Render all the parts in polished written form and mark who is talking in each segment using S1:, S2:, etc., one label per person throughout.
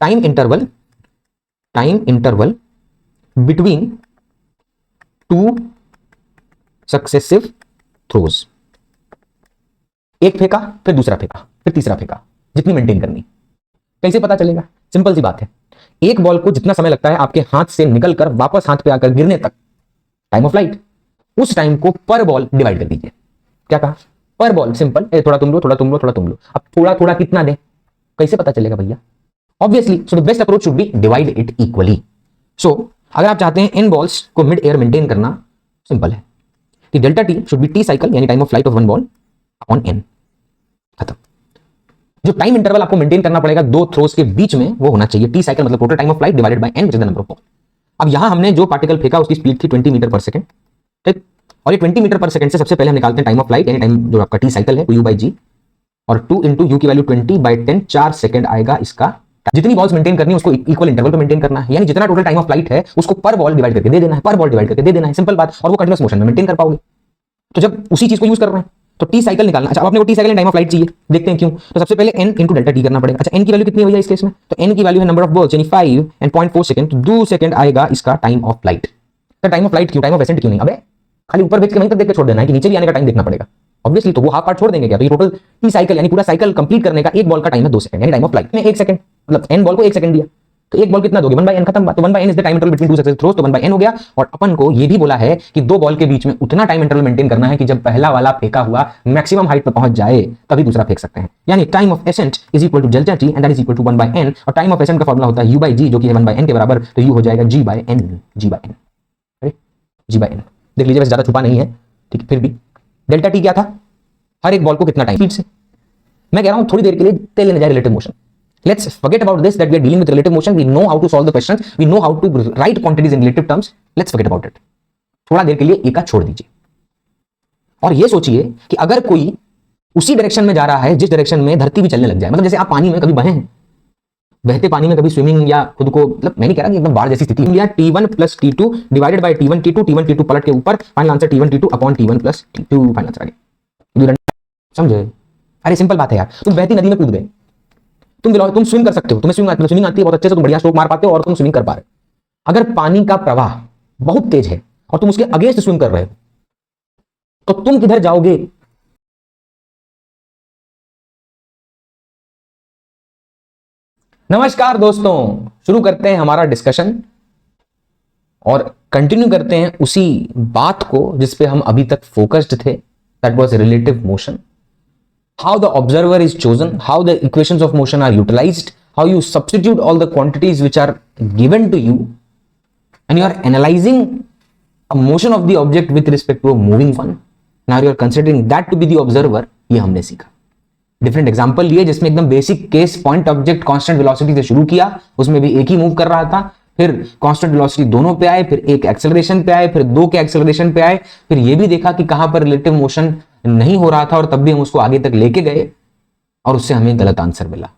S1: Time interval between two successive throws. एक फेंका, फिर दूसरा फेंका, फिर तीसरा फेंका, जितनी मेंटेन करनी। कैसे पता चलेगा? सिंपल सी बात है, एक बॉल को जितना समय लगता है आपके हाथ से निकलकर वापस हाथ पे आकर गिरने तक, टाइम ऑफ लाइट, उस टाइम को पर बॉल डिवाइड कर दीजिए। क्या कहा? पर बॉल। सिंपल, थोड़ा तुम लो, थोड़ा तुम लो, थोड़ा तुम लो। अब थोड़ा थोड़ा कितना दें? कैसे पता चलेगा भैया? Obviously, so the best approach should be divide it equally. So अगर आप चाहते हैं इन बॉल्स को मिड एयर मेंटेन करना, सिंपल है कि delta T should be T cycle यानी time of flight of one ball upon n. खत्म। जो टाइम इंटरवल आपको मेंटेन करना पड़ेगा दो थ्रोस के बीच में, वो होना चाहिए टी साइकिल, मतलब total time of flight divided by N which is the number of ball. अब यहां हमने जो पार्टिकल फेंका उसकी स्पीड थी 20 मीटर पर सेकंड, ठीक। और ये 20 मीटर पर सेकंड से सबसे पहले हम निकालते हैं टाइम ऑफ फ्लाइट यानी टाइम जो आपका टी साइकिल है, यू बाई जी, और 2 इंटू यू की वैल्यू 20/10, 4 सेकंड आएगा इसका। जितनी बॉल्स मेंटेन करनी है उसको इक्वल इंटरवल पे मेंटेन करना है, यानी जितना टोटल टाइम ऑफ फ्लाइट है उसको पर बॉल डिवाइड करके दे देना है, पर बॉल डिवाइड करके दे देना है, सिंपल बात। और वो कंटीन्यूअस मोशन में मेंटेन कर पाओगे। तो जब उसी चीज को यूज कर रहे हैं तो टी साइकिल निकालना। अच्छा, अब आपने वो T cycle time of light चाहिए, देखते हैं क्यों। तो सबसे पहले n इंटू डेल्टा टी करना पड़ेगा। अच्छा, n की वैल्यू कितनी है भैया इस केस में? तो n की वैल्यू है नंबर ऑफ बॉल्स यानी 5 एंड 0.4 सेकंड, तो 2 सेकंड आएगा इसका टाइम ऑफ लाइट। तो टाइम ऑफ लाइट क्यों, टाइम ऑफ एसेंट क्यों नहीं? अबे खाली ऊपर देख के वहीं तक देख के छोड़ देना है कि नीचे भी आने का टाइम देखना पड़ेगा। ऑब्वियसली, तो वो हाफ पार्ट छोड़ देंगे क्या? तो ये टोटल टी साइकिल यानी पूरा साइकिल कंप्लीट करने का एक बॉल का टाइम है 2 सेकंड, यानी टाइम ऑफ लाइट में 1 सेकंड, मतलब n बॉल को 1 सेकंड दिया तो एक बॉल कितना दोगे? 1/n, खत्म बात। तो 1/n is the time interval between two successive throws, तो 1/n हो गया। और अपन को ये भी बोला है कि दो बॉल के बीच में उतना टाइम इंटरवल मेंटेन करना है कि जब पहला वाला फेंका हुआ मैक्सिमम हाइट पर पहुंच जाए तभी दूसरा फेंक सकते हैं, यानी time of ascent is equal to delta T and that is equal to 1/n। और टाइम ऑफ एसेंट का फॉर्मूला होता है u बाई जी, जो कि है 1/n के बराबर, तो u हो जाएगा g/n, g/n, g/n। देख लीजिए, वैसे ज्यादा छुपा नहीं है, ठीक है, फिर भी डेल्टा टी क्या था? हर एक बॉल को कितना टाइम स्पीड से। मैं कह रहा हूं थोड़ी देर के लिए तेल लेने जाए relative motion. Let's forget about this, that we are dealing with relative motion. We know how to solve the questions. We know how to write quantities in relative terms. Let's forget about it. थोड़ा देर के लिए एका छोड़ दीजिए और ये सोचिए कि अगर कोई उसी डायरेक्शन में जा रहा है जिस डायरेक्शन में धरती भी चलने लग जाए, मतलब जैसे आप पानी में कभी बहे हैं, बहते पानी में कभी स्विमिंग या खुद को, मतलब मैं नहीं कह रहा कि एकदम बाढ़ जैसी स्थिति लिया, t1 plus t2 divided by t1 t2, t1 t2 पलट के ऊपर, final answer t1 t2 upon t1 plus t2, final answer आ गया। समझे? अरे सिंपल बात है यार, तुम बहती नदी में कूद गए, तुम स्विम कर सकते हो, तुम्हें स्विमिंग आती है बहुत अच्छे से, तुम बढ़िया स्ट्रोक मार पाते हो और तुम स्विमिंग कर पा रहे हो। अगर पानी का प्रवाह बहुत तेज है और तुम उसके अगेंस्ट स्विम कर रहे हो तो तुम किधर जाओगे? नमस्कार दोस्तों, शुरू करते हैं हमारा डिस्कशन और कंटिन्यू करते हैं उसी बात को जिस पे हम अभी तक फोकस्ड थे, that was relative motion. How the observer is chosen, how the equations of motion are utilized, how you substitute all the quantities which are given to you, and you are analyzing a motion of the object with respect to a moving one. Now you are considering that to be the observer. ये हमने सीखा। Different example लिए जिसमें एकदम basic case point object constant velocity से शुरू किया, उसमें भी एक ही मूव कर रहा था, फिर कांस्टेंट वेलोसिटी दोनों पे आए, फिर एक एक्सेलरेशन पे आए, फिर दो के एक्सेलरेशन पे आए, फिर ये भी देखा कि कहां पर रिलेटिव मोशन नहीं हो रहा था और तब भी हम उसको आगे तक लेके गए और उससे हमें गलत आंसर मिला।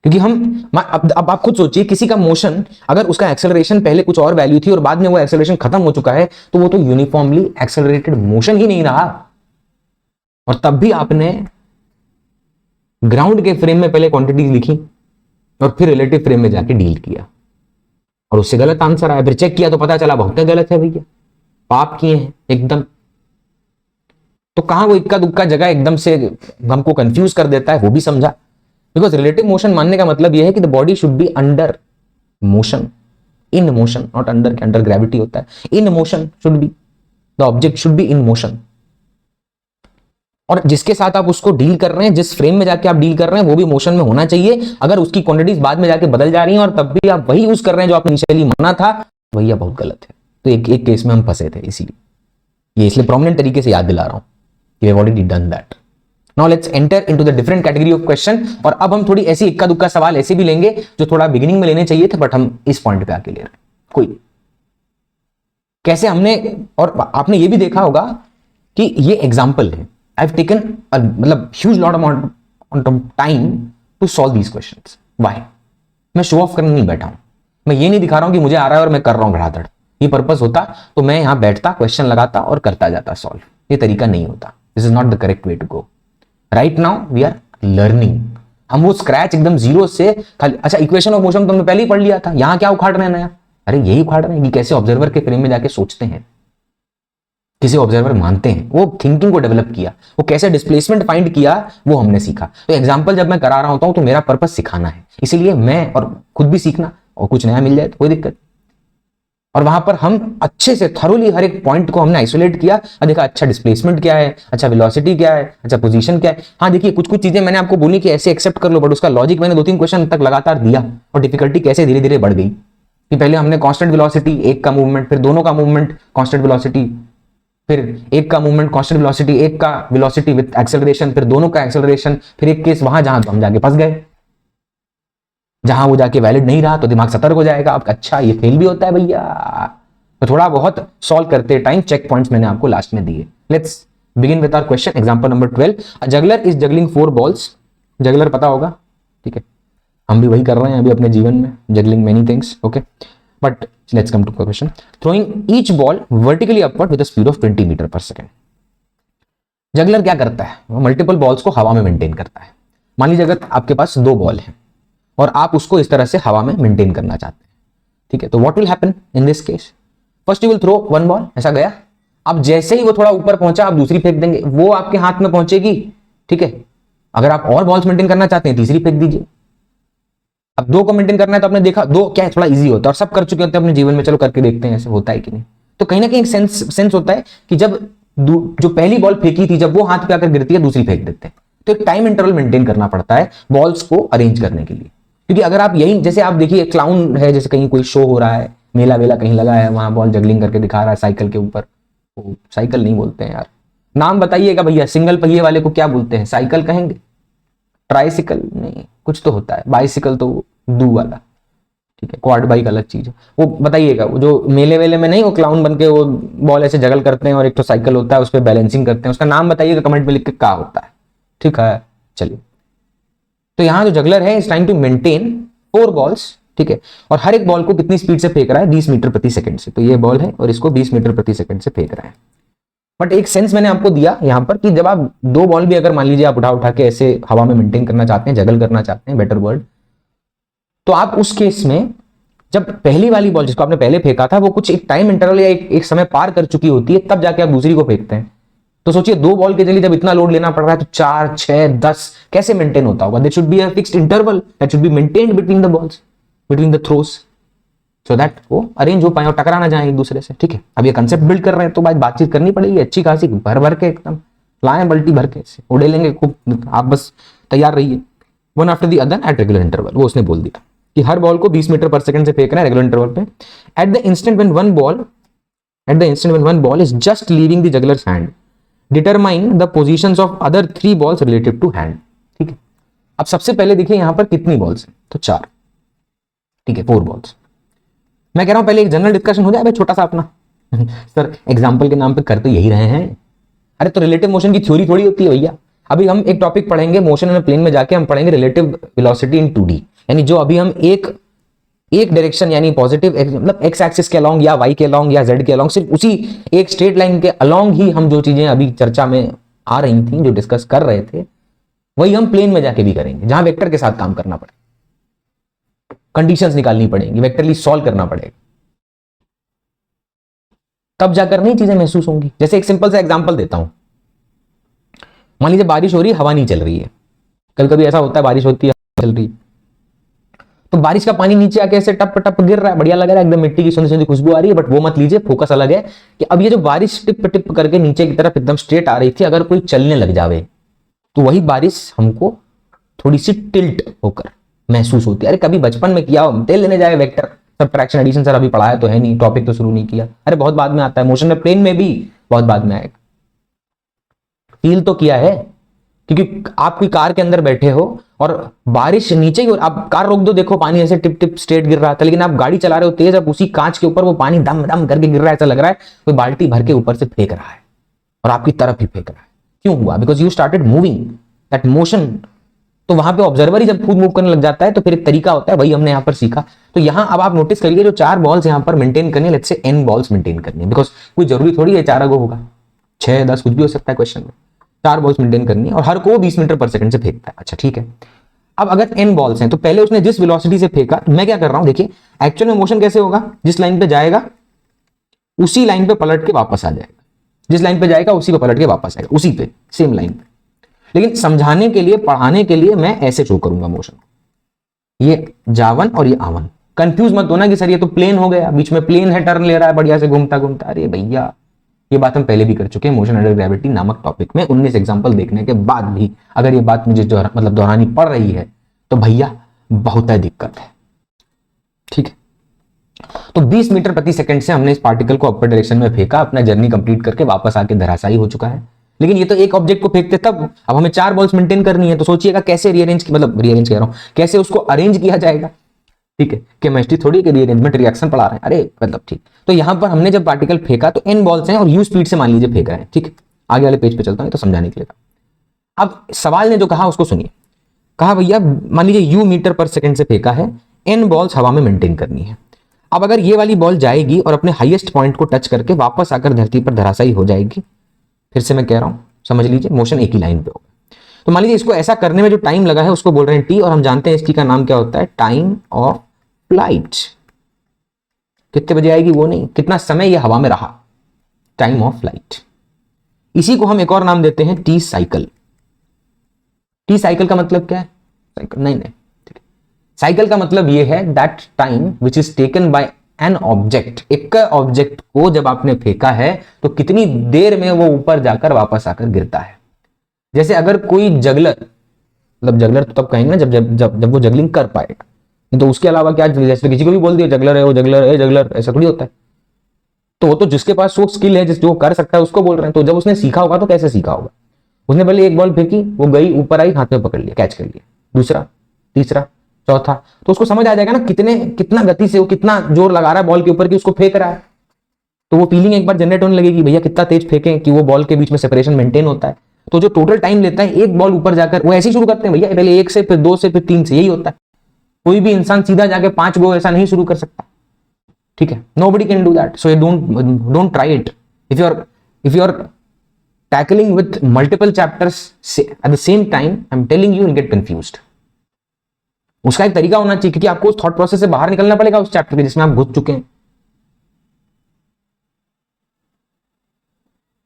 S1: क्योंकि अब आप खुद सोचिए, किसी का मोशन अगर उसका एक्सेलरेशन पहले कुछ और वैल्यू थी और बाद में वो एक्सेलरेशन खत्म हो चुका है तो वो तो यूनिफॉर्मली एक्सेलरेटेड मोशन ही नहीं रहा। और तब भी आपने ग्राउंड के फ्रेम में पहले क्वांटिटीज लिखी और फिर रिलेटिव फ्रेम में जाके डील किया और उससे गलत आंसर आया। फिर चेक किया तो पता चला बहुत गलत है भैया, पाप किए हैं एकदम। तो कहां वो इक्का दुक्का जगह एकदम से हमको कंफ्यूज कर देता है, वो भी समझा। बिकॉज रिलेटिव मोशन मानने का मतलब यह है कि the body should be under motion, in motion, not under के अंडर ग्रेविटी होता है, in motion should be, the object should be in motion. और जिसके साथ आप उसको डील कर रहे हैं, जिस फ्रेम में जाके आप डील कर रहे हैं, वो भी मोशन में होना चाहिए। अगर उसकी क्वांटिटीज बाद में जाके बदल जा रही हैं और तब भी आप वही यूज कर रहे हैं जो आपने इनिशियली माना था, वही बहुत गलत है। तो एक केस में हम फंसे थे, इसीलिए ये इसलिए प्रोमिनेंट तरीके से याद दिला रहा हूं। We have already done that. Now let's enter into the different category of question. और अब हम थोड़ी ऐसी इक्का दुक्का सवाल ऐसे भी लेंगे जो थोड़ा बिगिनिंग में लेने चाहिए थे, बट हम इस पॉइंट पे आके ले रहे हैं। कोई कैसे हमने, और आपने ये भी देखा होगा कि ये एग्जाम्पल है। आई हैव टेकन मतलब huge lot amount of time to solve these questions. Why? मैं शो ऑफ करने नहीं बैठा हूं, मैं ये नहीं दिखा रहा हूं कि मुझे आ रहा है और मैं कर रहा हूं धड़ाधड़। ये पर्पस होता तो मैं यहां बैठता, क्वेश्चन लगाता और करता जाता सॉल्व। ये तरीका नहीं होता। This is not the correct way to go. Right now we are learning हम वो स्क्रैच एकदम जीरो से खाली, अच्छा इक्वेशन ऑफ मोशन तुमने पहले ही पढ़ लिया था, यहां क्या उखाड़ रहे हैं नया? अरे यही उखाड़ रहे हैं कि कैसे ऑब्जर्वर के फ्रेम में जाके सोचते हैं, किसी ऑब्जर्वर मानते हैं, वो थिंकिंग को डेवलप किया, वो कैसे डिस्प्लेसमेंट फाइंड किया वो हमने सीखा। तो एग्जांपल जब मैं करा रहा होता हूं तो मेरा पर्पस सिखाना है, इसीलिए मैं और खुद भी सीखना, और कुछ नया मिल जाए तो कोई दिक्कत। और वहां पर हम अच्छे से थरोली हर एक पॉइंट को हमने आइसोलेट किया और देखा अच्छा डिस्प्लेसमेंट क्या है, अच्छा वेलोसिटी क्या है, अच्छा पोजीशन क्या है। हाँ देखिए कुछ कुछ चीजें मैंने आपको बोली कि ऐसे एक्सेप्ट कर लो, बट उसका लॉजिक मैंने 2-3 क्वेश्चन तक लगातार दिया, और डिफिकल्टी कैसे धीरे धीरे बढ़ गई कि पहले हमने कांस्टेंट वेलोसिटी एक का मूवमेंट, फिर दोनों का मूवमेंट कांस्टेंट वेलोसिटी, फिर एक का मूवमेंट कांस्टेंट वेलोसिटी, एक का वेलोसिटी विद एक्सेलरेशन, फिर दोनों का एक्सेलरेशन, फिर एक केस वहां जहां तो हम जाके फंस गए, जहां वो जाके वैलिड नहीं रहा तो दिमाग सतर्क हो जाएगा आपका, अच्छा ये फेल भी होता है भैया। तो थोड़ा बहुत सॉल्व करते टाइम चेक पॉइंट्स मैंने आपको लास्ट में दिए। Let's begin with our question, example number 12। A juggler is juggling 4 balls. Juggler पता होगा, ठीक है, हम भी वही कर रहे हैं अभी अपने जीवन में, juggling many things, okay. But let's come to question. Throwing each ball vertically upward with a speed of 20 metre per second. Juggler क्या करता है, वो मल्टीपल बॉल्स को हवा में मेंटेन करता है। मान लीजिए अगर आपके पास 2 बॉल हैं और आप उसको इस तरह से हवा में मेंटेन करना चाहते हैं, ठीक है, तो what will happen in this case? First you will throw 1 ball, ऐसा गया। अब जैसे ही वो थोड़ा ऊपर पहुंचा आप दूसरी फेंक देंगे, वो आपके हाथ में पहुंचेगी, ठीक है। अगर आप और बॉल्स मेंटेन करना चाहते हैं तीसरी फेंक दीजिए। अब 2 को मेंटेन करना है तो आपने देखा 2 क्या है, थोड़ा इजी होता है और सब कर चुके होते हैं अपने जीवन में, चलो करके देखते हैं ऐसे होता है कि नहीं। तो कहीं ना कहीं सेंस होता है कि जब जो पहली बॉल फेंकी थी जब वो हाथ पे आकर गिरती है दूसरी फेंक देते हैं। तो एक टाइम इंटरवल मेंटेन करना पड़ता है बॉल्स को अरेंज करने के लिए, क्योंकि अगर आप यही, जैसे आप देखिए क्लाउन है, जैसे कहीं कोई शो हो रहा है, मेला वेला कहीं लगा है, वहां बॉल जगलिंग करके दिखा रहा है साइकिल के ऊपर, साइकिल नहीं बोलते हैं यार, नाम बताइएगा भैया, सिंगल पहिए वाले को क्या बोलते हैं, साइकिल कहेंगे, ट्राइसिकल नहीं, कुछ तो होता है, बाइसिकल तो दू वाला, ठीक है, क्वाड बाइक अलग चीज है, वो बताइएगा। वो जो मेले वेले में नहीं वो क्लाउन बन के वो बॉल ऐसे जगल करते हैं और एक तो साइकिल होता है उस पर बैलेंसिंग करते हैं, उसका नाम बताइएगा कमेंट में लिख के क्या होता है, ठीक है। चलिए, तो यहां जो जगलर है is trying to maintain 4 balls, ठीक है, और हर एक बॉल को कितनी स्पीड से फेंक रहा है, 20 मीटर प्रति सेकंड से। तो ये बॉल है और इसको 20 मीटर प्रति सेकंड से फेंक रहा है। बट एक सेंस मैंने आपको दिया यहां पर कि जब आप 2 बॉल भी अगर मान लीजिए आप उठा उठा के ऐसे हवा में मेंटेन करना चाहते हैं, जगल करना चाहते हैं, बेटर वर्ड, तो आप उस केस में जब पहली वाली बॉल जिसको आपने पहले फेंका था वो कुछ एक टाइम इंटरवल या एक समय पार कर चुकी होती है, तब जाके आप दूसरी को फेंकते हैं। तो सोचिए 2 बॉल के लिए जब इतना लोड लेना पड़ रहा है तो 4, 6, 10 कैसे मेंटेन होता होगा? There should be a fixed interval that should be maintained between the balls, between the throws, so that वो अरेंज हो पाए और टकरा ना जाए एक दूसरे से, ठीक है। अब ये कंसेप्ट बिल्ड कर रहे हैं तो बातचीत करनी पड़ेगी अच्छी खासी, भर भर के एकदम लाएं बल्टी भर के उड़े लेंगे खूब, आप बस तैयार रहिए। One after the other at regular interval, वो उसने बोल दिया कि हर बॉल को 20 मीटर पर सेकंड से फेंकना है रेगुलर इंटरवल पे। At the instant when one ball is just leaving the juggler's hand, determine the positions of other 3 balls relative to hand, ठीक है। अब सबसे पहले देखिए यहां पर कितनी बॉल्स हैं, तो 4, ठीक है, 4 बॉल्स। मैं कह रहा हूं पहले एक जनरल डिस्कशन हो जाए भाई छोटा सा अपना सर एग्जांपल के नाम पे कर तो यही रहे हैं। अरे तो रिलेटिव मोशन की थ्योरी थोड़ी होती है भैया, अभी हम एक टॉपिक पढ़ेंगे मोशन इन प्लेन में जाके हम पढ़ेंगे रिलेटिव वेलोसिटी इन 2D, यानी जो अभी हम एक डायरेक्शन यानी पॉजिटिव मतलब एक्स एक्सिस के अलोंग या वाई के अलोंग या जेड के अलोंग, सिर्फ उसी एक स्ट्रेट लाइन के अलोंग ही हम जो चीजें अभी चर्चा में आ रही थी, जो डिस्कस कर रहे थे, वही हम प्लेन में जाके भी करेंगे, जहां वेक्टर के साथ काम करना पड़ेगा, कंडीशंस निकालनी पड़ेंगी, वेक्टरली सॉल्व करना पड़ेगा, तब जाकर नई चीजें महसूस होंगी। जैसे एक सिंपल सा एग्जांपल देता हूं, मान लीजिए बारिश हो रही है, हवा नहीं चल रही है, कल कभी ऐसा होता है बारिश होती है चल रही है, तो बारिश का पानी नीचे आके ऐसे टप टप गिर रहा है, बढ़िया लग रहा है, एकदम मिट्टी की सुंदर सुंदर खुशबू आ रही है। बट वो मत लीजिए, फोकस अलग है कि अब ये जो बारिश टिप टिप करके नीचे की तरफ एकदम स्ट्रेट आ रही थी, अगर कोई चलने लग जावे तो वही बारिश हमको थोड़ी सी टिल्ट होकर महसूस होती है। अरे कभी बचपन में किया हो, तेल लेने जाए वेक्टर सबट्रैक्शन एडिशन, सर अभी पढ़ाया तो है नहीं, टॉपिक तो शुरू नहीं किया, अरे बहुत बाद में आता है, मोशन में प्लेन में भी बहुत बाद में आएगा। फील तो किया है, क्योंकि आप कोई कार के अंदर बैठे हो और बारिश नीचे की, आप कार रोक दो, देखो पानी ऐसे टिप टिप स्ट्रेट गिर रहा था, लेकिन आप गाड़ी चला रहे हो तेज, अब उसी कांच के ऊपर वो पानी दम दम करके गिर रहा है, ऐसा लग रहा है कोई बाल्टी भर के ऊपर से फेंक रहा है और आपकी तरफ ही फेंक रहा है। क्यों हुआ? Because you started moving that motion. तो वहां पे ऑब्जर्वर ही जब खुद मूव करने लग जाता है तो फिर एक तरीका होता है, वही हमने यहां पर सीखा। तो यहां अब आप नोटिस करिए, जो 4 बॉल्स यहां पर मेंटेन करनी है, let's say n balls maintain करनी है, बिकॉज कोई जरूरी थोड़ी है 4 होगा, 6, 10 कुछ भी हो सकता है क्वेश्चन में, 4 बॉल्स मेंटेन करनी है और हर को 20 मीटर पर सेकंड से फेंकता है। अच्छा ठीक है, अब अगर n बॉल्स हैं तो पहले उसने जिस वेलोसिटी से फेंका, तो मैं क्या कर रहा हूं देखिए, एक्चुअल में मोशन कैसे होगा, जिस लाइन पे जाएगा उसी लाइन पे पलट के वापस आ जाएगा, जिस लाइन पे जाएगा उसी पे पलट के वापस आएगा, उसी पे सेम लाइन पे। लेकिन समझाने के लिए, पढ़ाने के लिए मैं ऐसे शो करूंगा मोशन, ये जावन और ये आवन। कंफ्यूज मत होना कि सर ये तो प्लेन हो गया, बीच में प्लेन है, टर्न ले रहा है बढ़िया से घूमता घूमता। अरे भैया ये बात हम पहले भी कर चुके हैं मोशन अंडर ग्रेविटी नामक टॉपिक में। 19 एग्जांपल देखने के बाद भी अगर ये बात मुझे मतलब दोहरानी पड़ रही है तो भैया बहुत है दिक्कत है, ठीक है। तो 20 मीटर प्रति सेकंड से हमने इस पार्टिकल को अपर डायरेक्शन में फेंका, अपना जर्नी कंप्लीट करके वापस आके धराशायी हो चुका है। लेकिन ये तो एक ऑब्जेक्ट को फेंकते तब, अब हमें 4 बॉल्स मेंटेन करनी है, तो सोचिएगा कैसे रीअरेंज, मतलब रीअरेंज कह रहा हूं, कैसे उसको अरेंज किया जाएगा, ठीक है। केमिस्ट्री थोड़ी कि रीअरेंजमेंट रिएक्शन पढ़ा रहे हैं, अरे मतलब ठीक। तो यहां पर हमने जब पार्टिकल फेंका तो n बॉल्स हैं और u स्पीड से मान लीजिए फेंक रहे हैं, ठीक है। आगे वाले पेज पे चलता हूं तो समझाने के लिए। अब सवाल ने जो कहा उसको सुनिए। कहा भैया मान लीजिए u मीटर पर सेकंड से फेंका है, n बॉल्स हवा में मेंटेन करनी है। अब अगर ये वाली बॉल जाएगी और अपने हाईएस्ट पॉइंट को टच करके वापस आकर धरती पर धराशायी हो जाएगी, फिर से मैं कह रहा हूं समझ लीजिए, मोशन एक ही लाइन पे होगा। तो मान लीजिए इसको ऐसा करने में जो टाइम लगा है उसको बोल रहे हैं t, और हम जानते हैं इसकी का नाम क्या होता है, टाइम ऑफ फ्लाइट। कितने बजे आएगी वो नहीं, कितना समय ये हवा में रहा, टाइम ऑफ फ्लाइट। इसी को हम एक और नाम देते हैं टी साइकिल। टी साइकिल का मतलब क्या है, साइकिल नहीं, ठीक है। साइकिल का मतलब ये है that time which is taken by an object, एक ऑब्जेक्ट को जब आपने फेंका है तो कितनी देर में वो ऊपर जाकर वापस आकर गिरता है। जैसे अगर कोई जगलर, मतलब जगलर तो तब कहेंगे ना जब जब जब, जब वो जगलिंग कर पाएगा, तो उसके अलावा क्या, जैसे किसी को भी बोल दिया जगलर है, वो जगलर है, जगलर, ऐसा थोड़ी होता है। तो वो तो जिसके पास वो स्किल है, जो कर सकता है उसको बोल रहे हैं। तो जब उसने सीखा होगा तो कैसे सीखा होगा, उसने पहले एक बॉल फेंकी, वो गई ऊपर आई, हाथ में पकड़ लिया, कैच कर लिया, दूसरा, तीसरा, चौथा, तो उसको समझ आ जाएगा ना कितना गति से वो कितना जोर लगा रहा है बॉल के ऊपर कि उसको फेंक रहा है। तो वो फीलिंग एक बार जनरेट होने लगेगी भैया कितना तेज फेंकें कि वो बॉल के बीच में सेपरेशन मेंटेन होता है। तो जो टोटल टाइम लेता है एक बॉल ऊपर जाकर, वो ऐसे ही शुरू करते हैं भैया, पहले 1 से, फिर 2 से, फिर 3 से, यही होता है। कोई भी इंसान सीधा जाके 5 गो ऐसा नहीं शुरू कर सकता, ठीक है। nobody can do that, so you don't try it. if you are tackling with multiple chapters at the same time, I'm telling you, you'll get confused. उसका एक तरीका होना चाहिए, क्योंकि आपको उस थॉट प्रोसेस से बाहर निकलना पड़ेगा उस चैप्टर के जिसमें आप घुस चुके हैं।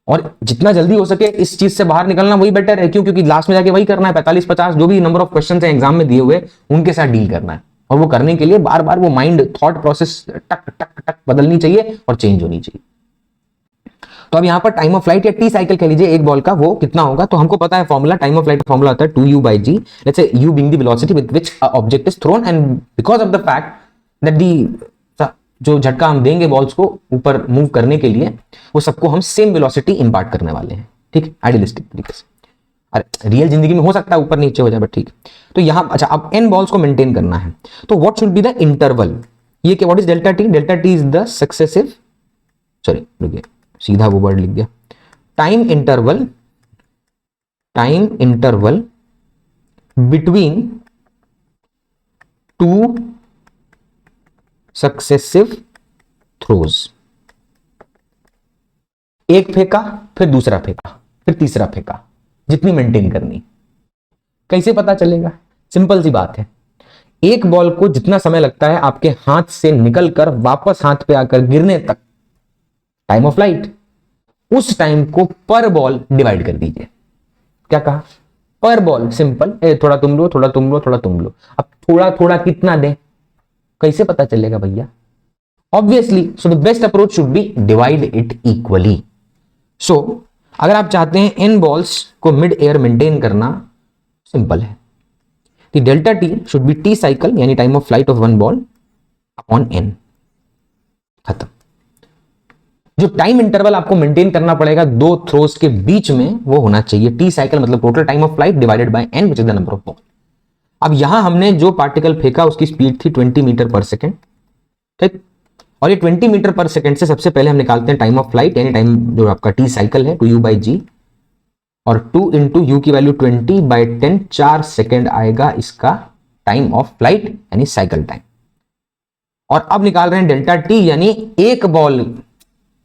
S1: और जितना जल्दी हो सके इस चीज से बाहर निकलना वही बेटर है। क्यों? क्योंकि लास्ट में जाके वही करना है, 45-50 जो भी नंबर ऑफ क्वेश्चन है एग्जाम में दिए हुए, उनके साथ डील करना है। और वो करने के लिए बार बार वो माइंड थॉट प्रोसेस टक टक टक बदलनी चाहिए और चेंज होनी चाहिए। तो अब यहां पर टाइम ऑफ फ्लाइट या टी साइकिल कह लीजिए एक बॉल का, वो कितना होगा, तो हमको पता है फॉर्मूला, टाइम ऑफ फ्लाइट का फॉर्मूला होता है 2u/g, let's say u being the velocity with which object is thrown, and because of the fact that the जो झटका हम देंगे बॉल्स को ऊपर मूव करने के लिए, वो सबको हम सेम वेलोसिटी इंपार्ट करने वाले हैं, ठीक है, आइडियलिस्टिक तरीके से। अरे रियल जिंदगी में हो सकता है ऊपर नीचे हो जाए, बट ठीक। तो यहां अच्छा, अब n बॉल्स को मेंटेन करना है, तो what should be the interval, ये क्या, what is delta T, delta T is the successive, sorry रुकिए सीधा वो वर्ड लिख दिया, time interval between two successive throws. एक फेंका, फिर दूसरा फेंका, फिर तीसरा फेंका, जितनी मेंटेन करनी। कैसे पता चलेगा? सिंपल सी बात है, एक बॉल को जितना समय लगता है आपके हाथ से निकलकर वापस हाथ पे आकर गिरने तक, टाइम ऑफ फ्लाइट, उस टाइम को पर बॉल डिवाइड कर दीजिए। क्या कहा? पर बॉल, सिंपल, थोड़ा तुम लो, थोड़ा तुम लो, थोड़ा तुम लो। अब थोड़ा थोड़ा कितना दें, कैसे पता चलेगा भैया? Obviously, so the best approach should be divide it equally. So अगर आप चाहते हैं इन बॉल्स को मिड एयर मेंटेन करना, सिंपल है, the delta T should be T cycle यानी time of flight of one ball upon n, खत्म। जो टाइम इंटरवल आपको मेंटेन करना पड़ेगा दो थ्रोज के बीच में, वो होना चाहिए टी साइकिल, मतलब total time of flight divided by N which is the number of ball. अब यहां हमने जो पार्टिकल फेंका उसकी स्पीड थी 20 मीटर पर सेकेंड, ठीक। और ये 20 मीटर पर सेकेंड से सबसे पहले हम निकालते हैं टाइम ऑफ फ्लाइट, यानी टाइम जो आपका टी साइकिल है 2u/g, और 2 इंटू यू की वैल्यू 20/10, 4 सेकेंड आएगा इसका टाइम ऑफ फ्लाइट यानी साइकिल टाइम। और अब निकाल रहे हैं डेल्टा टी, यानी एक बॉल।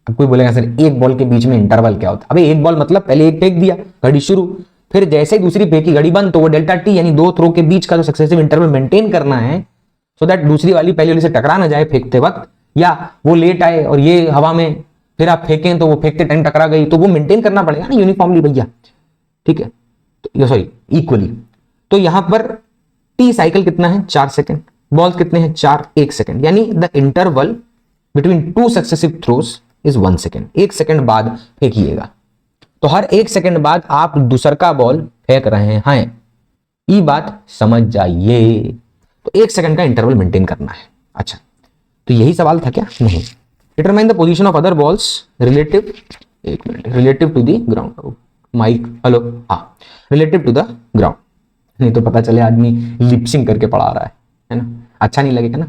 S1: अब कोई बोलेगा सर एक बॉल के बीच में इंटरवल क्या होता है? अबे एक बॉल मतलब पहले एक फेंक दिया, घड़ी शुरू, फिर जैसे ही दूसरी फेंकी घड़ी बंद, तो वो डेल्टा टी यानी दो थ्रो के बीच का जो सक्सेसिव इंटरवल मेंटेन करना है, सो दैट दूसरी वाली पहली वाली से टकरा ना जाए फेंकते वक्त, या वो लेट आए और ये हवा में फिर आप फेंकें तो वो फेंकते टाइम टकरा गई, तो वो मेंटेन करना पड़ेगा ना यूनिफॉर्मली भैया, ठीक है, तो सॉरी इक्वली। तो यहां पर टी साइकिल कितना है 4 सेकंड, बॉल्स कितने हैं 4, 1 सेकंड, यानी the interval between two successive throws is 1 second. 1 second बाद फेंकिएगा, तो हर 1 सेकंड बाद आप दूसर का बॉल फेंक रहे हैं, ये बात समझ जाइए। तो 1 सेकंड का इंटरवल मेंटेन करना है। अच्छा, तो यही सवाल था क्या? नहीं। Determine the position of other balls relative, एक minute, relative to the ground, mike hello, हाँ, रिलेटिव टू द ग्राउंड, नहीं तो पता चले आदमी लिपसिंग करके पढ़ा रहा है ना, अच्छा नहीं लगेगा ना,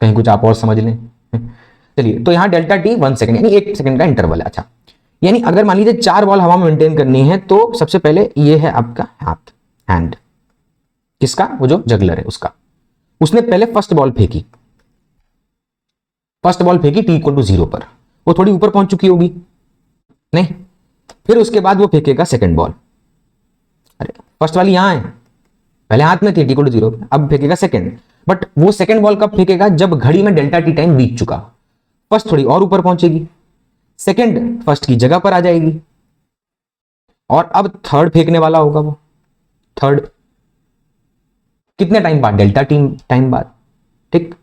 S1: कहीं कुछ आप और समझ लें। चलिए, तो यहां डेल्टा टी 1 सेकंड यानी 1 सेकंड का इंटरवल है। अच्छा, यानी अगर मान लीजिए 4 बॉल हवा में मेंटेन करनी है, तो सबसे पहले ये है आपका हाथ, हैंड, किसका? वो जो जगलर है उसका। उसने पहले फर्स्ट बॉल फेंकी, फर्स्ट बॉल फेंकी टी इक्वल टू 0 पर, वो थोड़ी ऊपर पहुंच चुकी होगी नहीं, फिर उसके बाद वो फेंकेगा सेकंड बॉल, अरे फर्स्ट वाली यहां है, पहले हाथ में थी टी इक्वल टू 0, अब फेंकेगा सेकंड, बट वो सेकंड बॉल कब फेंकेगा? जब घड़ी में डेल्टा टी टाइम बीत चुका, फर्स्ट थोड़ी और ऊपर पहुंचेगी, सेकंड फर्स्ट की जगह पर आ जाएगी, और अब थर्ड फेंकने वाला होगा वो, थर्ड कितने टाइम बाद? डेल्टा टी टाइम बाद, ठीक।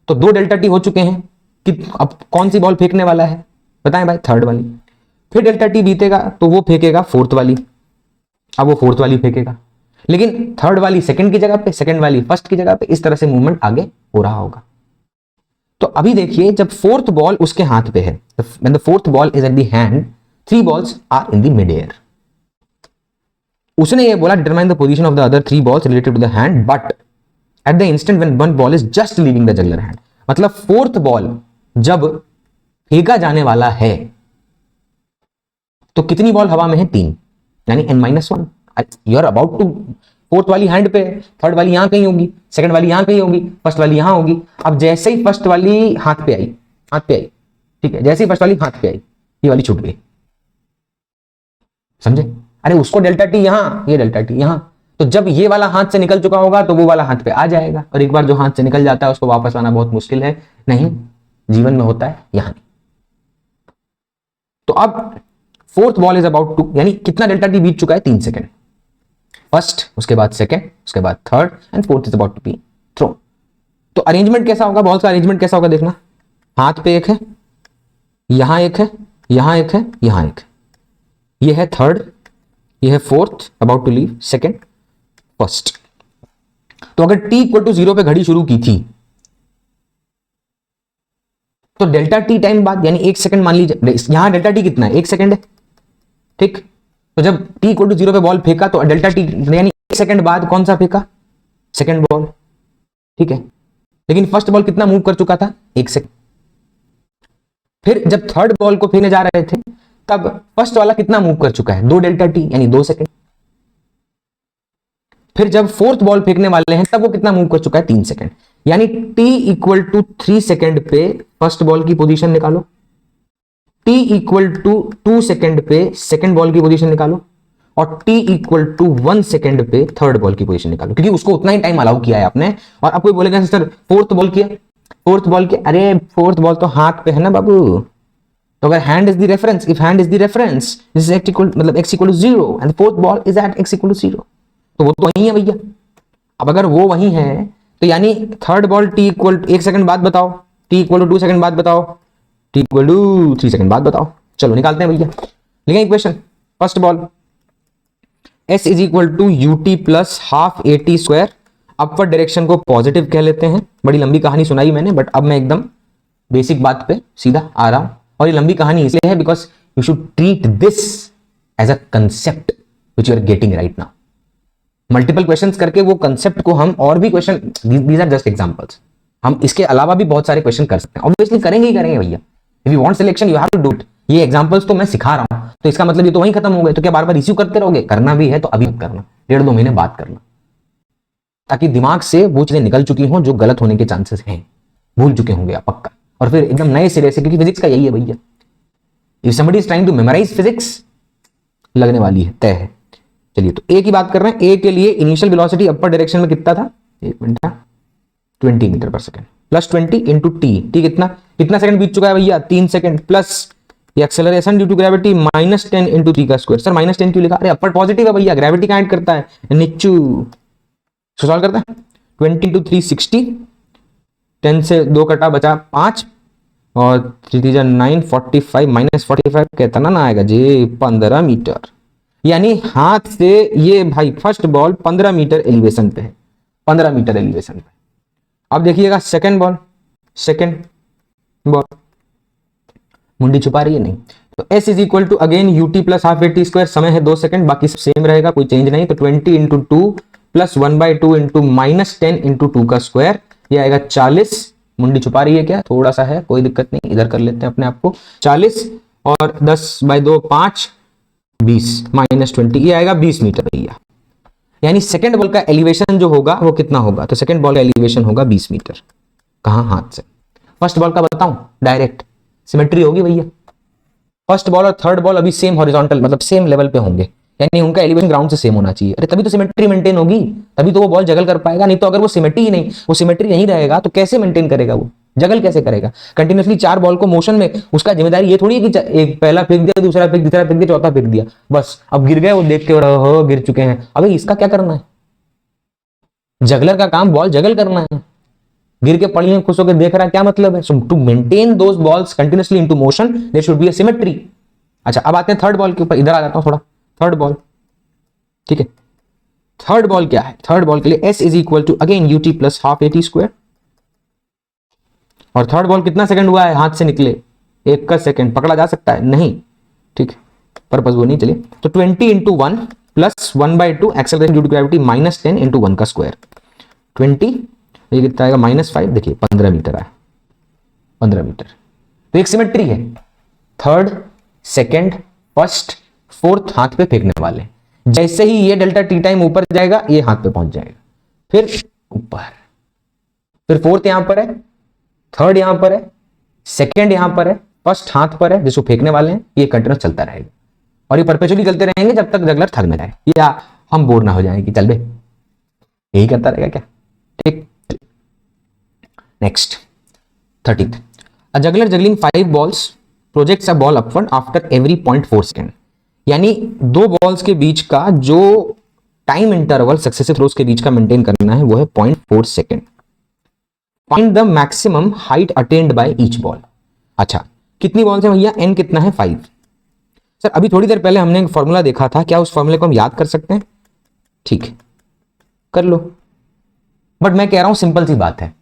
S1: तो 2 डेल्टा टी हो चुके हैं कि अब कौन सी बॉल फेंकने वाला है बताएं भाई? थर्ड वाली। फिर डेल्टा टी बीतेगा तो वो फेंकेगा फोर्थ वाली, अब वो फोर्थ वाली फेंकेगा, लेकिन थर्ड वाली सेकंड की जगह पे, सेकंड वाली फर्स्ट की जगह पे, इस तरह से मूवमेंट आगे हो रहा होगा। तो अभी देखिए, जब फोर्थ बॉल उसके हाथ पे है, when the fourth ball is at the hand, 3 balls are in the mid air. उसने ये बोला determine the position of the other 3 balls related to the hand but at the instant when one ball is just leaving the juggler hand. मतलब fourth ball जब फेंका जाने वाला है तो कितनी बॉल हवा में है? 3, यानी n-1। You are about to, fourth वाली हैंड पे, थर्ड वाली यहां कहीं होगी, सेकंड वाली यहां कहीं होगी, फर्स्ट वाली यहां होगी। अब जैसे ही फर्स्ट वाली हाथ पे आई, हाथ पे आई, ठीक है, जैसे ही फर्स्ट वाली हाथ पे आई, ये वाली छूट गई, समझे? अरे उसको डेल्टा टी यहां, ये डेल्टा टी यहां, तो जब ये वाला हाथ से निकल चुका होगा तो वो वाला हाथ पे आ जाएगा, और एक बार जो हाथ से निकल जाता है उसको वापस आना बहुत मुश्किल है, नहीं जीवन में होता है, यहां नहीं। तो अब fourth ball is about to, यानी कितना डेल्टा टी बीत चुका है? 3 सेकंड, फर्स्ट, उसके बाद सेकंड, उसके बाद third, and fourth is about to be throw. तो अरेंजमेंट कैसा होगा? बॉल्स का अरेंजमेंट कैसा होगा देखना, हाथ पे एक है, यहां एक है, यहां एक है, यहां एक, ये है थर्ड, ये है fourth, about to leave, second, first. तो अगर t इक्वल टू 0 पे घड़ी शुरू की थी तो डेल्टा टी टाइम बाद, यानी 1 सेकंड मान लीजिए, यहां डेल्टा टी कितना है? 1 सेकंड है, ठीक। तो जब t इक्वल टू 0 पे बॉल फेंका तो डेल्टा टी यानी 1 सेकंड बाद कौन सा फेंका? सेकंड बॉल, ठीक है। लेकिन फर्स्ट बॉल कितना मूव कर चुका था? 1 सेकंड। फिर जब थर्ड बॉल को फेंकने जा रहे थे तब फर्स्ट वाला कितना मूव कर चुका है? 2 डेल्टा टी यानी 2 सेकंड। फिर जब फोर्थ बॉल फेंकने वाले हैं तब वो कितना मूव कर चुका है? 3 सेकंड। यानी t इक्वल टू 3 सेकंड पे फर्स्ट बॉल की पोजीशन निकालो, t इक्वल टू 2 सेकंड पे सेकंड बॉल की पोजीशन निकालो, और t इक्वल टू 1 सेकंड पे थर्ड बॉल की पोजीशन निकालो, क्योंकि उसको उतना ही टाइम अलाउ किया है आपने। और आप कोई बोलेगा सर फोर्थ बॉल किया, फोर्थ बॉल किया, अरे फोर्थ बॉल तो हाथ पे है ना बाबू, तो अगर hand is the reference, if hand is the reference, this is x equal, मतलब x equal to 0 and fourth ball is at x equal to 0, तो वो तो वही है भैया। अब अगर वो वही है तो यानी third ball t equal 1 second बाद बताओ, t इक्वल टू 2 सेकंड बाद बताओ, t इक्वल टू 3 सेकंड बाद बताओ। चलो निकालते हैं भैया, लिखें equation. First ball s is equal to ut plus half at square, upward direction को पॉजिटिव कह लेते हैं। बड़ी लंबी कहानी सुनाई मैंने, बट अब मैं एकदम बेसिक बात पे सीधा आ रहा हूं, और ये लंबी कहानी इसलिए है because you should treat this as a concept which you are getting right now. Multiple questions करके वो कंसेप्ट को हम और भी question, these are just examples, हम इसके अलावा भी बहुत सारे क्वेश्चन कर सकते हैं, ऑब्वियसली करेंगे ही करेंगे भैया। If you want selection you have to do it. ये एग्जांपल्स तो मैं सिखा रहा हूं, तो इसका मतलब ये तो वहीं खत्म हो गए, तो क्या बार बार रिसीव करते रहोगे? करना भी है तो अभी मत करना, 1.5-2 महीने बाद करना, ताकि दिमाग से वो चीजें निकल चुकी हों जो गलत होने के चांसेस हैं, भूल चुके होंगे आप पक्का, और फिर एकदम नए सिरे से, क्योंकि फिजिक्स का यही है भैया, if somebody is trying to memorize physics, लगने वाली है, तय है। चलिए तो ए की बात कर रहे हैं। ए के लिए इनिशियल वेलोसिटी अपर डायरेक्शन में कितना था, एक minute, 20 metre per second plus 20 into T कितना कितना सेकंड बीत चुका है भैया, 3 सेकंड, प्लस ये acceleration due to gravity -10 into T का स्क्वायर। सर -10 क्यों लिखा, अरे अपर पॉजिटिव है भैया, ग्रेविटी का ऐड करता है नीचू। सॉल्व करते हैं, 20 इंटू 3 60, 10 से 2 कटा बचा 5 और 3 9 45 -45 कितना ना आएगा जी, 15 मीटर। यानी हाथ से ये भाई फर्स्ट बॉल 15 मीटर एलिवेशन पे है, 15 मीटर एलिवेशन पे। अब देखिएगा सेकंड बॉल, सेकंड बॉल मुंडी छुपा रही है नहीं, तो s is equal to again ut plus half at square, समय है 2 सेकंड, बाकी सब सेम रहेगा, कोई चेंज नहीं। तो 20 इंटू 2 प्लस 1/2 इंटू -10 इंटू 2 का स्क्वायर, ये आएगा 40। मुंडी छुपा रही है क्या, थोड़ा सा है, कोई दिक्कत नहीं, इधर कर लेते हैं अपने आप को। 40 और 10/2 5, 20 -20, ये आएगा 20 मीटर भैया। यानी सेकंड बॉल का एलिवेशन जो होगा वो कितना होगा, तो सेकंड बॉल का एलिवेशन होगा 20 मीटर। कहां, हाथ से। फर्स्ट बॉल का बताऊं, डायरेक्ट सिमेट्री होगी भैया। फर्स्ट बॉल और थर्ड बॉल अभी सेम हॉरिजॉन्टल मतलब सेम लेवल पे होंगे, यानी उनका एलिवेशन ग्राउंड से सेम होना चाहिए। अरे तभी तो सिमेट्री मेंटेन होगी, तभी तो वो बॉल जगल कर पाएगा। नहीं तो अगर वो सिमेट्री ही नहीं, वो सिमेट्री नहीं रहेगा तो कैसे मेंटेन करेगा, वो जगल कैसे करेगा। कंटिन्यूसली 4 बॉल को मोशन में, उसका जिम्मेदारी ये थोड़ी है कि एक पहला फेंक दिया, दूसरा फेंक, तीसरा फेंक दिया, चौथा फेंक दिया, बस अब गिर गए, वो देख के हो गिर चुके हैं। अबे इसका क्या करना है, जगलर का काम बॉल जगल करना है। गिर के पड़ी में खुश होकर देख रहा है, क्या मतलब है। To maintain those balls continuously into motion there should be a symmetry. अच्छा अब आते हैं थर्ड बॉल के ऊपर, इधर आ जाता हूं थोड़ा। थर्ड बॉल, ठीक है, थर्ड बॉल क्या है, थर्ड बॉल के लिए s is equal to again ut plus half at square. और थर्ड बॉल कितना सेकंड हुआ है, हाथ से निकले 1 का सेकंड, पकड़ा जा सकता है नहीं, ठीक, पर्पस वो नहीं। चलिए तो 20 into 1 plus 1/2 acceleration due to gravity -10 into 1 का स्क्वायर, 20, ये कितना आएगा -5, देखिए 15 मीटर आया, 15 मीटर। तो एक सिमेट्री है, थर्ड, सेकंड, फर्स्ट, फोर्थ हाथ पे फेंकने वाले। जैसे ही ये डेल्टा टी टाइम ऊपर जाएगा, ये हाथ पे पहुंच जाएगा, फिर ऊपर, फिर फोर्थ यहां पर है, थर्ड यहां पर है, सेकंड यहां पर है, फर्स्ट हाथ पर है जिसको फेंकने वाले हैं। ये कंटिन्यूस चलता रहेगा और ये परपेचुअली चलते रहेंगे जब तक जगलर थक न जाए या हम बोर ना हो जाए कि चल बे, यही करता रहेगा क्या, ठीक। Next 30th, a juggler juggling 5 balls projects a ball upward after every 0.4 second. यानी 2 बॉल्स के बीच का जो टाइम इंटरवल सक्सेसिव थ्रोज के बीच का मेंटेन करना है वो है 0.4 second. Find the maximum height attended by each ball. अच्छा कितनी बॉल्स हैं भैया, n कितना है 5। सर अभी थोड़ी देर पहले हमने एक फॉर्मूला देखा था, क्या उस फॉर्मूले को हम याद कर सकते हैं, ठीक है कर लो, बट मैं कह रहा हूं सिंपल सी बात है,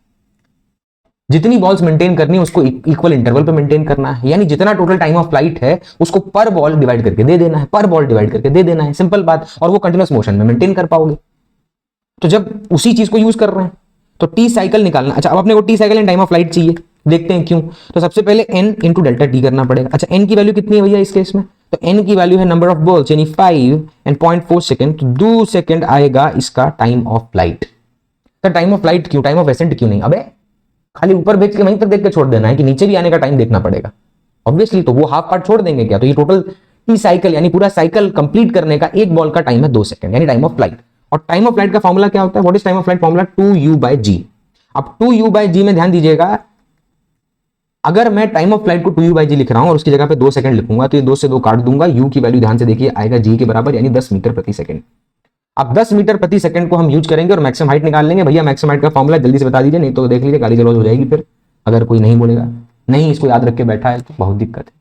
S1: जितनी बॉल्स मेंटेन करनी है उसको इक्वल इंटरवल पे मेंटेन करना है। यानी जितना टोटल टाइम ऑफ फ्लाइट है उसको पर बॉल डिवाइड करके दे देना है, पर बॉल डिवाइड करके दे देना है, सिंपल बात। और वो कंटिन्यूअस मोशन में मेंटेन कर पाओगे। तो जब उसी चीज को यूज कर रहे हैं तो टी साइकिल निकालना। अच्छा अब अपने को T cycle and time of flight चाहिए, देखते हैं क्यों। तो सबसे पहले n इंटू डेल्टा टी करना पड़ेगा। अच्छा n की वैल्यू कितनी है भैया इस केस में, तो n की वैल्यू है नंबर ऑफ बॉल्स यानी 5 एंड 0.4 सेकंड, तो 2 सेकंड आएगा इसका टाइम ऑफ फ्लाइट। तो टाइम ऑफ फ्लाइट क्यों, टाइम ऑफ एसेंट क्यों नहीं, अबे खाली ऊपर भेज के वहीं तक देख के छोड़ देना है कि नीचे भी आने का टाइम देखना पड़ेगा ऑब्वियसली। तो वो हाफ पार्ट छोड़ देंगे क्या, तो ये टोटल टी साइकिल यानी पूरा साइकिल कंप्लीट करने का एक बॉल का टाइम है 2 सेकंड यानी टाइम ऑफ फ्लाइट। और टाइम ऑफ फ्लाइट का फॉर्मूला क्या होता है, what is time of flight formula, 2u/g। अब 2u/g में ध्यान दीजिएगा, अगर मैं टाइम ऑफ फ्लाइट को 2u/g लिख रहा हूं और उसकी जगह पे 2 सेकंड लिखूंगा तो ये 2 से 2 काट दूंगा, u की वैल्यू ध्यान से देखिए आएगा g के बराबर यानी 10 मीटर प्रति सेकंड। अब 10 मीटर प्रति सेकंड को हम यूज करेंगे और मैक्सिमम हाइट निकाल लेंगे। भैया मैक्सिमम हाइट का फॉर्मूला जल्दी से बता दीजिए, नहीं तो देख लीजिए गाली गलौज हो जाएगी फिर, अगर कोई नहीं बोलेगा, नहीं इसको याद रख के बैठा है तो बहुत दिक्कत है।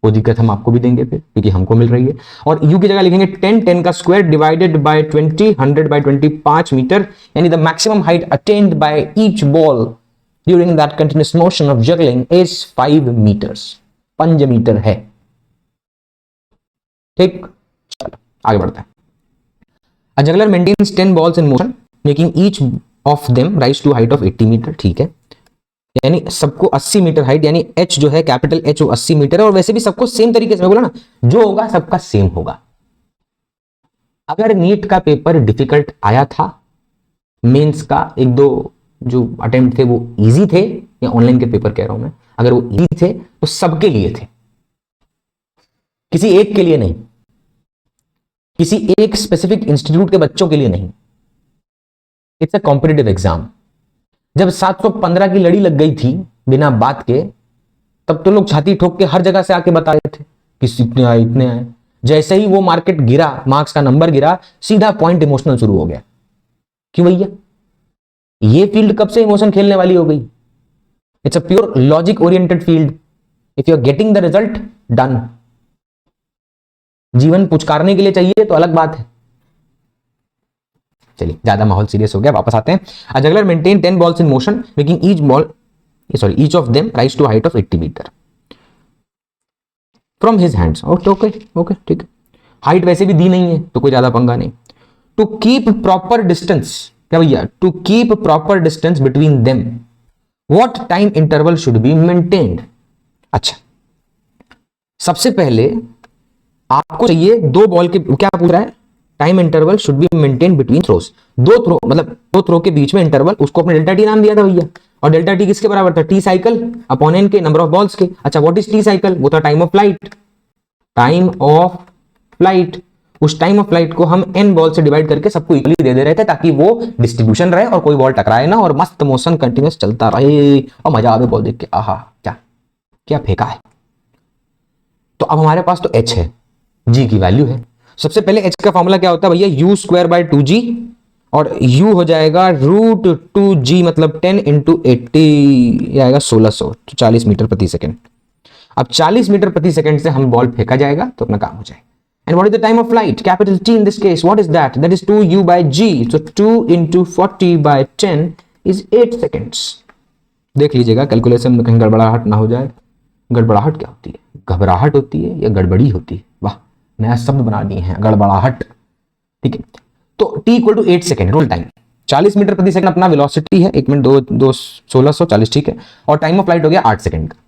S1: वो दिक्कत हम आपको भी देंगे फिर क्योंकि हमको मिल रही है। और u की जगह लिखेंगे 10 का स्क्वायर डिवाइडेड बाय 20, 100/20 5 मीटर, यानी the maximum height attended by each ball during that continuous motion of juggling is 5 meters, 5 meter है, ठीक। चलो आगे बढ़ते हैं। A juggler maintains 10 balls in motion, making each of them rise to height of 80 metre, ठीक है। यानी सबको 80 मीटर हाइट, यानी h जो है कैपिटल H वो 80 मीटर है। और वैसे भी सबको सेम तरीके से बोला ना, जो होगा सबका सेम होगा। अगर नीट का पेपर डिफिकल्ट आया था, मेंस का 1-2 जो अटेम्प्ट थे वो इजी थे, या ऑनलाइन के पेपर कह रहा हूं मैं, अगर वो इजी थे तो सबके लिए थे, किसी एक के लिए नहीं। किसी एक स्पेसिफिक इंस्टीट्यूट के बच्चों के लिए नहीं, इट्स अ कॉम्पिटिटिव एग्जाम। जब 715 की लड़ी लग गई थी बिना बात के, तब तो लोग छाती ठोक के हर जगह से आके बता रहे थे कि इतने आए इतने आए। जैसे ही वो मार्केट गिरा, मार्क्स का नंबर गिरा, सीधा पॉइंट इमोशनल शुरू हो गया। क्यों भैया? ये फील्ड कब से इमोशन खेलने वाली हो गई? It's a pure logic oriented field. If you are getting the result, done. जीवन पुचकारने के लिए चाहिए तो अलग बात है। चलिए, ज्यादा माहौल सीरियस हो गया, वापस आते हैं। A juggler maintain 10 balls in motion, making each of them rise to height of 80 metre from his hands. Okay okay okay, ठीक है। हाइट वैसे भी दी नहीं है तो कोई ज्यादा पंगा नहीं। टू कीप प्रॉपर डिस्टेंस, क्या भैया? To keep proper distance between them, what time interval should be maintained? अच्छा, सबसे पहले आपको चाहिए दो बॉल के, क्या पूछ रहा है? Time interval should be maintain between throws. दो थ्रो, मतलब दो थ्रो के बीच में इंटरवल, उसको अपने डेल्टा टी नाम दिया था भैया। और डेल्टा टी किसके बराबर था? टी साइकिल अपॉन एन के नंबर ऑफ बॉल्स के। अच्छा, व्हाट इज टी साइकिल? वो था time of flight. Time of flight, उस टाइम ऑफ फ्लाइट को हम एन बॉल से डिवाइड करके सबको इक्वली दे रहे थे, ताकि वो डिस्ट्रीब्यूशन रहे और कोई बॉल टकराए ना, और मस्त मोशन कंटिन्यूस चलता रहे और मजा आवे बॉल देख के। आहा, क्या क्या फेंका है। तो अब हमारे पास तो एच है, जी की वैल्यू है। सबसे पहले एच का फॉर्मूला क्या होता है भैया? यू स्क्वायर बाय 2g, और u हो जाएगा रूट 2g, मतलब 10 इंटू 80 आएगा 1600, तो 40 मीटर प्रति सेकेंड। अब 40 मीटर प्रति सेकेंड से हम बॉल फेंका जाएगा तो अपना काम हो जाएगा। And what is the time of flight? Capital T in this case, what is that? That is 2u by g, so 2 into 40 by 10 is 8 seconds. देख लीजिएगा कैलकुलेशन में कहीं गड़बड़ाहट ना हो जाए। गड़बड़ाहट क्या होती है? घबराहट होती है या गड़बड़ी होती है? वाह, नया शब्द बना दिए हैं, गड़बड़ाहट। ठीक है, तो t equal to 8 second roll time. 40 meter प्रति सेकंड अपना वेलोसिटी है, 1 मिनट 2 1640, ठीक है। और टाइम ऑफ फ्लाइट हो गया 8 सेकंड का।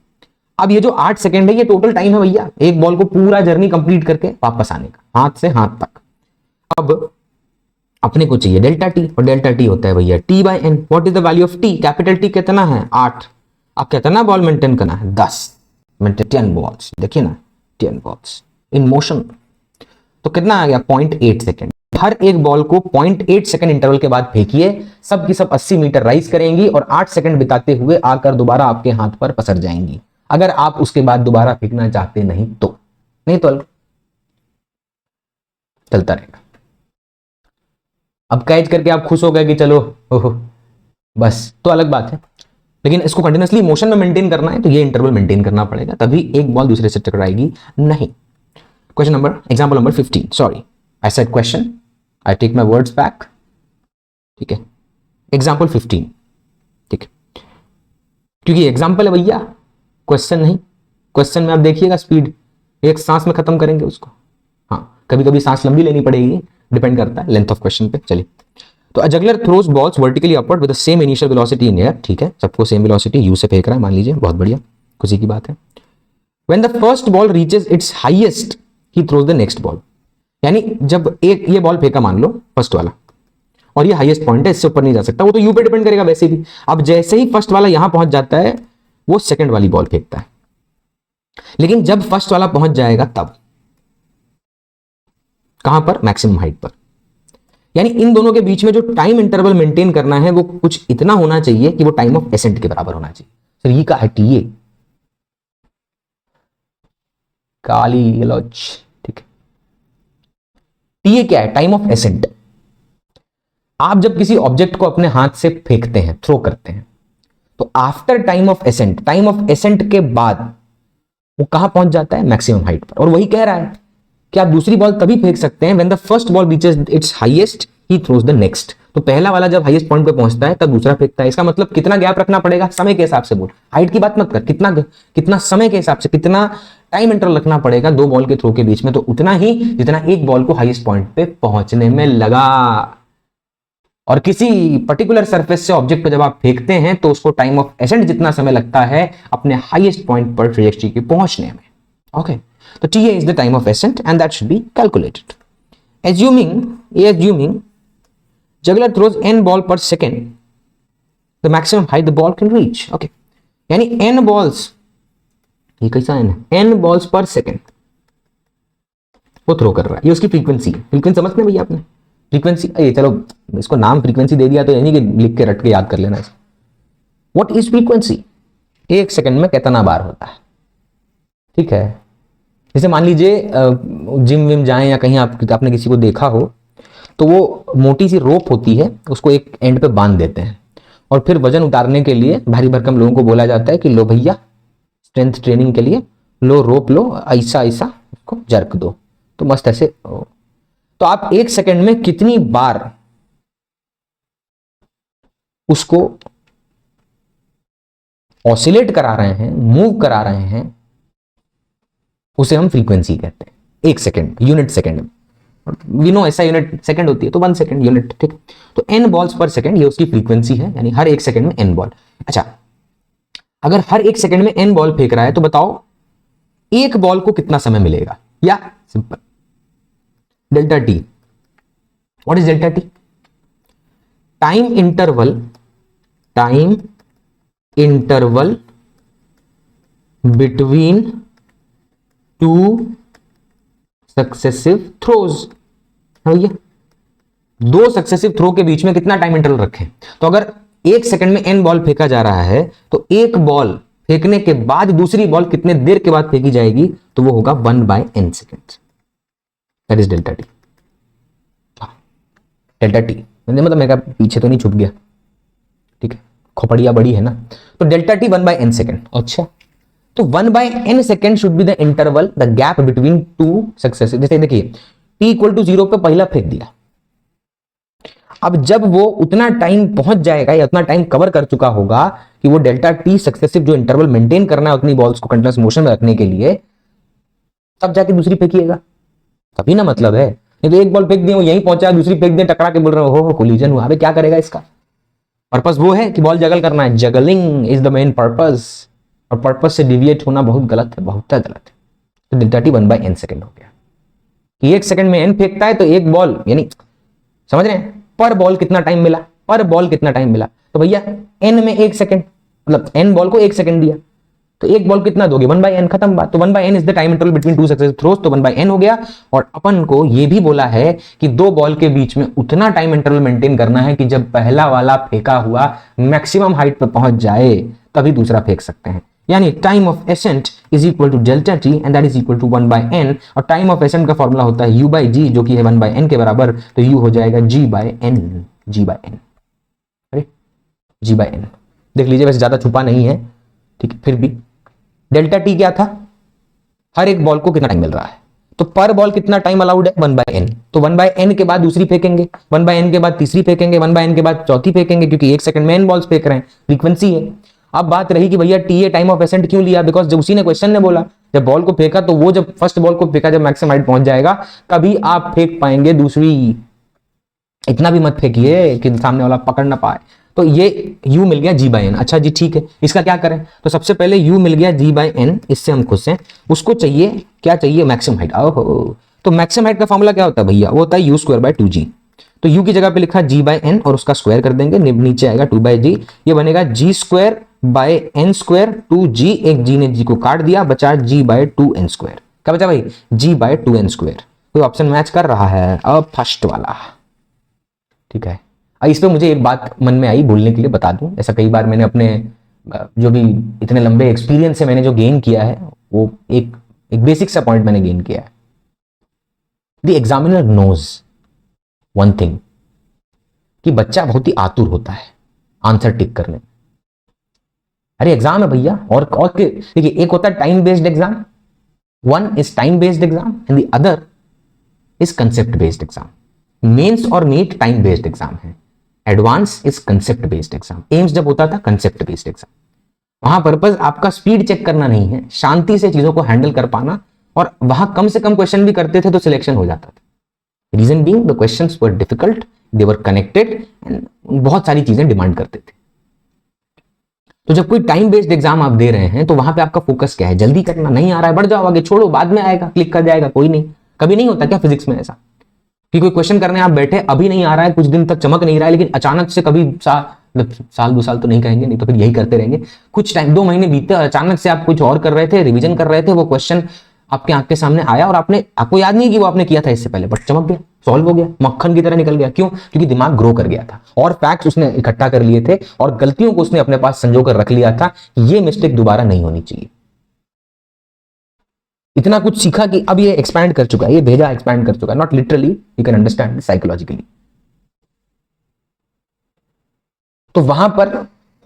S1: अब ये जो 8 सेकंड है, ये टोटल टाइम है भैया, एक बॉल को पूरा जर्नी कंप्लीट करके वापस आने का, हाथ से हाथ तक। अब अपने को चाहिए डेल्टा टी, और डेल्टा टी होता है भैया T by N. What is the value of T? Capital T कितना है? 8। अब कितना बॉल मेंटेन करना है? 10 मेंटेन 10 बॉल्स। देखिए ना, 10 बॉल्स इन मोशन, तो कितना आ गया? 0.8 सेकेंड। हर एक बॉल को 0.8 सेकेंड इंटरवल के बाद फेंकिए, सब की सब 80 मीटर राइज करेंगी और 8 सेकेंड बिताते हुए आकर दोबारा आपके हाथ पर पसर जाएंगी। अगर आप उसके बाद दोबारा फेंकना चाहते नहीं तो चलता रहेगा। अब कैच करके आप खुश हो गए कि चलो ओहो बस, तो अलग बात है। लेकिन इसको कंटिन्यूअसली मोशन में मेंटेन करना है तो ये इंटरवल मेंटेन करना पड़ेगा, तभी एक बॉल दूसरे से टकराएगी नहीं। Question number, example number 15, sorry I said question, I take my words back. ठीक है, एग्जाम्पल 15, ठीक है, क्योंकि एग्जाम्पल है भैया, क्वेश्चन नहीं। क्वेश्चन में आप देखिएगा स्पीड, एक सांस में खत्म करेंगे उसको। हाँ, कभी कभी सांस लंबी लेनी पड़ेगी, डिपेंड करता है लेंथ ऑफ क्वेश्चन पे। चलिए, तो a juggler throws balls vertically upward with the same initial velocity in air. ठीक है, सबको सेम वेलोसिटी यू से फेंक रहा है, मान लीजिए, बहुत बढ़िया, खुशी की बात है। When the first ball reaches it's highest he throws the next ball. यानी जब एक ये बॉल फेंका मान लो फर्स्ट वाला, और ये हाईएस्ट पॉइंट है, इससे ऊपर नहीं जा सकता, वो तो यू पे डिपेंड करेगा वैसे भी। अब जैसे ही फर्स्ट वाला यहां पहुंच जाता है, वो सेकंड वाली बॉल फेंकता है। लेकिन जब फर्स्ट वाला पहुंच जाएगा तब कहां पर? मैक्सिमम हाइट पर। यानी इन दोनों के बीच में जो टाइम इंटरवल मेंटेन करना है वो कुछ इतना होना चाहिए कि वो टाइम ऑफ एसेंट के बराबर होना चाहिए। सर ये का है टीए, काली गलौच, ठीक है। टीए क्या है? Time of accent. आप जब किसी ऑब्जेक्ट को अपने हाथ से फेंकते हैं, थ्रो करते हैं, तो after time of accent, time of accent के बाद वो कहां पहुंच जाता है? मैक्सिमम हाइट पर। और वही कह रहा है कि आप दूसरी बॉल तभी फेंक सकते हैं when the first ball reaches it's highest he throws the next. तो पहला वाला जब हाईएस्ट पॉइंट पे पहुंचता है तब दूसरा फेंकता है। इसका मतलब कितना गैप रखना पड़ेगा? समय के हिसाब से बोल, हाइट की बात मत कर, कितना समय के हिसाब से, कितना टाइम इंटरवल रखना पड़ेगा दो बॉल के थ्रो के बीच में? तो उतना ही जितना एक बॉल को हाईएस्ट पॉइंट पे पहुंचने में लगा। और किसी पर्टिकुलर सरफेस से ऑब्जेक्ट को जब आप फेंकते हैं तो उसको टाइम ऑफ एसेंट जितना समय लगता है अपने हाईएस्ट पॉइंट पर ट्रैजेक्टरी के पहुंचने में। ओके, तो TA is the time of ascent and that should be calculated. Assuming juggler throws n ball per second, the maximum height the ball can reach. Okay, यानी n balls, ये कैसा n है? n balls per second, वो throw कर रहा है, ये उसकी फ्रीक्वेंसी है। फ्रीक्वेंसी समझते हैं भैया आपने? फ्रीक्वेंसी, ये चलो इसको नाम फ्रीक्वेंसी दे दिया तो यानी कि लिख के रट के याद कर लेना इसको। What is frequency? एक सेकंड में कितना बार होता है, ठीक है। जैसे मान लीजिए जिम विम जाएं या कहीं आपने किसी को देखा हो तो वो मोटी सी रोप होती है, उसको एक एंड पे बांध देते हैं और फिर वजन उतारने के लिए भारी भरकम लोगों को बोला जाता है कि लो भैया स्ट्रेंथ ट्रेनिंग के लिए लो रोप लो, ऐसा ऐसा उसको जर्क दो, तो मस्त ऐसे। तो आप एक सेकंड में कितनी बार उसको ऑसिलेट करा रहे हैं, मूव करा रहे हैं, उसे हम फ्रीक्वेंसी कहते हैं। एक second, unit second, we know ऐसा यूनिट सेकंड होती है तो 1 सेकंड यूनिट, ठीक। तो n बॉल्स पर सेकंड ये उसकी फ्रीक्वेंसी है, यानी हर एक सेकंड में n बॉल। अच्छा, अगर हर एक सेकंड में n बॉल फेंक रहा है तो बताओ एक बॉल को कितना समय मिलेगा? या simple, delta T. What is delta T? Time interval between two successive throws. भैया दो सक्सेसिव थ्रो के बीच में कितना टाइम इंटरवल रखें? तो अगर एक सेकंड में n बॉल फेंका जा रहा है तो एक बॉल फेंकने के बाद दूसरी बॉल कितने देर के बाद फेंकी जाएगी? तो वो होगा 1/n seconds. That is delta T. Delta T मतलब मेरा पीछे तो नहीं छुप गया, ठीक है, खोपड़िया बड़ी है ना। तो डेल्टा टी 1/n सेकेंड। अच्छा, तो 1/n second should be the interval, the gap between two successive. जैसे देखिए t = 0 पे पहला फेंक दिया, अब जब वो उतना टाइम पहुंच जाएगा या उतना टाइम कवर कर चुका होगा कि वो डेल्टा टी सक्सेसिव जो इंटरवल मेंटेन करना है उतनी बॉल्स को कंटिन्यूअस मोशन में रखने के लिए, तब जाके दूसरी फेंकिएगा, तभी ना मतलब है। नहीं तो एक बॉल फेंक दिए वो यहीं पहुंचा, दूसरी फेंक दिए टकरा के बोल रहे हो कोलिजन हुआ। अबे क्या करेगा? इसका पर्पस वो है कि बॉल जगल करना है, juggling is the main purpose, और पर्पस से डिविएट होना बहुत गलत है, बहुत गलत है। तो डेल्टा टी 1/n सेकेंड हो गया कि एक सेकंड में n फेंकता है तो एक बॉल, यानी समझ रहे हैं, पर बॉल कितना टाइम मिला, पर बॉल कितना टाइम मिला। तो भैया n में एक सेकंड, मतलब n बॉल को एक सेकंड दिया तो एक बॉल कितना दोगे? 1/n, खत्म बात। तो 1/n is the time interval between two successive throws, तो 1/n हो गया। और अपन को ये भी बोला है कि दो बॉल के बीच में उतना टाइम इंटरवल मेंटेन करना है कि जब पहला वाला फेंका हुआ मैक्सिमम हाइट पर पहुंच जाए तभी दूसरा फेंक सकते हैं। यानी time of ascent is equal to delta T and that is equal to 1/n। और टाइम ऑफ एसेंट का फॉर्मूला होता है u/g जो कि है 1/n के बराबर, तो u हो जाएगा g/n। अरे g/n देख लीजिए, वैसे ज्यादा छुपा नहीं है, ठीक है। फिर भी डेल्टा टी क्या था? हर एक बॉल को कितना टाइम मिल रहा है, तो पर बॉल कितना टाइम अलाउड है? 1/n। तो 1/n के बाद दूसरी फेंकेंगे, 1/n के बाद तीसरी फेंकेंगे, 1/n के बाद चौथी फेंकेंगे, क्योंकि एक सेकंड में n बॉल्स फेंक रहे हैं, फ्रीक्वेंसी है। अब बात रही कि भैया T A time of accent क्यों लिया? बिकॉज जब उसी ने क्वेश्चन ने बोला जब बॉल को फेंका तो वो जब फर्स्ट बॉल को फेंका जब मैक्सिमम हाइट पहुंच जाएगा तभी आप फेंक पाएंगे दूसरी। इतना भी मत फेंकिए कि सामने वाला पकड़ ना पाए। तो ये u मिल गया g/n। अच्छा जी ठीक है, इसका क्या करें? तो सबसे पहले u मिल गया g/n, इससे हम खुश हैं। उसको चाहिए क्या? चाहिए मैक्सिमम हाइट। ओहो, तो मैक्सिमम हाइट का फॉर्मूला क्या होता है भैया? वो होता है u²/2g। तो u की जगह पे लिखा g/n और उसका स्क्वायर कर देंगे, नीचे आएगा 2/g, ये बनेगा g²/n², 2g, एक g ने g को काट दिया, बचा g/2n²। क्या बचा भाई? g/2n²। कोई ऑप्शन मैच कर रहा है? अब फर्स्ट वाला, ठीक है। इस पे मुझे एक बात मन में आई, भूलने के लिए बता दूं। ऐसा कई बार मैंने अपने जो भी इतने लंबे एक्सपीरियंस से मैंने जो गेन किया है वो एक बेसिक सा पॉइंट मैंने गेन किया है। The examiner knows one thing, कि बच्चा बहुत ही आतुर होता है आंसर टिक करने। अरे एग्जाम है भैया, और देखिए एक होता है time based exam, one is time based exam and the other is concept based exam. Mains और नीट टाइम बेस्ड एग्जाम है, advance is concept based exam. AIIMS जब होता था कंसेप्ट बेस्ड एग्जाम, वहां पर्पस आपका स्पीड चेक करना नहीं है, शांति से चीजों को हैंडल कर पाना, और वहां कम से कम क्वेश्चन भी करते थे तो सिलेक्शन हो जाता था। Reason being the questions were difficult, they were connected and बहुत सारी चीजें डिमांड करते थे। तो जब कोई टाइम बेस्ड एग्जाम आप दे रहे हैं तो वहां पे आपका फोकस क्या है? जल्दी करना, नहीं आ रहा है बढ़ जाओ आगे, छोड़ो बाद में आएगा, क्लिक कर जाएगा, कोई नहीं। कभी नहीं होता क्या फिजिक्स में ऐसा कि कोई क्वेश्चन करने आप बैठे, अभी नहीं आ रहा है, कुछ दिन तक चमक नहीं रहा है, लेकिन अचानक से कभी साल 2 साल तो नहीं कहेंगे, नहीं तो फिर यही करते रहेंगे, कुछ टाइम 2 महीने बीते और अचानक से आप कुछ और कर रहे थे, रिवीजन कर रहे थे, वो क्वेश्चन आपके आंख के सामने आया और आपको याद नहीं कि वो आपने किया था इससे पहले, बट चमक गया, सॉल्व हो गया, मक्खन की तरह निकल गया। क्यों? क्योंकि दिमाग ग्रो कर गया था और फैक्ट्स उसने इकट्ठा कर लिए थे और गलतियों को उसने अपने पास संजो कर रख लिया था। ये मिस्टेक दोबारा नहीं होनी चाहिए। इतना कुछ सीखा कि अब ये एक्सपैंड कर चुका है, ये भेजा एक्सपैंड कर चुका है, not literally, you can understand psychologically. तो वहां पर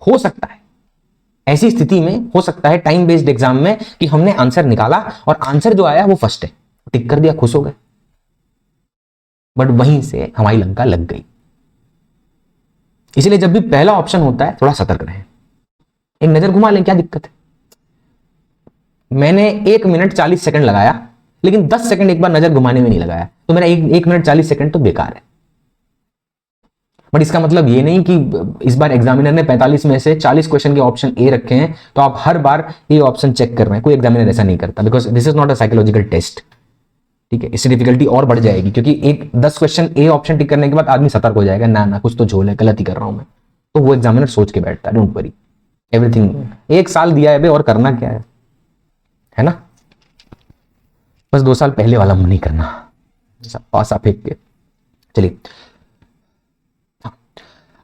S1: हो सकता है, ऐसी स्थिति में हो सकता है टाइम बेस्ड एग्जाम में कि हमने आंसर निकाला और आंसर जो आया वो फर्स्ट है, टिक कर दिया, खुश हो गए, बट वहीं से हमारी लंका लग गई। इसलिए जब भी पहला ऑप्शन होता है थोड़ा सतर्क रहें। एक नजर घुमा लें, क्या दिक्कत है? मैंने 1 मिनट 40 सेकंड लगाया, लेकिन 10 सेकंड एक बार नजर घुमाने में नहीं लगाया, तो मेरा 1 मिनट 40 सेकंड तो बेकार है। बट इसका मतलब ये नहीं कि इस बार एग्जामिनर ने 45 में से 40 क्वेश्चन के ऑप्शन ए रखे हैं तो आप हर बार ये ऑप्शन चेक कर रहे हैं। कोई एग्जामिनर ऐसा नहीं करता, because this is not a psychological test. ठीक है, इससे डिफिकल्टी और बढ़ जाएगी, क्योंकि 10 क्वेश्चन ए ऑप्शन टिक करने के बाद आदमी सतर्क हो जाएगा, ना कुछ तो झोल है, गलत ही कर रहा हूं मैं। तो वो एग्जामिनर सोच के बैठता है, डोंट वरी, एवरीथिंग 1 साल दिया है और करना क्या है ना? बस 2 साल पहले वाला नहीं करना, पासा फेंक के। चलिए,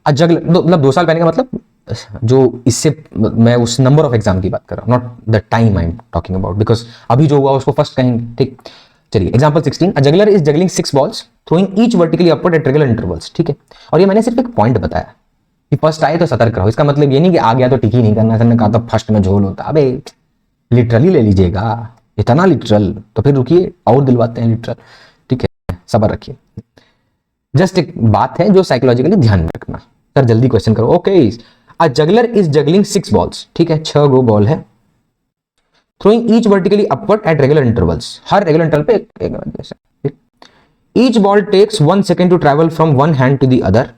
S1: मतलब 2 साल पहले का मतलब जो इससे मैं उस नंबर ऑफ एग्जाम की बात कर रहा हूं, not the time I am talking about, because अभी जो हुआ उसको फर्स्ट कहेंगे। ठीक, चलिए example 16, a juggler is juggling 6 balls throwing each vertically upward at regular intervals. ठीक है, और ये मैंने सिर्फ एक पॉइंट बताया कि फर्स्ट आए तो सतर्क रहो। इसका मतलब ये नहीं कि आ गया तो टिक ही नहीं करना। हमने कहा था फर्स्ट में झोल होता, अबे लिटरली ले लीजिएगा, इतना लिटरल तो फिर रुकिए और दिलवाते हैं लिटरल। ठीक है, सब्र रखिए, जस्ट एक बात है जो साइकोलॉजिकली ध्यान में रखना। सर जल्दी क्वेश्चन करो। Okay, a juggler is juggling 6 balls. ठीक है, 6 गो बॉल है, throwing each vertically upward at regular intervals, हर रेगुलर इंटरवल पे each ball takes 1 second to travel from one hand to the other,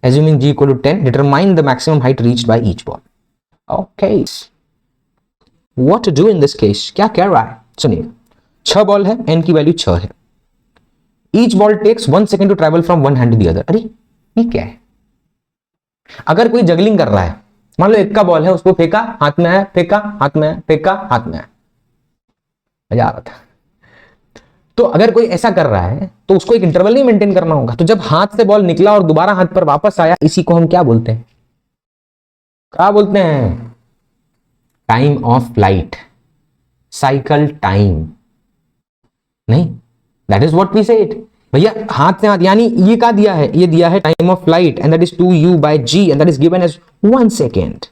S1: assuming g equal to 10, determine the maximum height reached by each ball. Okay, what to do in this case? क्या कह रहा है? सुनिए, 6 ball है, n की value 6 है, each ball takes 1 second to travel from one hand to the other. अरे ये क्या है? अगर कोई जगलिंग कर रहा है, मान लो 1 का बॉल है, उसको फेंका, हाथ में आया, फेंका, हाथ में आया, फेंका, हाथ में आया, मजा आ रहा था। तो अगर कोई ऐसा कर रहा है तो उसको एक इंटरवल नहीं मेंटेन करना होगा। तो जब हाथ से बॉल निकला और दोबारा हाथ पर वापस आया, इसी को हम क्या बोलते हैं? क्या बोलते हैं? Time of flight, cycle time. नहीं, that is what we said भैया, हाथ से हाथ, यानी ये क्या दिया है? ये दिया है time of flight and that is 2u/g and that is given as 1 second.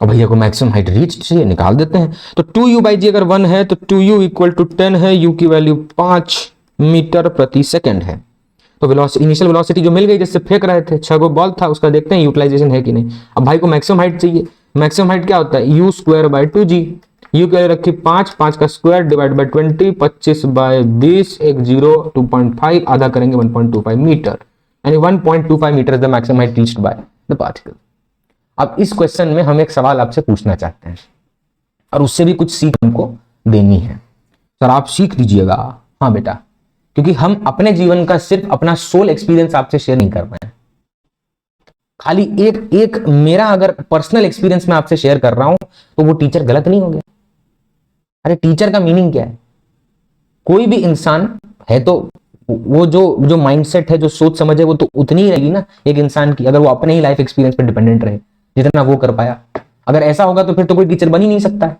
S1: और भैया को मैक्सिमम हाइट रीच चाहिए, निकाल देते हैं। तो 2u/g अगर 1 है तो 2u इक्वल टू 10 है, u की वैल्यू 5 मीटर प्रति सेकंड है। तो इनिशियल वेलोसिटी जो मिल गई जिससे फेंक रहे थे, 6 गो बॉल था, उसका देखते हैं यूटिलाइजेशन है कि नहीं। अब भाई को मैक्सिमम हाइट चाहिए, मैक्सिमम हाइट क्या होता है? u square by 2g, u की वैल्यू रखी 5, 5 का स्क्वायर डिवाइड बाय 20, 25 बाय 20, एक 0, 2.5, आधा करेंगे 1.25 मीटर, यानी 1.25 metre is the maximum height reached by the particle. अब इस क्वेश्चन में हम एक सवाल आपसे पूछना चाहते हैं और उससे भी कुछ सीख हमको देनी है। सर आप सीख दीजिएगा। हाँ बेटा, क्योंकि हम अपने जीवन का सिर्फ अपना सोल एक्सपीरियंस आपसे शेयर नहीं कर रहे हैं, खाली एक मेरा अगर पर्सनल एक्सपीरियंस मैं आपसे शेयर कर रहा हूं तो वो टीचर गलत नहीं हो गया। अरे टीचर का मीनिंग क्या है? कोई भी इंसान है तो वो जो माइंडसेट है, जो सोच समझ है, वो तो उतनी ही रहेगी ना एक इंसान की, अगर वो अपने ही लाइफ एक्सपीरियंस पर डिपेंडेंट रहे जितना वो कर पाया। अगर ऐसा होगा तो फिर तो कोई टीचर बन ही नहीं सकता है।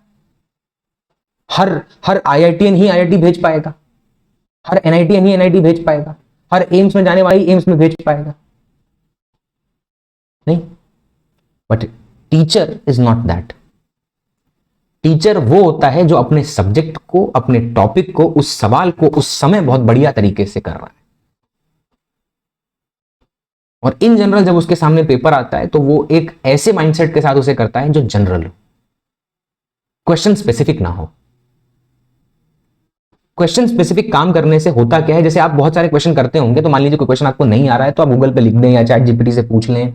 S1: हर IITian ही IIT भेज पाएगा, हर NITian ही NIT भेज पाएगा, हर एम्स में जाने वाली एम्स में भेज पाएगा नहीं। But teacher is not that. Teacher वो होता है जो अपने सब्जेक्ट को, अपने टॉपिक को, उस सवाल को उस समय बहुत बढ़िया तरीके से कर रहा है। और इन जनरल जब उसके सामने पेपर आता है तो वो एक ऐसे माइंडसेट के साथ उसे करता है जो जनरल हो, क्वेश्चन स्पेसिफिक ना हो। क्वेश्चन स्पेसिफिक काम करने से होता क्या है, जैसे आप बहुत सारे क्वेश्चन करते होंगे, तो मान लीजिए कोई क्वेश्चन आपको नहीं आ रहा है तो आप गूगल पे लिख दें या चैट जीपीटी से पूछ लें,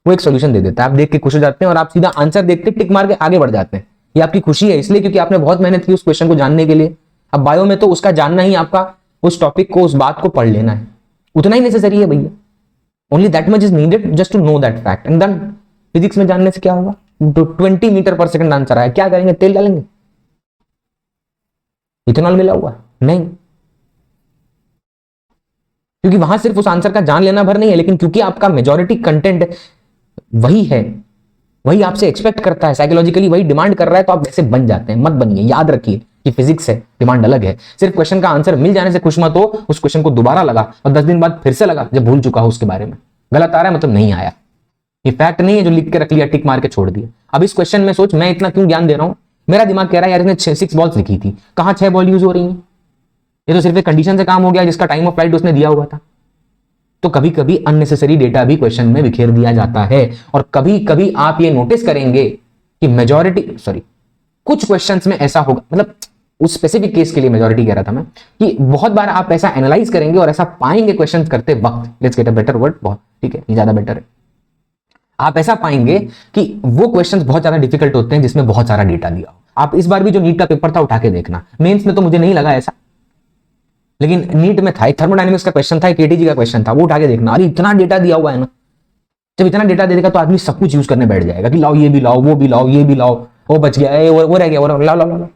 S1: वो एक सोल्यूशन दे देता है। आप देख के खुश हो जाते हैं और आप सीधा आंसर देखते टिक मार के आगे बढ़ जाते हैं। ये आपकी खुशी है इसलिए क्योंकि आपने बहुत मेहनत की उस क्वेश्चन को जानने के लिए। अब बायो में तो उसका जानना ही आपका उस टॉपिक को, उस बात को पढ़ लेना है, उतना ही नेसेसरी है भैया। Only that much is needed just to know that fact and then physics में जानने से क्या होगा? 20 मीटर पर सेकंड आंसर आया, क्या करेंगे? तेल डालेंगे? इथेनॉल मिला हुआ नहीं, क्योंकि वहां सिर्फ उस आंसर का जान लेना भर नहीं है, लेकिन क्योंकि आपका मेजॉरिटी कंटेंट वही है, वही आपसे एक्सपेक्ट करता है, साइकोलॉजिकली वही डिमांड कर रहा है, तो आप वैसे बन जाते हैं। मत बनिए, याद रखिए कि फिजिक्स है, डिमांड अलग है। सिर्फ क्वेश्चन का आंसर मिल जाने से खुश मत हो, उस क्वेश्चन को दोबारा लगा और 10 दिन बाद फिर से लगा जब भूल चुका हो उसके बारे में। गलत आ रहा है मतलब नहीं आया, ये फैक्ट नहीं है जो लिख के रख लिया, टिक मार के छोड़ दिया। अब इस क्वेश्चन में सोच, मैं इतना क्यों ज्ञान दे रहा हूं, मेरा दिमाग कह रहा है यार इसने 6 बॉल्स लिखी थी, कहां 6 बॉल यूज हो रही है, ये तो सिर्फ एक कंडीशन से काम हो गया जिसका टाइम ऑफ फ्लाइट उसने दिया हुआ था। तो कभी कभी अननेसेसरी डेटा भी क्वेश्चन में बिखेर दिया जाता है, और कभी कभी आप ये नोटिस करेंगे कि कुछ क्वेश्चंस में ऐसा होगा, मतलब उस स्पेसिफिक केस के लिए मेजॉरिटी कह रहा था मैं, कि बहुत बार आप ऐसा एनालाइज करेंगे और ऐसा पाएंगे क्वेश्चंस करते वक्त, let's get a better word, बहुत ठीक है, ये ज्यादा बेटर है, आप ऐसा पाएंगे कि वो क्वेश्चंस बहुत ज्यादा डिफिकल्ट होते हैं जिसमें बहुत सारा डेटा दिया हो। आप इस बार भी जो नीट का पेपर था उठा के देखना, मेंस में तो मुझे नहीं लगा ऐसा, लेकिन नीट में था, एक थर्मोडायनेमिक्स का क्वेश्चन था, एक केटीजी का क्वेश्चन था, वो उठा के देखना, अरे इतना डेटा दिया हुआ है ना। जब इतना डेटा दे देगा तो आदमी सब कुछ यूज करने बैठ जाएगा कि लाओ ये भी लाओ, वो भी लाओ, ये भी लाओ, वो बच गया, वो रह गया, वो लाओ लाओ लाओ,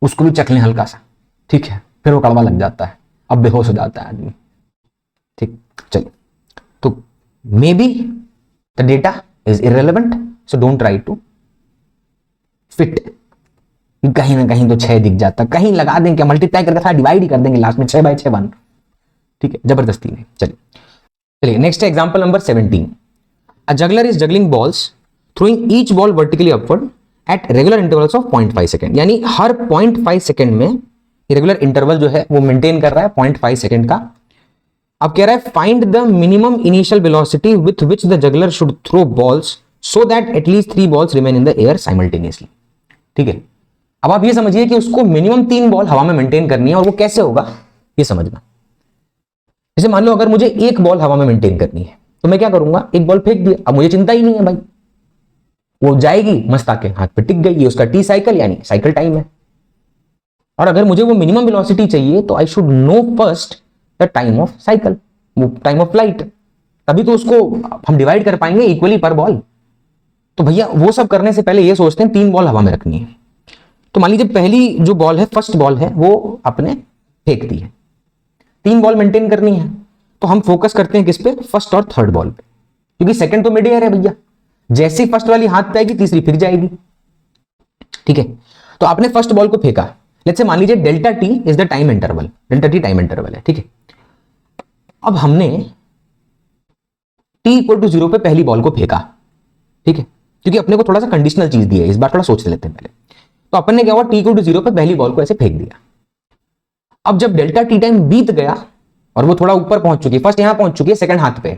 S1: उसको भी चख लें हल्का सा, ठीक है, फिर वो कड़वा लग जाता है, अब बेहोश हो जाता है आदमी। ठीक, चलिए, तो may be the data is irrelevant, so don't try to fit. कहीं ना कहीं तो 6 दिख जाता, कहीं लगा देंगे, मल्टीप्लाई करके डिवाइड ही कर देंगे लास्ट में, 6/6 1, ठीक है, जबरदस्ती नहीं। चलिए नेक्स्ट है example number 17। A juggler is juggling balls throwing each ball vertically upward at regular intervals of 0.5 second, यानी हर 0.5 सेकंड में रेगुलर इंटरवल जो है वो मेंटेन कर रहा है 0.5 सेकंड का। अब कह रहा है find the minimum initial velocity with which the juggler should throw balls so that at least 3 balls remain in the air simultaneously. ठीक है, अब आप ये समझिए कि उसको मिनिमम 3 बॉल हवा में मेंटेन करनी है, और वो कैसे होगा ये समझना। जैसे मान लो अगर मुझे 1 बॉल हवा में मेंटेन करनी है तो मैं क्या करूंगा, 1 बॉल फेंक दिया, अब मुझे चिंता ही नहीं है भाई, वो जाएगी मस्त आके हाथ पे टिक गई, ये उसका टी साइकिल यानी साइकिल टाइम है। और अगर मुझे वो मिनिमम वेलोसिटी चाहिए तो I should know first the time of cycle, वो टाइम ऑफ फ्लाइट, तभी तो उसको हम डिवाइड कर पाएंगे इक्वली पर बॉल। तो भैया वो सब करने से पहले ये सोचते हैं 3 बॉल हवा में रखनी है। तो मान लीजिए पहली जो बॉल है, फर्स्ट बॉल है, वो आपने फेंक दी है, 3 बॉल मेंटेन करनी है, तो हम फोकस करते हैं किस पे, फर्स्ट और थर्ड बॉल पे, क्योंकि सेकंड तो मिड एयर है भैया, जैसे ही फर्स्ट वाली हाथ पे आएगी तीसरी फिर जाएगी। ठीक है, तो आपने फर्स्ट बॉल को फेंका, लेट्स से मान लीजिए delta T is the time interval, delta T time interval है। ठीक है, अब हमने t इक्वल टू 0 पे पहली बॉल को फेंका, ठीक है, क्योंकि अपने को थोड़ा सा कंडीशनल चीज दी है, इस बार थोड़ा सोच लेते हैं पहले। तो अपन ने क्या हुआ, t इक्वल टू 0 पे पहली बॉल को ऐसे फेंक दिया। अब जब डेल्टा टी टाइम बीत गया और वो थोड़ा ऊपर पहुंच चुकी है, फर्स्ट यहां पहुंच चुकी है, सेकंड हाथ पे,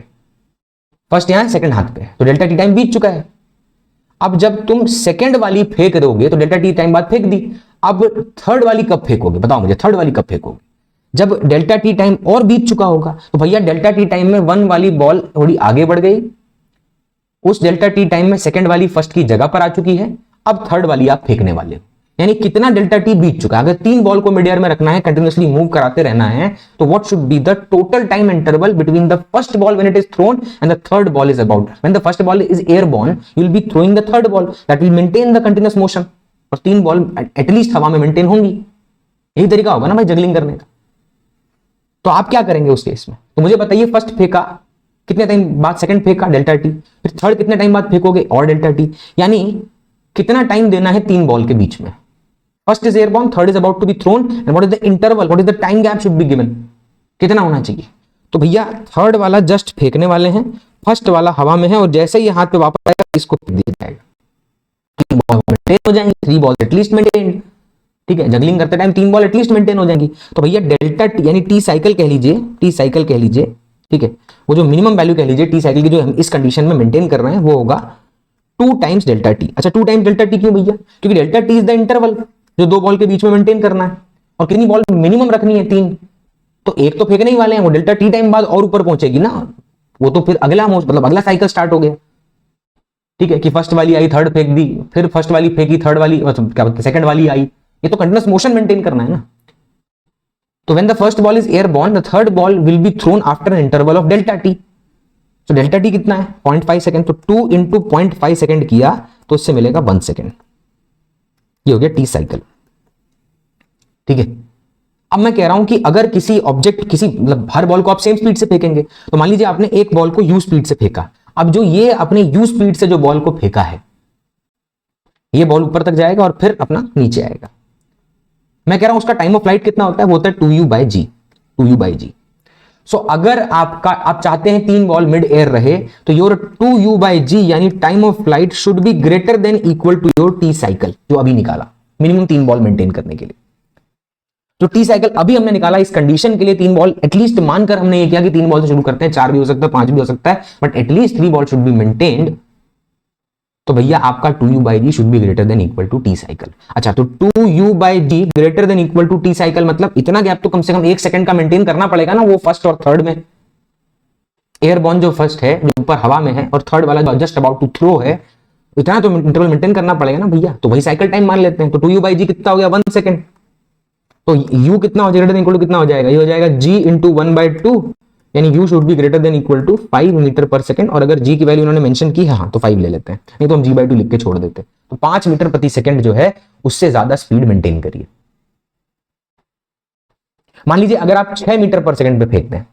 S1: फर्स्ट यहां सेकंड हाथ पे, तो डेल्टा टी टाइम बीत चुका है। अब जब तुम सेकंड वाली फेंक दोगे तो डेल्टा टी टाइम बाद फेंक दी, अब थर्ड वाली कब फेंकोगे, बताओ मुझे, थर्ड वाली कब फेंकोगे, जब डेल्टा टी टाइम और बीत चुका होगा। तो भैया डेल्टा टी टाइम में 1 वाली बॉल थोड़ी आगे बढ़ गई, उस डेल्टा टी टाइम में सेकंड वाली फर्स्ट की जगह पर आ चुकी है, अब थर्ड वाली आप फेंकने वाले हो, यानी कितना डेल्टा टी बीत चुका है। अगर 3 बॉल को मिड एयर में रखना है, कंटिन्यूअसली मूव कराते रहना है, तो what should be the total time interval between the first ball when it is throne and the third ball is about, when the first ball is airborne you will B throwing the third ball that will maintain the continuous motion, और 3 ball at least हवा में maintain होंगी। यही तरीका होगा ना भाई juggling करने का। तो आप क्या करेंगे उस केस में, तो मुझे बताइए, फर्स्ट फेंका, कितने टाइम बाद सेकंड फेंका, डेल्टा टी, फिर थर्ड कितने टाइम बाद फेंकोगे, और डेल्टा टी, यानी कितना टाइम देना है 3 बॉल के बीच में। First is airborne, third is about to be thrown, and what is the interval, what is the time gap should be given, कितना होना चाहिए। तो भैया थर्ड वाला जस्ट फेंकने वाले हैं, फर्स्ट वाला हवा में है, और जैसे ही हाथ पे वापस आएगा इसको फेंक दिया जाएगा, 3 बॉल मेंटेन हो जाएंगी, 3 बॉल एटलीस्ट मेंटेन। ठीक है, जगलिंग करते टाइम 3 बॉल एटलीस्ट मेंटेन हो जाएंगी। तो भैया डेल्टा टी यानी टी साइकिल कह लीजिए, टी साइकिल कह लीजिए, ठीक है, वो जो मिनिमम वैल्यू कह लीजिए टी साइकिल की जो हम इस कंडीशन में मेंटेन कर रहे हैं, वो होगा 2 टाइम्स डेल्टा टी। अच्छा 2 टाइम्स डेल्टा टी क्यों भैया, क्योंकि delta T is the interval जो 2 बॉल के बीच में मेंटेन करना है, और कितनी बॉल मिनिमम रखनी है, 3, तो एक तो फेंकने ही वाले हैं, वो डेल्टा टी टाइम बाद और ऊपर पहुंचेगी ना, वो तो फिर अगला मतलब अगला साइकिल स्टार्ट हो गया। ठीक है, कि फर्स्ट वाली आई, थर्ड फेंक दी, फिर फर्स्ट वाली फेंकी, थर्ड वाली क्या सेकंड वाली आई, ये तो कंटिन्यूअस मोशन मेंटेन करना है ना। तो when the first ball is airborne the third ball will be thrown after an interval of delta T. तो डेल्टा टी कितना है 0.5 सेकंड, तो 2 इंटू 0.5 सेकंड किया तो उससे मिलेगा 1 सेकंड, ये हो गया टी साइकिल। ठीक है। अब मैं कह रहा हूं कि अगर किसी ऑब्जेक्ट, किसी मतलब हर बॉल को आप सेम स्पीड से फेंकेंगे, तो मान लीजिए आपने एक बॉल को यू स्पीड से फेंका, अब जो ये अपने यू स्पीड से जो बॉल को फेंका है, ये बॉल ऊपर तक जाएगा और फिर अपना नीचे आएगा। मैं कह रहा हूं उसका टाइम ऑफ फ्लाइट कितना होता है, वो होता है 2u/g, 2u/g। सो अगर आप चाहते हैं 3 बॉल मिड एयर रहे, तो योर 2u/g यानी time of flight should be greater than equal to your T cycle, जो अभी निकाला मिनिमम 3 बॉल मेंटेन करने के लिए। जो टी साइकिल अभी हमने निकाला इस कंडीशन के लिए 3 बॉल, एटलीस्ट मानकर हमने ये किया कि 3 बॉल से शुरू करते हैं, 4 भी हो सकता है, 5 भी हो सकता है, but at least 3 ball should be maintained. तो भैया आपका 2u/g should be greater than equal to T cycle. अच्छा, तो 2u/g greater than equal to T cycle मतलब इतना गैप तो कम से कम 1 सेकंड का मेंटेन करना पड़ेगा ना, वो फर्स्ट और थर्ड में। एयरबॉर्न जो फर्स्ट है, जो ऊपर हवा में है, और थर्ड वाला जो जस्ट अबाउट टू थ्रो है, इतना तो इंटरवल मेंटेन करना पड़ेगा ना भैया। तो वही साइकिल टाइम मान लेते हैं। तो 2u/g कितना हो गया, 1 सेकंड। तो u कितना हो जाएगा, इक्वल टू कितना हो जाएगा, ये हो जाएगा g इंटू 1/2, यानी u should be greater than equal to 5 metre पर सेकंड। और अगर g की वैल्यू उन्होंने मेंशन की है, हाँ, तो 5 ले लेते हैं, नहीं तो हम g/2 लिख के छोड़ देते हैं। तो 5 मीटर प्रति सेकंड जो है उससे ज्यादा स्पीड मेंटेन करिए। मान लीजिए अगर आप 6 मीटर पर सेकंड पे फेंकते हैं,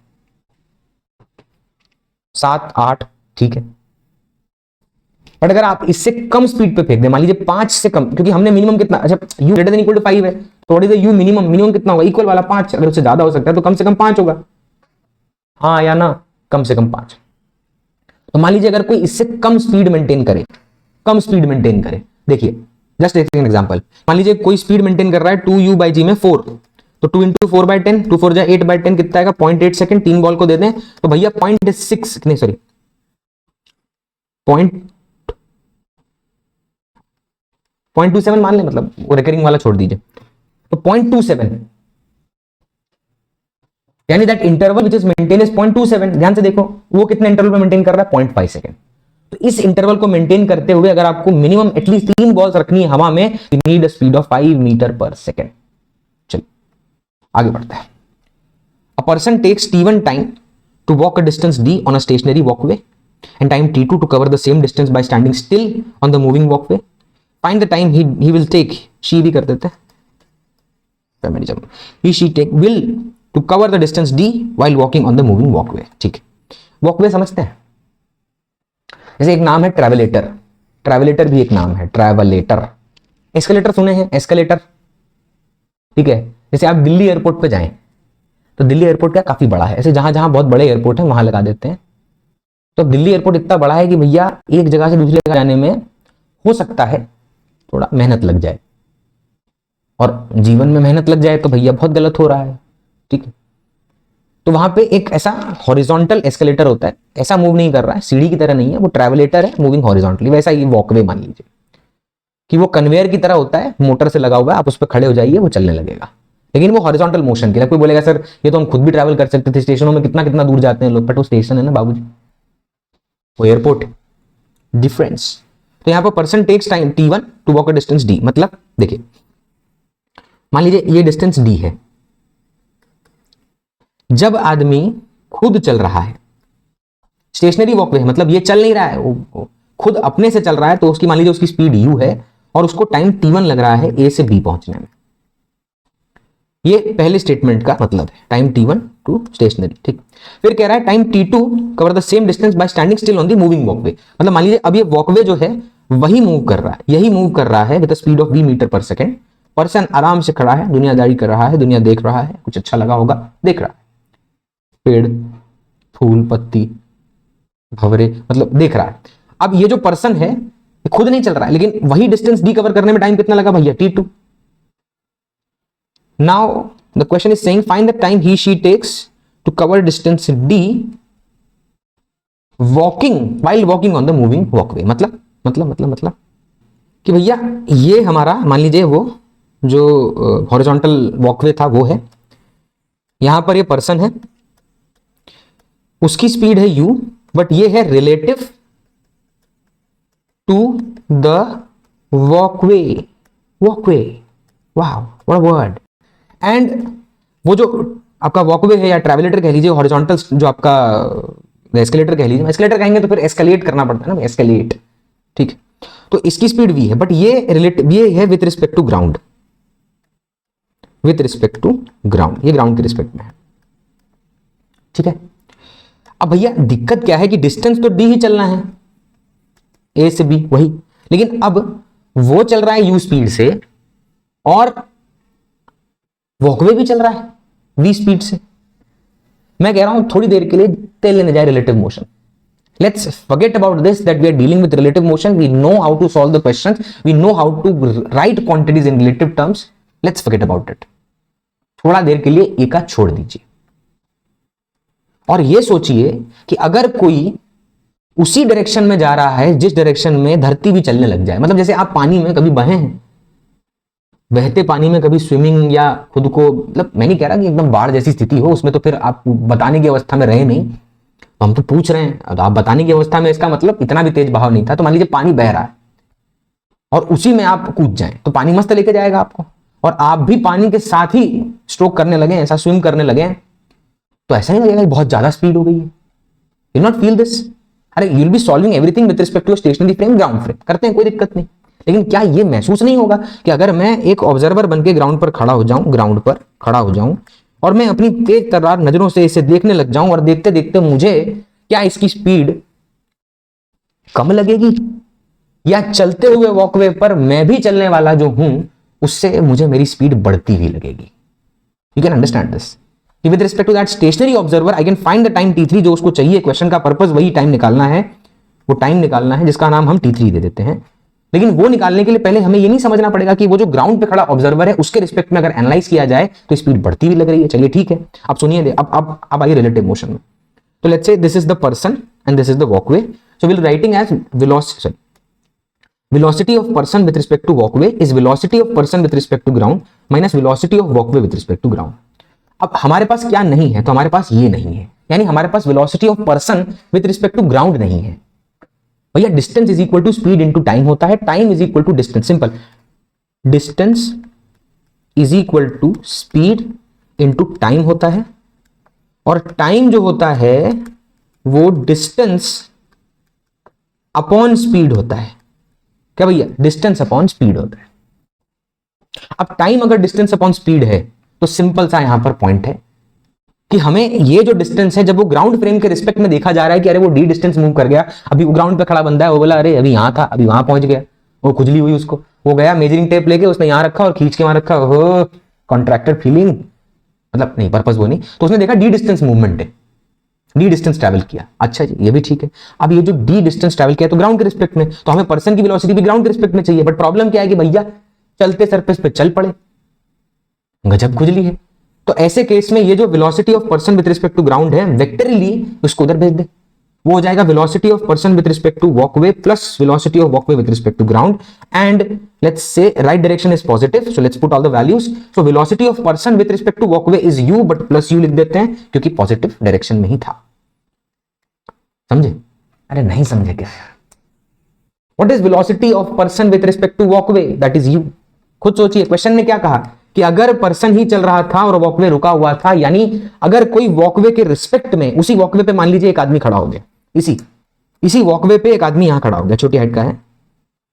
S1: 7, 8, ठीक है, बट अगर आप इससे कम स्पीड पे फेंक दें, मान लीजिए 5 से कम, क्योंकि हमने मिनिमम कितना, अच्छा u greater than equal to 5 है, थोड़ी देर u मिनिमम कितना होगा, इक्वल वाला 5, अगर उससे ज्यादा हो सकता है तो कम से कम 5 होगा, हाँ या ना, कम से कम 5। तो मान लीजिए अगर कोई इससे कम स्पीड मेंटेन करे, देखिए जस्ट एक एग्जांपल, मान लीजिए कोई स्पीड मेंटेन कर रहा है 2u/g में 4, तो 2 इंटू 4/10, 2 4 जा 8/10 कितना आएगा, 0.8 सेकंड। 3 बॉल को दे दें तो भैया 0.27 मान लें, मतलब वो रिकरिंग वाला छोड़ दीजिए, तो 0.27, यानी that interval which is maintain is 0.27। ध्यान से देखो वो कितने इंटरवल में मेंटेन कर रहा है, 0.5 सेकंड। तो इस इंटरवल को मेंटेन करते हुए अगर आपको मिनिमम एटलीस्ट 3 बॉल्स रखनी है हवा में, you need a speed of 5 metre पर सेकंड। चलिए आगे बढ़ते हैं। A person takes t1 time to walk a distance d on a stationary walkway and time t2 to cover the same distance by standing still on the moving walkway. Find the time he will take, she भी कर देते हैं, she take will to cover the distance d while walking on the moving walkway। ठीक है, walkway समझते हैं, जैसे एक नाम है ट्रैवलेटर, ट्रैवलेटर भी एक नाम है, ट्रैवलेटर। एस्केलेटर सुने हैं, एस्केलेटर, ठीक है। जैसे आप दिल्ली एयरपोर्ट पे जाएं, तो दिल्ली एयरपोर्ट क्या काफी बड़ा है, ऐसे जहां जहां बहुत बड़े एयरपोर्ट है वहां लगा देते हैं। तो दिल्ली एयरपोर्ट इतना बड़ा है कि भैया एक जगह से दूसरी जगह जाने में हो सकता है थोड़ा मेहनत लग जाए, और जीवन में मेहनत लग जाए तो भैया बहुत गलत हो रहा है, ठीक है। तो वहां पे एक ऐसा हॉरिजॉन्टल एस्केलेटर होता है, ऐसा मूव नहीं कर रहा है, सीढ़ी की तरह नहीं है, वो ट्रैवलेटर है, मूविंग हॉरिजॉन्टली। वैसा ये वॉकवे मान लीजिए कि वो कन्वेयर की तरह होता है, मोटर से लगा हुआ है, आप उस पर खड़े हो जाइए, वो चलने लगेगा, लेकिन वो हॉरिजॉन्टल मोशन के लिए। कोई बोलेगा सर ये तो हम खुद भी ट्रैवल कर सकते थे, स्टेशनों में कितना कितना दूर जाते हैं लोग, बट वो स्टेशन है ना बाबूजी, वो एयरपोर्ट है, डिफरेंस। तो यहां पर person takes time t1 to walk a distance d, मतलब देखिए मान लीजिए ये डिस्टेंस d है, जब आदमी खुद चल रहा है, स्टेशनरी वॉकवे है, मतलब ये चल नहीं रहा है, वो खुद अपने से चल रहा है, तो उसकी मान लीजिए उसकी स्पीड u है और उसको टाइम t1 लग रहा है a से b पहुंचने में। ये पहले स्टेटमेंट का मतलब है, टाइम t1 टू स्टेशनरी, ठीक। फिर कह रहा है time t2 cover the same distance by standing still on the moving walkway, मतलब मान लीजिए अब ये वॉकवे जो है वही मूव कर रहा है, यही मूव कर रहा है with the speed of v metre पर सेकंड। पर्सन आराम से खड़ा है, दुनियादारी कर रहा है, दुनिया देख रहा है, कुछ अच्छा लगा होगा, देख रहा है, पेड़, फूल, पत्ती, भंवरे, मतलब देख रहा है। अब ये जो पर्सन है खुद नहीं चल रहा है, लेकिन वही डिस्टेंस d कवर करने में टाइम कितना लगा भैया, t2। Now the question is saying find the time he she takes to cover distance d walking while walking on the moving walkway। मतलब कि भैया ये हमारा मान लीजिए वो जो हॉरिजॉन्टल वॉकवे था वो है, यहां पर ये पर्सन है, उसकी स्पीड है u, बट ये है रिलेटिव टू द वॉकवे, वाह व्हाट अ वर्ड। एंड वो जो आपका वॉकवे है या ट्रैवलेटर कह लीजिए, हॉरिजॉन्टल जो आपका एस्केलेटर कह लीजिए, एस्केलेटर कहेंगे तो फिर एस्केलेट करना पड़ता है ना, एस्केलेट, ठीक। तो इसकी स्पीड v है, बट ये है with respect to ground, with respect to ground, ये ग्राउंड के रिस्पेक्ट में है, ठीक है। अब भैया दिक्कत क्या है कि डिस्टेंस तो डी ही चलना है, ए से बी वही, लेकिन अब वो चल रहा है यू स्पीड से और वॉकवे भी चल रहा है वी स्पीड से। मैं कह रहा हूं थोड़ी देर के लिए तेल लेने जाए relative motion. Let's forget about this that we are dealing with relative motion, we know how to solve the questions, we know how to write quantities in relative terms, let's forget about it. थोड़ा देर के लिए ए का छोड़ दीजिए और ये सोचिए कि अगर कोई उसी डायरेक्शन में जा रहा है जिस डायरेक्शन में धरती भी चलने लग जाए, मतलब जैसे आप पानी में कभी बहे हैं, बहते पानी में कभी स्विमिंग या खुद को, मतलब मैं नहीं कह रहा कि एकदम बाढ़ जैसी स्थिति हो, उसमें तो फिर आप बताने की अवस्था में रहे नहीं, तो हम तो पूछ रहे हैं, तो आप बताने की अवस्था में, इसका मतलब इतना भी तेज बहाव नहीं था, तो मान लीजिए पानी बह रहा है और उसी में आप कूद जाएं तो पानी मस्त लेके जाएगा आपको, और आप भी पानी के साथ ही स्ट्रोक करने लगे, ऐसा स्विम करने लगे, तो ऐसा नहीं लगेगा कि बहुत ज्यादा स्पीड हो गई है, यू नॉट फील दिस। अरे you will be solving everything with respect to stationary frame, ground frame करते हैं, कोई दिक्कत नहीं, लेकिन क्या ये महसूस नहीं होगा कि अगर मैं एक ऑब्जर्वर बनके ग्राउंड पर खड़ा हो जाऊं, ग्राउंड पर खड़ा हो जाऊं और मैं अपनी तेज तर्रार नजरों से इसे देखने लग जाऊं और देखते देखते मुझे क्या इसकी स्पीड कम लगेगी, या चलते हुए वॉकवे पर मैं भी चलने वाला जो हूं उससे मुझे मेरी स्पीड बढ़ती हुई लगेगी। You can understand this. With respect to that stationary observer I can find the time t3, जो उसको चाहिए, क्वेश्चन का पर्पस वही टाइम निकालना है, वो टाइम निकालना है जिसका नाम हम t3 दे देते हैं। लेकिन वो निकालने के लिए पहले हमें ये नहीं समझना पड़ेगा कि वो जो ग्राउंड पे खड़ा ऑब्जर्वर है उसके रिस्पेक्ट में अगर एनालाइज किया जाए तो स्पीड बढ़ती हुई लग रही है। चलिए ठीक है, अब सुनिए, अब आइए रिलेटिव मोशन में। तो let's say this is the person and this is the walkway, so will writing as velocity of person with respect to walkway is velocity of person with respect to ground minus velocity of walkway with respect to ground। अब हमारे पास क्या नहीं है, तो हमारे पास ये नहीं है, यानी हमारे पास velocity of person with respect to ground नहीं है। भैया distance is equal to speed into time होता है, time is equal to distance, simple, distance is equal to speed into time होता है, और टाइम जो होता है वो डिस्टेंस अपॉन स्पीड होता है। क्या भैया, डिस्टेंस अपॉन स्पीड होता है। अब टाइम अगर डिस्टेंस अपॉन स्पीड है तो सिंपल सा यहां पर पॉइंट है कि हमें ये जो डिस्टेंस है, जब वो ग्राउंड फ्रेम के रिस्पेक्ट में देखा जा रहा है कि अरे वो डी डिस्टेंस मूव कर गया, अभी वो ग्राउंड पे खड़ा बंदा है, वो बोला अरे अभी यहां था अभी वहां पहुंच गया, वो खुजली हुई उसको, वो गया मेजरिंग टेप लेके उसने यहां रखा और खींच के वहां रखा, हो कॉन्ट्रैक्टेड फीलिंग, मतलब नहीं पर्पस वो नहीं, तो उसने देखा डी डिस्टेंस मूवमेंट है, डी डिस्टेंस ट्रैवल किया, अच्छा जी ये भी ठीक है। अब ये जो डी डिस्टेंस ट्रैवल किया तो ग्राउंड के रिस्पेक्ट में, तो हमें पर्सन की वेलोसिटी भी ग्राउंड के रिस्पेक्ट में चाहिए, बट प्रॉब्लम क्या है कि भैया चलते सरफेस पे चल पड़े, गजब खुजली है। तो ऐसे केस में ये जो velocity of person with respect to ground है, वेक्टरली उसको उधर भेज दे, वो हो जाएगा velocity of person with respect to walkway plus velocity of walkway with respect to ground, and let's say right direction is positive, so let's put all the values. So velocity of person with respect to walkway is u, but plus u लिख देते हैं क्योंकि positive direction में ही था। समझे? अरे नहीं समझे क्या? What is velocity of person with respect to walkway? That is u। खुद सोचिए, क्वेश्चन ने क्या कहा कि अगर पर्सन ही चल रहा था और वॉकवे रुका हुआ था, यानी अगर कोई वॉकवे के रिस्पेक्ट में, उसी वॉकवे पे मान लीजिए एक आदमी खड़ा हो गया, इसी वॉकवे पे एक आदमी यहां खड़ा हो गया, छोटी हाइट का है,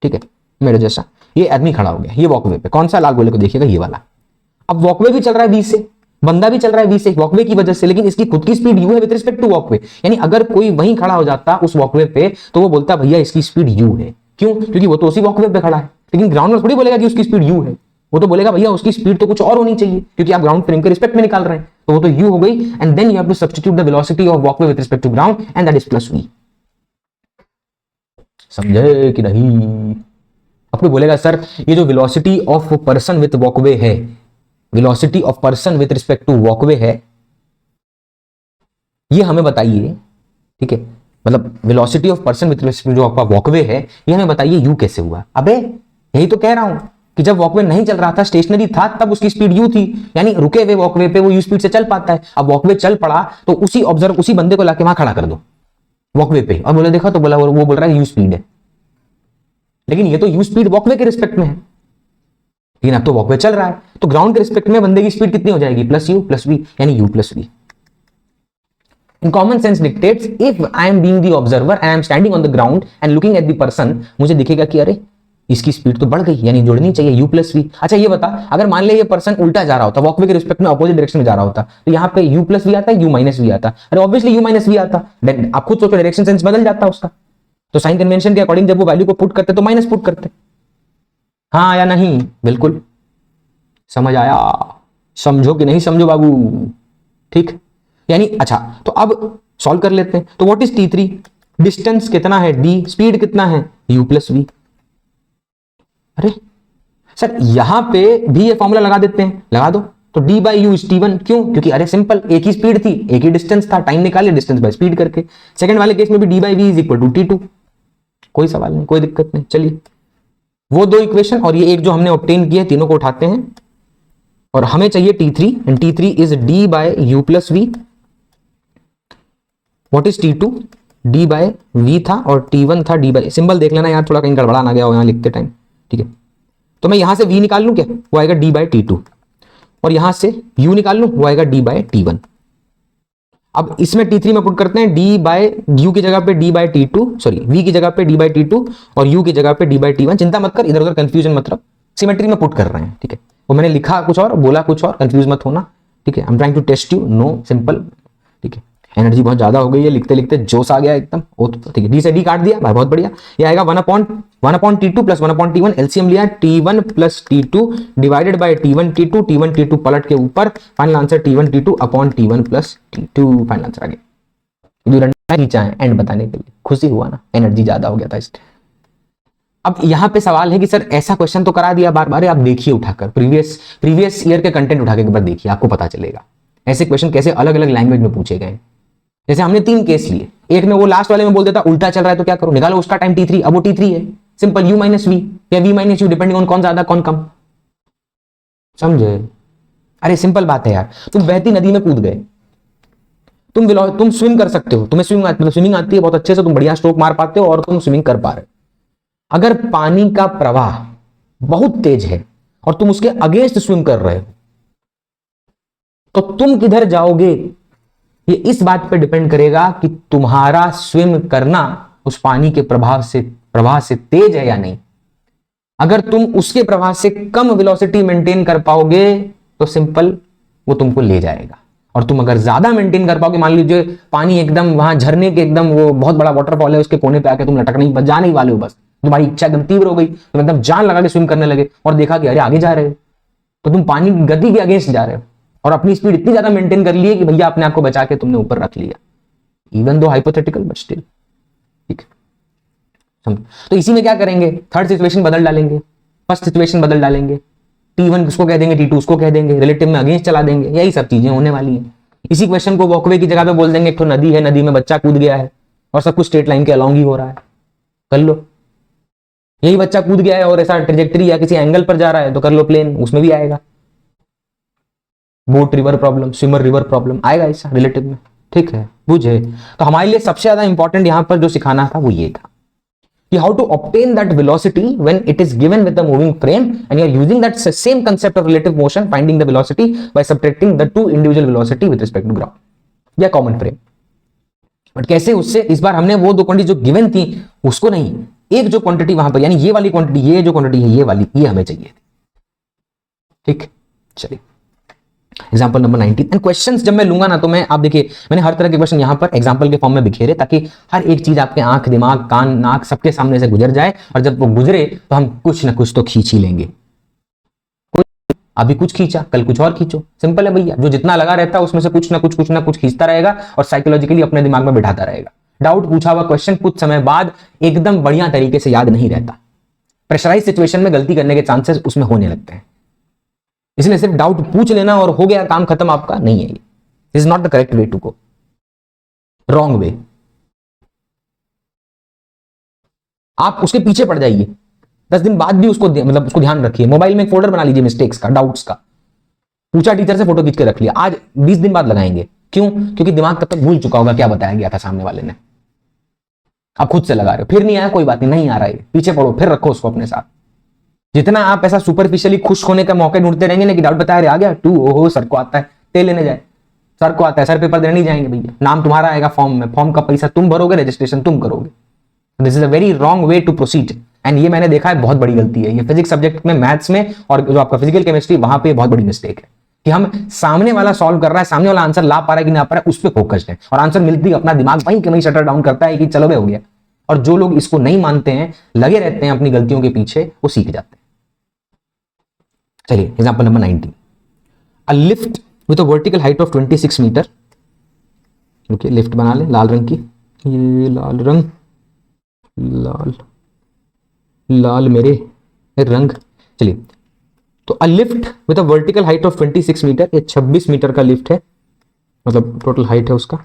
S1: ठीक है, मेरे जैसा, ये आदमी खड़ा हो गया ये वॉकवे पे, कौन सा लाल गोले को देखिएगा, ये वाला। अब वॉकवे भी चल रहा है 20 से, बंदा भी चल रहा है 20 से वॉकवे की वजह से, लेकिन इसकी खुद की स्पीड u है विद रिस्पेक्ट टू वॉकवे, यानी अगर कोई वहीं खड़ा हो जाता उस वॉकवे पे तो वो बोलता भैया इसकी स्पीड u है। क्यों? क्योंकि वो तो उसी वॉकवे पे खड़ा है, लेकिन ग्राउंड में थोड़ी बोलेगा कि उसकी स्पीड u है, वो तो बोलेगा भैया उसकी स्पीड तो कुछ और होनी चाहिए, क्योंकि आप ग्राउंड फ्रेम के रिस्पेक्ट में निकाल रहे हैं, तो वो तो u हो गई, and then you have to substitute the velocity of walkway with respect to ground and that is plus v। समझे कि नहीं? आपको बोलेगा सर ये जो velocity of person with walkway है, velocity of person with respect to walkway है, ये हमें बताइए, ठीक है, मतलब velocity of person with respect जो आपका वॉकवे है, ये हमें बताइए u कैसे हुआ। अबे यही तो कह रहा हूं कि जब वॉकवे नहीं चल रहा था, स्टेशनरी था, तब उसकी स्पीड u थी, यानी रुके हुए वॉकवे पे वो u स्पीड से चल पाता है। अब वॉकवे चल पड़ा तो उसी बंदे को लाके वहां खड़ा कर दो वॉकवे पे, और बोले देखा, तो बोला वो बोल रहा है u स्पीड है, लेकिन ये तो u स्पीड वॉकवे के रिस्पेक्ट में है, लेकिन अब तो वॉकवे चल रहा है, तो ग्राउंड के रिस्पेक्ट में बंदे की स्पीड कितनी हो जाएगी? प्लस u प्लस v, यानी u plus v। In common sense dictates, if I am being the observer, I am standing on the ground and looking at the person, मुझे दिखेगा कि अरे इसकी स्पीड तो बढ़ गई, यानी जुड़नी चाहिए u प्लस वी। अच्छा ये बता, अगर मान ले ये पर्सन उल्टा जा रहा होता, वॉकवे के रिस्पेक्ट में अपोजिट डायरेक्शन में जा रहा होता, तो यहाँ पे u प्लस वी आता है, u माइनस वी आता? अरे ऑब्वियसली u माइनस वी आता। आप खुद सोचो, डायरेक्शन सेंस बदल जाता उसका। तो साइन कन्वेंशन के अकॉर्डिंग जब वो वैल्यू को पुट करते तो माइनस पुट करते। हाँ या नहीं? बिल्कुल। समझ आया? समझो कि नहीं समझो बाबू? ठीक, यानी अच्छा तो अब सॉल्व कर लेते हैं। तो व्हाट इज t3? डिस्टेंस कितना है d, स्पीड कितना है u प्लस वी। अरे सर यहां पे भी ये फॉर्मूला लगा देते हैं, लगा दो। तो d by you is t1, क्यों? क्योंकि अरे सिंपल, एक ही स्पीड थी, एक ही डिस्टेंस था, टाइम निकाले डिस्टेंस बाय स्पीड करके। सेकंड वाले केस में भी d by V is equal to t2। कोई सवाल नहीं, कोई दिक्कत नहीं। चलिए वो दो इक्वेशन और ये एक जो हमने ऑब्टेन किया है, तीनों को उठाते हैं और हमें चाहिए t3 and t3 is d by U plus V. What is t2? d by V था और t1 था d बाय, सिंबल देख लेना यार, थोड़ा कहीं गड़बड़ा ना गया हो यहां लिखते टाइम, ठीक है। तो मैं यहां से v निकाल लूं क्या, वो आएगा d बाय t2, और यहां से u निकाल लूं, वो आएगा d बाय t1। अब इसमें t3 में पुट करते हैं d बाय u की जगह पे d bye t2, sorry v की जगह पे d बाय t2 और u की जगह पे d बाय t1। चिंता मत कर, इधर उधर कंफ्यूजन मतलब, सिमेट्री में पुट कर रहे हैं, ठीक है। वो मैंने लिखा कुछ और बोला कुछ और, कंफ्यूज मत होना, ठीक है। I am trying to test you, no simple, ठीक है। एनर्जी बहुत ज्यादा हो गई है, लिखते लिखते जोश आ गया एकदम, ठीक है। डी से डी काट दिया भाई, बहुत बढ़िया। ये आएगा 1/t2 प्लस 1/t1, एलसीएम लिया t1 plus t2 divided by t1 t2 पलट के ऊपर, final answer t1 t2 upon t1 plus t2, final answer आ गया। खींचा है एंड बताने के लिए, खुशी हुआ ना, एनर्जी ज्यादा हो गया था इसलिए। अब यहां पे सवाल है कि सर ऐसा क्वेश्चन तो करा दिया बार बार, आप देखिए उठाकर प्रीवियस ईयर के कंटेंट उठा के एक बार देखिए, आपको पता चलेगा ऐसे क्वेश्चन कैसे अलग अलग लैंग्वेज में पूछे गए। जैसे हमने 3 केस लिए, एक में वो लास्ट वाले में बोल देता उल्टा चल रहा है तो क्या करो, निकालो उसका टाइम t3, अब वो t3 है, सिंपल u माइनस वी या v minus you, depending on कौन ज्यादा कौन कम, समझे? अरे सिंपल बात है यार, तुम बहती नदी में कूद गए, तुम स्विम कर सकते हो, तुम्हें स्विमिंग आती है बहुत अच्छे से, तुम बढ़िया स्ट्रोक मार पाते हो और तुम स्विमिंग कर पा रहे हो। अगर पानी का प्रवाह बहुत तेज है और तुम उसके अगेंस्ट स्विम कर रहे हो तो तुम किधर जाओगे, ये इस बात पे डिपेंड करेगा कि तुम्हारा स्विम करना उस पानी के प्रवाह से तेज है या नहीं। अगर तुम उसके प्रवाह से कम वेलोसिटी मेंटेन कर पाओगे तो सिंपल वो तुमको ले जाएगा, और तुम अगर ज्यादा मेंटेन कर पाओगे, मान लीजिए पानी एकदम वहां झरने के एकदम वो बहुत बड़ा वाटरफॉल है, उसके कोने पे आके तुम लटक नहीं, बस जाने ही वाले हो, बस तुम्हारी इच्छा एकदम तीव्र हो गई, तुम एकदम जान लगा के स्विम करने लगे और देखा कि अरे आगे जा रहे हो, तो तुम पानी गति के अगेंस्ट जा रहे हो और अपनी स्पीड इतनी ज्यादा मेंटेन कर ली है कि भैया अपने आप को बचा के तुमने ऊपर रख लिया, even though hypothetical but still, ठीक। तो इसी में क्या करेंगे, थर्ड सिचुएशन बदल डालेंगे, फर्स्ट सिचुएशन बदल डालेंगे, t1 उसको कह देंगे, t2 उसको कह देंगे, रिलेटिव में अगेंस्ट चला देंगे, यही सब चीजें होने वाली हैं। इसी क्वेश्चन को वॉकवे की जगह पे बोल देंगे, एक तो नदी है, नदी में बच्चा कूद गया है और सब कुछ स्ट्रेट लाइन के अलॉन्ग ही हो रहा है, कर लो। यही बच्चा कूद गया है और ऐसा ट्रेजेक्टरी या किसी एंगल पर जा रहा है तो कर लो प्लेन, उसमें भी आएगा। Boat river problem, swimmer river problem आएगा ऐसा रिलेटिव में, ठीक है, बुझे? तो हमारे लिए सबसे ज्यादा इंपॉर्टेंट यहां पर जो सिखाना था वो ये था कि how to obtain that velocity when it is given with the moving frame and you are using that same concept of relative motion, finding the velocity by subtracting the two individual velocity with respect to ground या common frame. But कैसे, उससे इस बार हमने वो दो quantity जो given थी उसको नहीं, एक जो क्वांटिटी वहां पर, यानी ये वाली क्वांटिटी, ये जो क्वांटिटी है ये वाली, ये हमें चाहिए थी, ठीक। चलिए एग्जाम्पल नंबर 19 एंड क्वेश्चंस जब मैं लूंगा ना तो मैं, आप देखिए मैंने हर तरह के क्वेश्चन यहां पर एग्जाम्पल के फॉर्म में बिखेरे ताकि हर एक चीज आपके आंख दिमाग कान नाक सबके सामने से गुजर जाए, और जब वो गुजरे तो हम कुछ ना कुछ तो खींच ही लेंगे। अभी कुछ खींचा, कल कुछ और खींचो, सिंपल है भैया। जो जितना लगा रहता है उसमें से कुछ ना कुछ खींचता रहेगा और साइकोलॉजिकली अपने दिमाग में बिठाता रहेगा। डाउट पूछा हुआ क्वेश्चन कुछ समय बाद एकदम बढ़िया तरीके से याद नहीं रहता, प्रेशराइज सिचुएशन में गलती करने के चांसेस उसमें होने लगते हैं। इसलिए सिर्फ डाउट पूछ लेना और हो गया काम खत्म आपका, नहीं है ये, this is not the correct way to go, wrong way. आप उसके पीछे पड़ जाइए, 10 दिन बाद भी उसको मतलब उसको ध्यान रखिए, मोबाइल में एक फोल्डर बना लीजिए मिस्टेक्स का, डाउट्स का, पूछा टीचर से, फोटो खींच के रख लिया, आज 20 दिन बाद लगाएंगे। क्यों? क्योंकि दिमाग तब तक भूल चुका होगा क्या बताया गया था सामने वाले ने, आप खुद से लगा रहे हो, फिर नहीं आया कोई बात नहीं आ रहा है, पीछे पड़ो, फिर रखो उसको अपने साथ। जितना आप ऐसा सुपरफिशियली खुश होने का मौके ढूंढते रहेंगे ना कि डाउट बताया आ गया 2, ओहो सर को आता है, ते लेने जाए, सर को आता है, सर पेपर देने नहीं जाएंगे भैया, नाम तुम्हारा आएगा फॉर्म में, फॉर्म का पैसा तुम भरोगे, रजिस्ट्रेशन तुम करोगे। This is a very wrong way to proceed. And ये मैंने देखा है बहुत बड़ी गलती है ये फिजिक्स सब्जेक्ट में, मैथ्स में, और जो आपका फिजिकल केमिस्ट्री वहां पे बहुत बड़ी मिस्टेक है कि हम सामने वाला सॉल्व कर रहा है, सामने वाला आंसर ला पा रहा है कि ना पा रहा है, उस पर फोकस्ड है, और आंसर मिलती है अपना दिमाग वहीं के वहीं शटर डाउन करता है कि चलो बे हो गया। और जो लोग इसको नहीं मानते हैं, लगे रहते हैं अपनी गलतियों के पीछे, वो सीख जाते हैं। चलिए example number 19, a lift with a vertical height of 26 metre. Okay, lift बना ले लाल रंग की, ये लाल रंग, लाल लाल मेरे रंग। चलिए, तो a lift with a vertical height of 26 metre, ये 26 मीटर का लिफ्ट है, मतलब टोटल हाइट है उसका।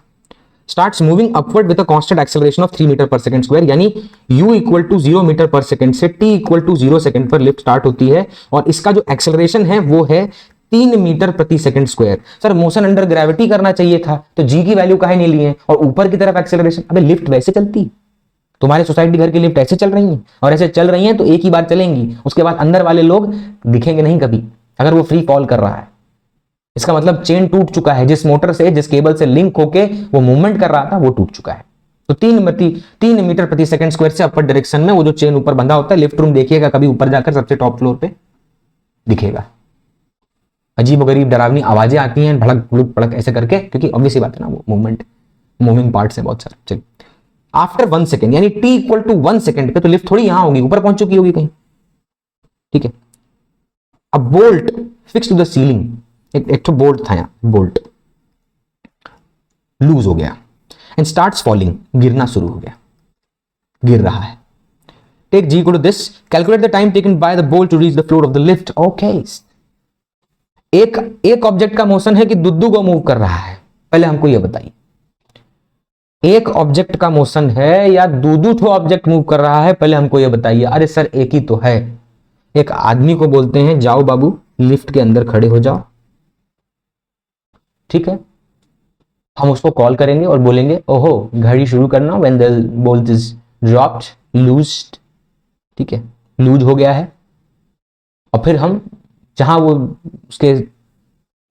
S1: Starts moving upward with a constant acceleration of 3 metre पर सेकंड स्क्वायर, यानी u इक्वल टू 0 मीटर पर सेकंड से t इक्वल टू 0 सेकंड पर लिफ्ट स्टार्ट होती है, और इसका जो एक्सेलरेशन है वो है 3 मीटर प्रति second square. Sir motion under gravity करना चाहिए था, तो g की वैल्यू काहे नहीं लिए, और ऊपर की तरफ एक्सेलरेशन। अबे लिफ्ट वैसे चलती है, तुम्हारे सोसाइटी घर की लिफ्ट ऐसे चल रही है, और ऐसे चल रही हैं तो एक ही बार चलेंगी, उसके बाद अंदर वाले लोग दिखेंगे नहीं कभी, अगर वो फ्री फॉल कर रहा है। इसका मतलब चेन टूट चुका है, जिस मोटर से, जिस केबल से लिंक होके वो मूवमेंट कर रहा था वो टूट चुका है। तो 3 मीटर प्रति सेकंड स्क्वायर से अपर डायरेक्शन में वो जो चेन ऊपर बंधा होता है, लिफ्ट रूम देखिएगा कभी ऊपर जाकर सबसे टॉप फ्लोर पे दिखेगा। अजीब गरीब डरावनी आवाजें आती हैं, भड़क भुड़क भड़क ऐसे करके, क्योंकि ऑब्वियसली बात है ना, वो मूवमेंट, मूविंग पार्ट्स है बहुत सारे। चलिए, आफ्टर 1 सेकेंड यानी t इक्वल टू 1 सेकेंड पे तो लिफ्ट थोड़ी यहां होगी, ऊपर पहुंच चुकी होगी कहीं, ठीक है। अब bolt fix to the ceiling, एक तो बोल्ट था यहां, बोल्ट लूज हो गया एंड स्टार्ट्स फॉलिंग, गिरना शुरू हो गया, गिर रहा है। Take g equal to this, calculate the time taken by the bolt to reach the floor of the lift. Okay, एक ऑब्जेक्ट का मोशन है कि दुद्दू को मूव कर रहा है, पहले हमको यह बताइए, एक ऑब्जेक्ट का मोशन है या दो ठो ऑब्जेक्ट मूव कर रहा है, पहले हमको यह बताइए। अरे सर एक ही तो है। एक आदमी को बोलते हैं जाओ बाबू लिफ्ट के अंदर खड़े हो जाओ, ठीक है, हम उसको कॉल करेंगे और बोलेंगे ओहो घड़ी शुरू करना, when the bolt is dropped लूज्ड, ठीक है, लूज हो गया है। और फिर हम जहां वो उसके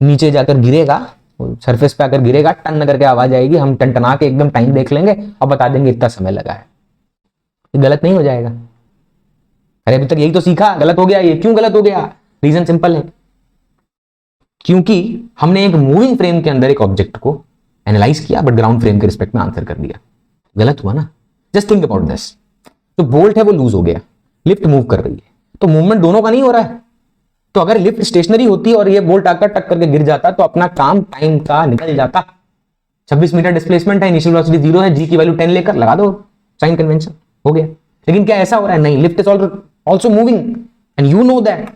S1: नीचे जाकर गिरेगा, सरफेस पे आकर गिरेगा, टन करके आवाज आएगी, हम टनटना के एकदम टाइम देख लेंगे और बता देंगे इतना समय लगा है। ये गलत नहीं हो जाएगा? अरे अभी तक यही तो सीखा, गलत हो गया। ये क्यों गलत हो गया? रीजन सिंपल है, क्योंकि हमने एक मूविंग फ्रेम के अंदर एक ऑब्जेक्ट को एनालाइज किया बट ग्राउंड फ्रेम के रिस्पेक्ट में आंसर कर दिया। गलत हुआ ना? Just think about this. तो बोल्ट है वो लूज हो गया, लिफ्ट मूव कर रही है, तो मूवमेंट दोनों का नहीं हो रहा है। तो अगर लिफ्ट स्टेशनरी होती और ये बोल्ट आकर टक करके गिर जाता तो अपना काम टाइम का निकल जाता। 26 मीटर डिस्प्लेसमेंट है, इनिशियल वेलोसिटी 0 है, जी की वैल्यू 10 लेकर लगा दो, साइन कन्वेंशन हो गया। लेकिन क्या ऐसा हो रहा है? नहीं, lift is also moving and you know that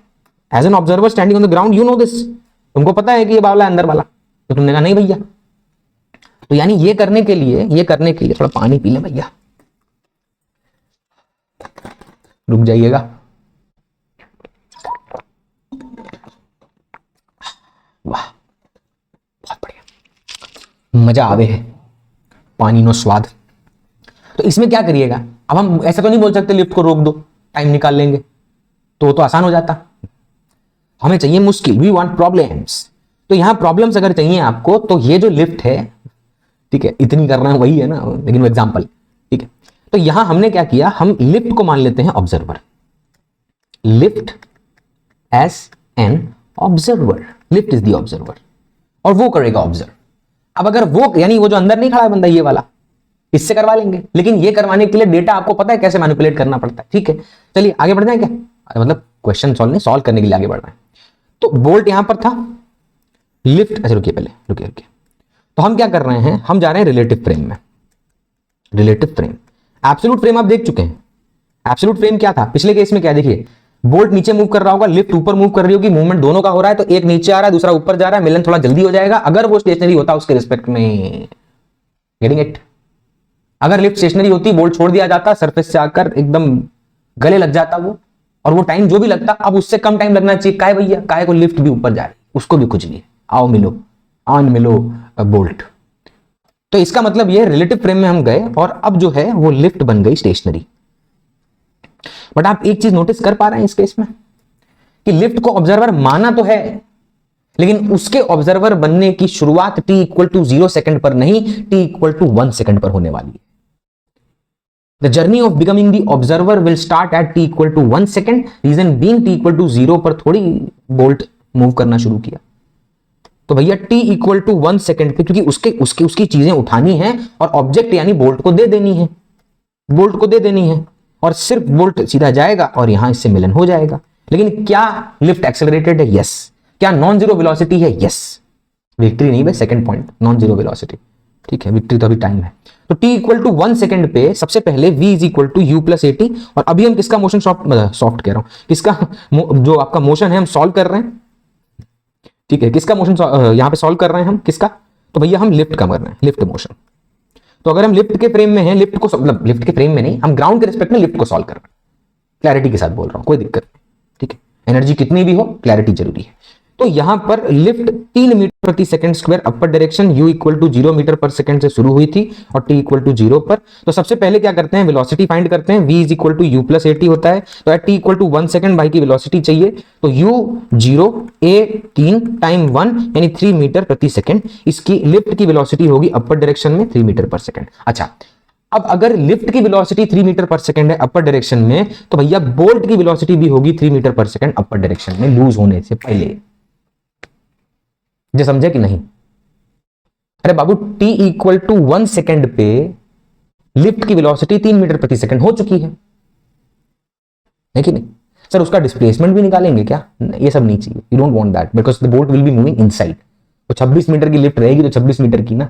S1: as an observer standing on the ground, you know this. तुमको पता है कि ये वाला अंदर वाला, तो तुमने कहा नहीं भैया। तो यानी ये करने के लिए थोड़ा पानी पी ले भैया, रुक जाइएगा। वाह बहुत बढ़िया, मजा आवे है, पानी नो स्वाद। तो इसमें क्या करिएगा? अब हम ऐसा तो नहीं बोल सकते लिफ्ट को रोक दो टाइम निकाल लेंगे, तो वो तो आसान हो जाता। हमें चाहिए मुश्किल, वी वांट प्रॉब्लम्स। तो यहां प्रॉब्लम्स अगर चाहिए आपको, तो ये जो लिफ्ट है, ठीक है, इतनी करना है वही है ना, लेकिन वो एग्जांपल, ठीक है। तो यहां हमने क्या किया, हम लिफ्ट को मान लेते हैं observer, lift as an observer, lift is the observer, और वो करेगा ऑब्जर्व। अब अगर वो, यानी वो जो अंदर नहीं खड़ा है बंदा, ये वाला, इससे करवा लेंगे, लेकिन ये करवाने के लिए डेटा आपको पता है कैसे मैनिपुलेट करना पड़ता है, ठीक है। चलिए आगे बढ़ जाए क्या? मतलब क्वेश्चन सॉल्व करने के लिए आगे बढ़ रहे हैं। तो बोल्ट यहां पर था, लिफ्ट, अच्छा रुकिए, पहले रुकिए। तो हम क्या कर रहे हैं, हम जा रहे हैं रिलेटिव फ्रेम में। रिलेटिव फ्रेम, एब्सोल्यूट फ्रेम आप देख चुके हैं। एब्सोल्यूट फ्रेम क्या था पिछले केस में? क्या देखिए, बोल्ट नीचे मूव कर रहा होगा, लिफ्ट ऊपर मूव कर रही होगी, मूवमेंट दोनों का हो रहा है, तो एक नीचे आ रहा है, दूसरा ऊपर जा रहा है, मिलन थोड़ा जल्दी हो जाएगा अगर वो स्टेशनरी होता उसके रिस्पेक्ट में। Getting it? अगर लिफ्ट स्टेशनरी होती, बोल्ट छोड़ दिया जाता, सरफेस से आकर एकदम गले लग जाता वो, और वो टाइम जो भी लगता अब उससे कम टाइम लगना चाहिए। काहे भैया? काहे को लिफ्ट भी ऊपर जा रही, उसको भी कुछ नहीं, आओ मिलो, आन मिलो बोल्ट। तो इसका मतलब ये रिलेटिव फ्रेम में हम गए और अब जो है वो लिफ्ट बन गई स्टेशनरी। बट आप एक चीज नोटिस कर पा रहे हैं इस केस में कि लिफ्ट को ऑब्जर्वर माना तो है, लेकिन उसके ऑब्जर्वर बनने की शुरुआत t इक्वल टू 0 सेकंड पर नहीं, t इक्वल टू 1 सेकंड पर होने वाली है। The journey of becoming the observer will start at T equal to 1 second, reason being T equal to 0 पर थोड़ी बोल्ट मूव करना शुरू किया। तो भैया टी इक्वल टू 1 सेकेंड पे, क्योंकि उसकी चीजें उठानी है और ऑब्जेक्ट यानी बोल्ट को दे देनी है, बोल्ट को दे देनी है, और सिर्फ बोल्ट सीधा जाएगा और यहां इससे मिलन हो जाएगा। लेकिन क्या लिफ्ट एक्सेलरेटेड है? यस। क्या नॉन जीरो वेलोसिटी है? यस। विक्ट्री नहीं भाई, second point non zero velocity, ठीक है, विक्ट्री तो अभी टाइम है। तो t इक्वल टू 1 सेकेंड पे सबसे पहले v is equal to U plus AT, और अभी हम किसका मोशन सॉफ्ट कह रहा हूं, किसका जो आपका मोशन है हम सॉल्व कर रहे हैं, ठीक है, किसका मोशन यहां पे सॉल्व कर रहे हैं हम, किसका? तो भैया हम लिफ्ट का कर रहे हैं, लिफ्ट मोशन। तो अगर हम लिफ्ट के फ्रेम में हैं, लिफ्ट को मतलब लिफ्ट के फ्रेम में नहीं, हम ग्राउंड के रिस्पेक्ट में लिफ्ट को सॉल्व कर रहे हैं, क्लैरिटी के साथ बोल रहा हूं, कोई दिक्कत नहीं, ठीक है, एनर्जी कितनी भी हो क्लैरिटी जरूरी है। तो यहां पर लिफ्ट 3 मीटर प्रति second square upper direction u equal to 0 metre पर सेकंड से शुरू हुई थी और t इक्वल टू 0 पर। तो सबसे पहले क्या करते हैं, वेलोसिटी फाइंड करते हैं, v is equal to U plus AT होता है। तो at t equal to 1 second भाई की वेलोसिटी चाहिए, तो u 0 a 3 टाइम 1 यानी 3 मीटर प्रति सेकंड, इसकी लिफ्ट की वेलोसिटी होगी अपर डायरेक्शन में 3 मीटर पर सेकंड। अच्छा, अब अगर लिफ्ट की वेलोसिटी 3 मीटर पर सेकंड है अपर डायरेक्शन में, तो भैया बोल्ट की वेलोसिटी भी होगी 3 मीटर पर सेकंड अपर डायरेक्शन में लूज होने से पहले। जो समझे कि नहीं? अरे बाबू t इक्वल टू 1 सेकेंड पे लिफ्ट की वेलोसिटी 3 मीटर प्रति सेकंड हो चुकी है कि नहीं? सर उसका डिस्प्लेसमेंट भी निकालेंगे क्या? ये सब नहीं चाहिए, you don't want that, because the boat will be moving inside. तो 26 मीटर की लिफ्ट रहेगी तो 26 मीटर की ना,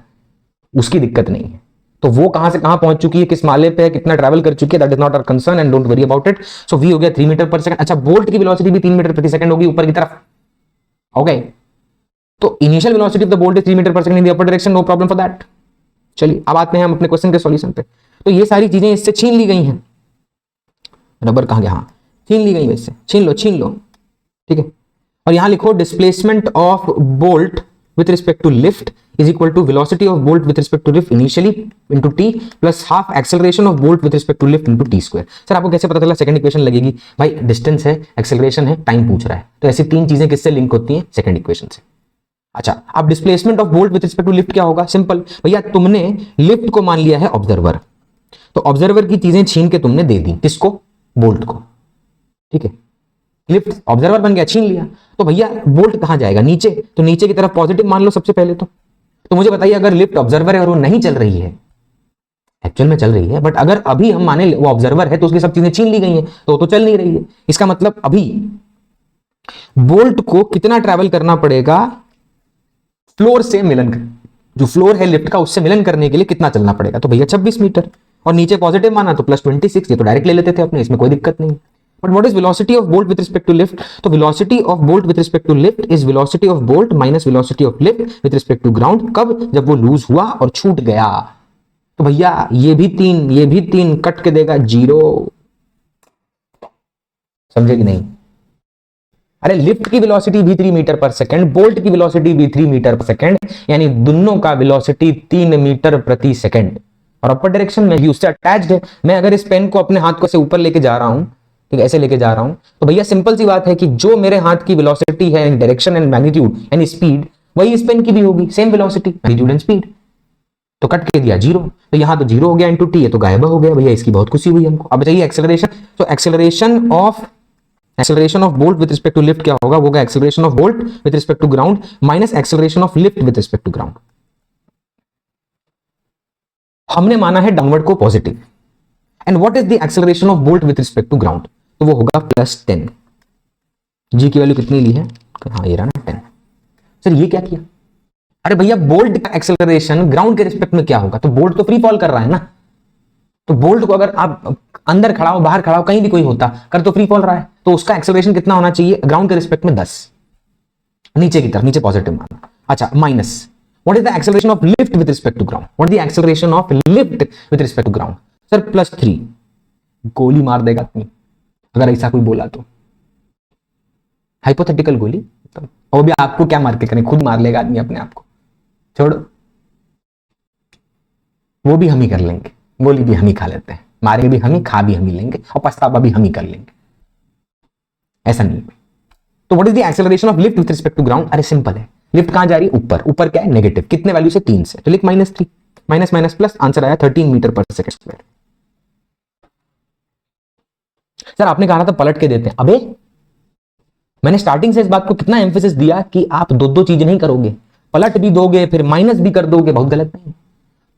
S1: उसकी दिक्कत नहीं है। तो वो कहां से कहां पहुंच चुकी है, किस माले पे, कितना ट्रैवल कर चुकी है, that is not our concern and don't worry about it. So v हो गया 3 मीटर पर सेकंड। अच्छा, बोल्ट की वेलोसिटी भी 3 मीटर प्रति सेकंड होगी ऊपर की तरफ, ओके। तो initial velocity of the bolt is 3 metre पर second in the upper direction, no problem for that. चलिए अब आते हैं हम अपने क्वेश्चन के सॉल्यूशन पे। तो ये सारी चीजें इससे छीन ली गई हैं। रबर कहां गया? हाँ, छीन ली गई है इससे, छीन लो, ठीक है। और यहां लिखो displacement of bolt with respect to lift is equal to velocity of bolt with respect to lift initially into T plus half acceleration of bolt with respect to lift into T square. Sir आपको कैसे पता चला? Second equation लगेगी भाई, distance है, acceleration है, time पूछ रहा है, तो ऐसी तीन चीजें किससे लिंक होती हैं? सेकंड इक्वेशन से। अच्छा, अब displacement of bolt with respect to lift क्या होगा? सिंपल भैया, तुमने लिफ्ट को मान लिया है ऑब्जर्वर, तो ऑब्जर्वर की चीजें छीन के तुमने दे दी, किसको? बोल्ट को, ठीक है। लिफ्ट ऑब्जर्वर बन गया, छीन लिया, तो भैया बोल्ट कहां जाएगा? नीचे। तो नीचे की तरफ पॉजिटिव मान लो सबसे पहले। तो मुझे बताइए, अगर लिफ्ट ऑब्जर्वर है और वो नहीं चल रही है, एक्चुअल में चल रही है, बट अगर अभी हम माने वो ऑब्जर्वर है तो उसकी सब चीजें छीन ली गई हैं, तो वो तो चल नहीं रही है। इसका मतलब अभी बोल्ट को कितना ट्रैवल करना पड़ेगा? फ्लोर से मिलन, जो फ्लोर है लिफ्ट का उससे मिलन करने के लिए कितना चलना पड़ेगा? तो भैया 26 मीटर, और नीचे पॉजिटिव माना तो प्लस 26, ये तो डायरेक्ट ले लेते थे अपने, इसमें कोई दिक्कत नहीं। But what is velocity of bolt with respect to lift? तो velocity of bolt with respect to lift is velocity of bolt minus velocity of lift with respect to ground. कब? जब वो लूज हुआ और छूट गया। तो भैया ये भी तीन कट के देगा 0। समझे कि नहीं? अरे लिफ्ट की वेलोसिटी भी 3 मीटर पर सेकंड, बोल्ट की वेलोसिटी भी 3 मीटर पर सेकंड, यानी दोनों का वेलोसिटी 3 मीटर प्रति सेकंड, और अपर डायरेक्शन में भी उससे अटैच्ड है। मैं अगर इस पेन को अपने हाथ को से ऊपर लेके जा रहा हूं, ठीक है, ऐसे लेके जा रहा हूं, तो भैया सिंपल सी बात है कि जो मेरे हाथ की वेलोसिटी है इन डायरेक्शन एंड मैग्नीट्यूड यानी स्पीड, वही इस पेन की भी होगी, same velocity magnitude and speed. तो कट के दिया 0, तो यहां तो 0 हो गया इंटू टी, है तो गायब हो गया भैया, इसकी बहुत खुशी हुई हमको। अब चाहिए एक्सेलरेशन, तो acceleration of bolt with respect to lift क्या होगा? वो होगा acceleration of bolt with respect to ground minus acceleration of lift with respect to ground. हमने माना है डाउनवर्ड को positive, and what is the acceleration of bolt with respect to ground? तो वो होगा +10। जी की वैल्यू कितनी ली है? हाँ ये रहा ना 10। सर ये क्या किया? अरे भैया बोल्ट का एक्सेलरेशन ग्राउंड के रिस्पेक्ट में क्या होगा? तो बोल्ट तो फ्री फॉल कर रहा है ना, तो बोल्ट को अगर आप अंदर खड़ा हो, बाहर खड़ा हो, कहीं भी कोई होता, कर तो फ्री फॉल रहा है, तो उसका एक्सेलरेशन कितना होना चाहिए ग्राउंड के रिस्पेक्ट में? 10, नीचे की तरफ, नीचे पॉजिटिव माना। अच्छा, minus what is the acceleration of lift with respect to ground? What is the acceleration of lift with respect to ground? Sir +3। गोली मार देगा आदमी अगर ऐसा कोई बोला तो, हाइपोथेटिकल गोली, तो वो भी आपको क्या मार के करें, खुद मार लेगा आदमी अपने आप को, छोड़ो, वो भी हम ही कर लेंगे, गोली भी हम ही खा लेते हैं, मारेंगे भी हम ही, खा भी हम ही लेंगे, और पछतावा भी हम ही कर लेंगे, ऐसा नहीं। तो what is the acceleration of lift with respect to ground? अरे सिंपल है, लिफ्ट कहां जा रही है? ऊपर। ऊपर क्या है? नेगेटिव। कितने वैल्यू से? 3 से, तो लिख -3, माइनस माइनस प्लस, आंसर आया 13 मीटर पर सेकंड स्क्वायर। सर आपने कहा था पलट के देते हैं। अबे मैंने स्टार्टिंग से इस बात को कितना एम्फेसिस दिया कि आप दो दो चीजें नहीं करोगे, पलट भी दोगे फिर माइनस भी कर दोगे, बहुत गलत नहीं।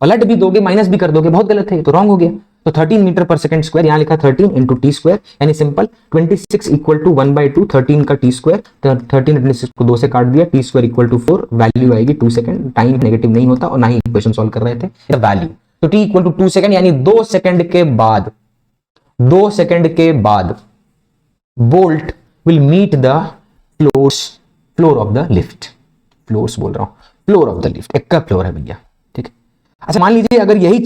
S1: पलट भी दोगे माइनस भी कर दोगे, बहुत गलत है, तो रॉन्ग हो गया। तो 13 मीटर पर सेकंड स्क्वायर, यहां लिखा 13 इंटू टी स्क्वायर, यानी सिंपल 26 इक्वल टू 1/2 13 का टी स्क्वायर, 13 26 को 2 से काट दिया, T square equal to 4, value आएगी 2 सेकंड। टाइम नेगेटिव नहीं होता और ना ही इक्वेशन सॉल्व कर रहे थे, वैल्यू। तो टी इक्वल टू 2 सेकंड, यानी 2 सेकंड के बाद, 2 सेकंड के बाद bolt will meet the floor of the lift. Floors बोल रहा हूं, फ्लोर ऑफ द लिफ्ट, एक का फ्लोर है भैया, ठीक है। अच्छा मान लीजिए अगर यही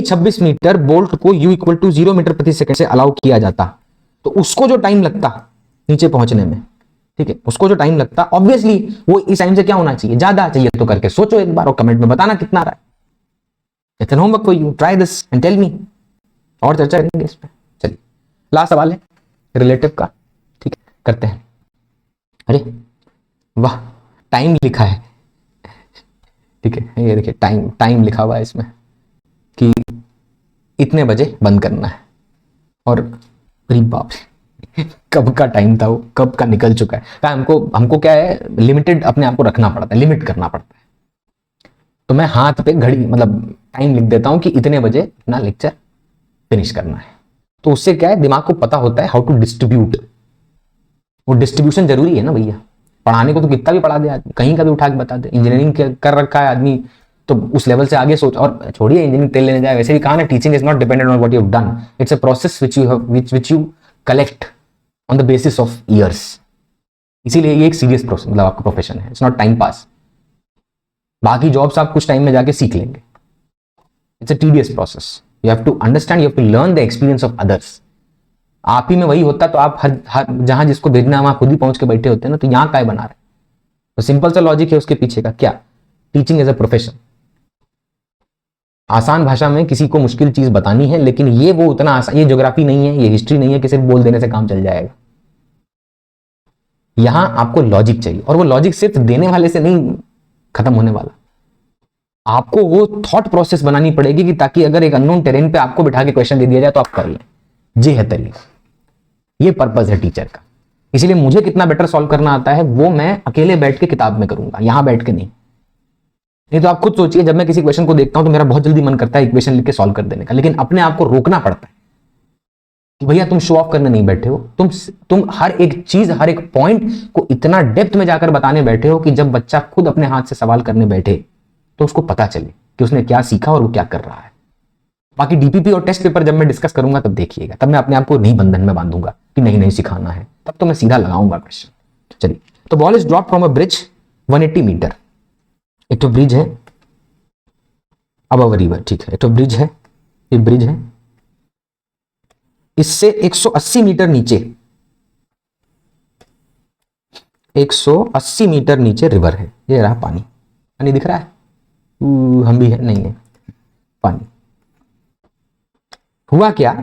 S1: 26 मीटर बोल्ट को u इक्वल टू 0 मीटर प्रति सेकंड से अलाउ किया जाता, तो उसको जो टाइम लगता नीचे पहुंचने में, ठीक है, उसको जो टाइम लगता, ऑब्वियसली वो इस टाइम से क्या होना चाहिए, ज्यादा चाहिए। तो करके सोचो एक बार और कमेंट में बताना कितना रहा है। It's an homework for you, try this and tell me, और चर्चा करेंगे इस पे। चलिए लास्ट सवाल है रिलेटिव का, ठीक है, करते हैं। अरे वाह, टाइम लिखा है, ठीक है, ये देखिए टाइम लिखा हुआ है इसमें कि इतने बजे बंद करना है, और अरे बाप रे कब का टाइम था वो, कब का निकल चुका है। हमको क्या है, लिमिटेड अपने आप को रखना पड़ता है, लिमिट करना पड़ता है। तो मैं हाथ पे घड़ी मतलब टाइम लिख देता हूं कि इतने बजे अपना लेक्चर फिनिश करना है। तो उससे क्या है, दिमाग को पता होता है हाउ टू डिस्ट्रीब्यूट। वो डिस्ट्रीब्यूशन जरूरी है ना भैया, पढ़ाने को तो कितना भी पढ़ा दे आदमी, कहीं का भी उठा के बता दे। इंजीनियरिंग कर रखा है आदमी तो उस लेवल से आगे सोच, और छोड़िए इंजीनियरिंग तेल लेने जाए, वैसे भी कहा ना, teaching is not dependent on what you have done, it's a process which you collect on the basis of years. इसीलिए ये एक सीरियस प्रोसेस, मतलब आपका प्रोफेशन है, इट्स नॉट टाइम पास। बाकी जॉब्स आप कुछ टाइम में जाके सीख लेंगे, it's a tedious process. You have to understand, you have to learn the experience of others. आप ही में वही होता तो आप हर जहां जिसको भेजना है वहां खुद ही पहुंच के बैठे होते हैं ना, तो यहां काय बना रहे। तो सिंपल सा लॉजिक है उसके पीछे का, क्या, टीचिंग एज अ प्रोफेशन। आसान भाषा में किसी को मुश्किल चीज बतानी है, लेकिन ये वो उतना आसान, ये ज्योग्राफी नहीं है, ये हिस्ट्री नहीं है कि सिर्फ बोल देने से काम चल जाएगा। यहां आपको लॉजिक चाहिए, और वो लॉजिक सिर्फ देने वाले से नहीं खत्म होने वाला, आपको वो थॉट प्रोसेस बनानी पड़ेगी कि ताकि अगर एक अननोन टेरेन पे आपको बिठा के क्वेश्चन दे दिया जाए तो आप कर लें। ये है तरीका, ये पर्पस है टीचर का। इसलिए मुझे कितना बेटर सॉल्व करना आता है वो मैं अकेले बैठ के किताब में करूंगा, यहां बैठ के नहीं। नहीं तो आप खुद सोचिए, जब मैं किसी क्वेश्चन को देखता हूं तो मेरा बहुत जल्दी मन करता है इक्वेशन लिख के सॉल्व कर देने का, लेकिन अपने आप को रोकना पड़ता है कि भैया तुम शो ऑफ करने नहीं बैठे हो, तुम हर एक चीज, हर एक पॉइंट को इतना डेप्थ में जाकर बताने बैठे हो कि जब बच्चा खुद अपने हाथ से सवाल करने बैठे तो उसको पता चले कि उसने क्या सीखा और वो क्या कर रहा है। बाकी डीपीपी और टेस्ट पेपर जब मैं डिस्कस करूंगा तब देखिएगा, तब मैं अपने आप को नहीं बंधन में बांधूंगा कि नहीं नहीं सिखाना है, तब तो मैं सीधा लगाऊंगा क्वेश्चन। चलिए, तो ball is drop from a bridge 180 metre. एक तो ब्रिज है अबव रिवर, ठीक है, एक तो ब्रिज है, ये ब्रिज है, इससे 180 मीटर नीचे, 180 मीटर नीचे रिवर है। ये रहा पानी, पानी दिख रहा है, हम भी है, नहीं है पानी। हुआ क्या,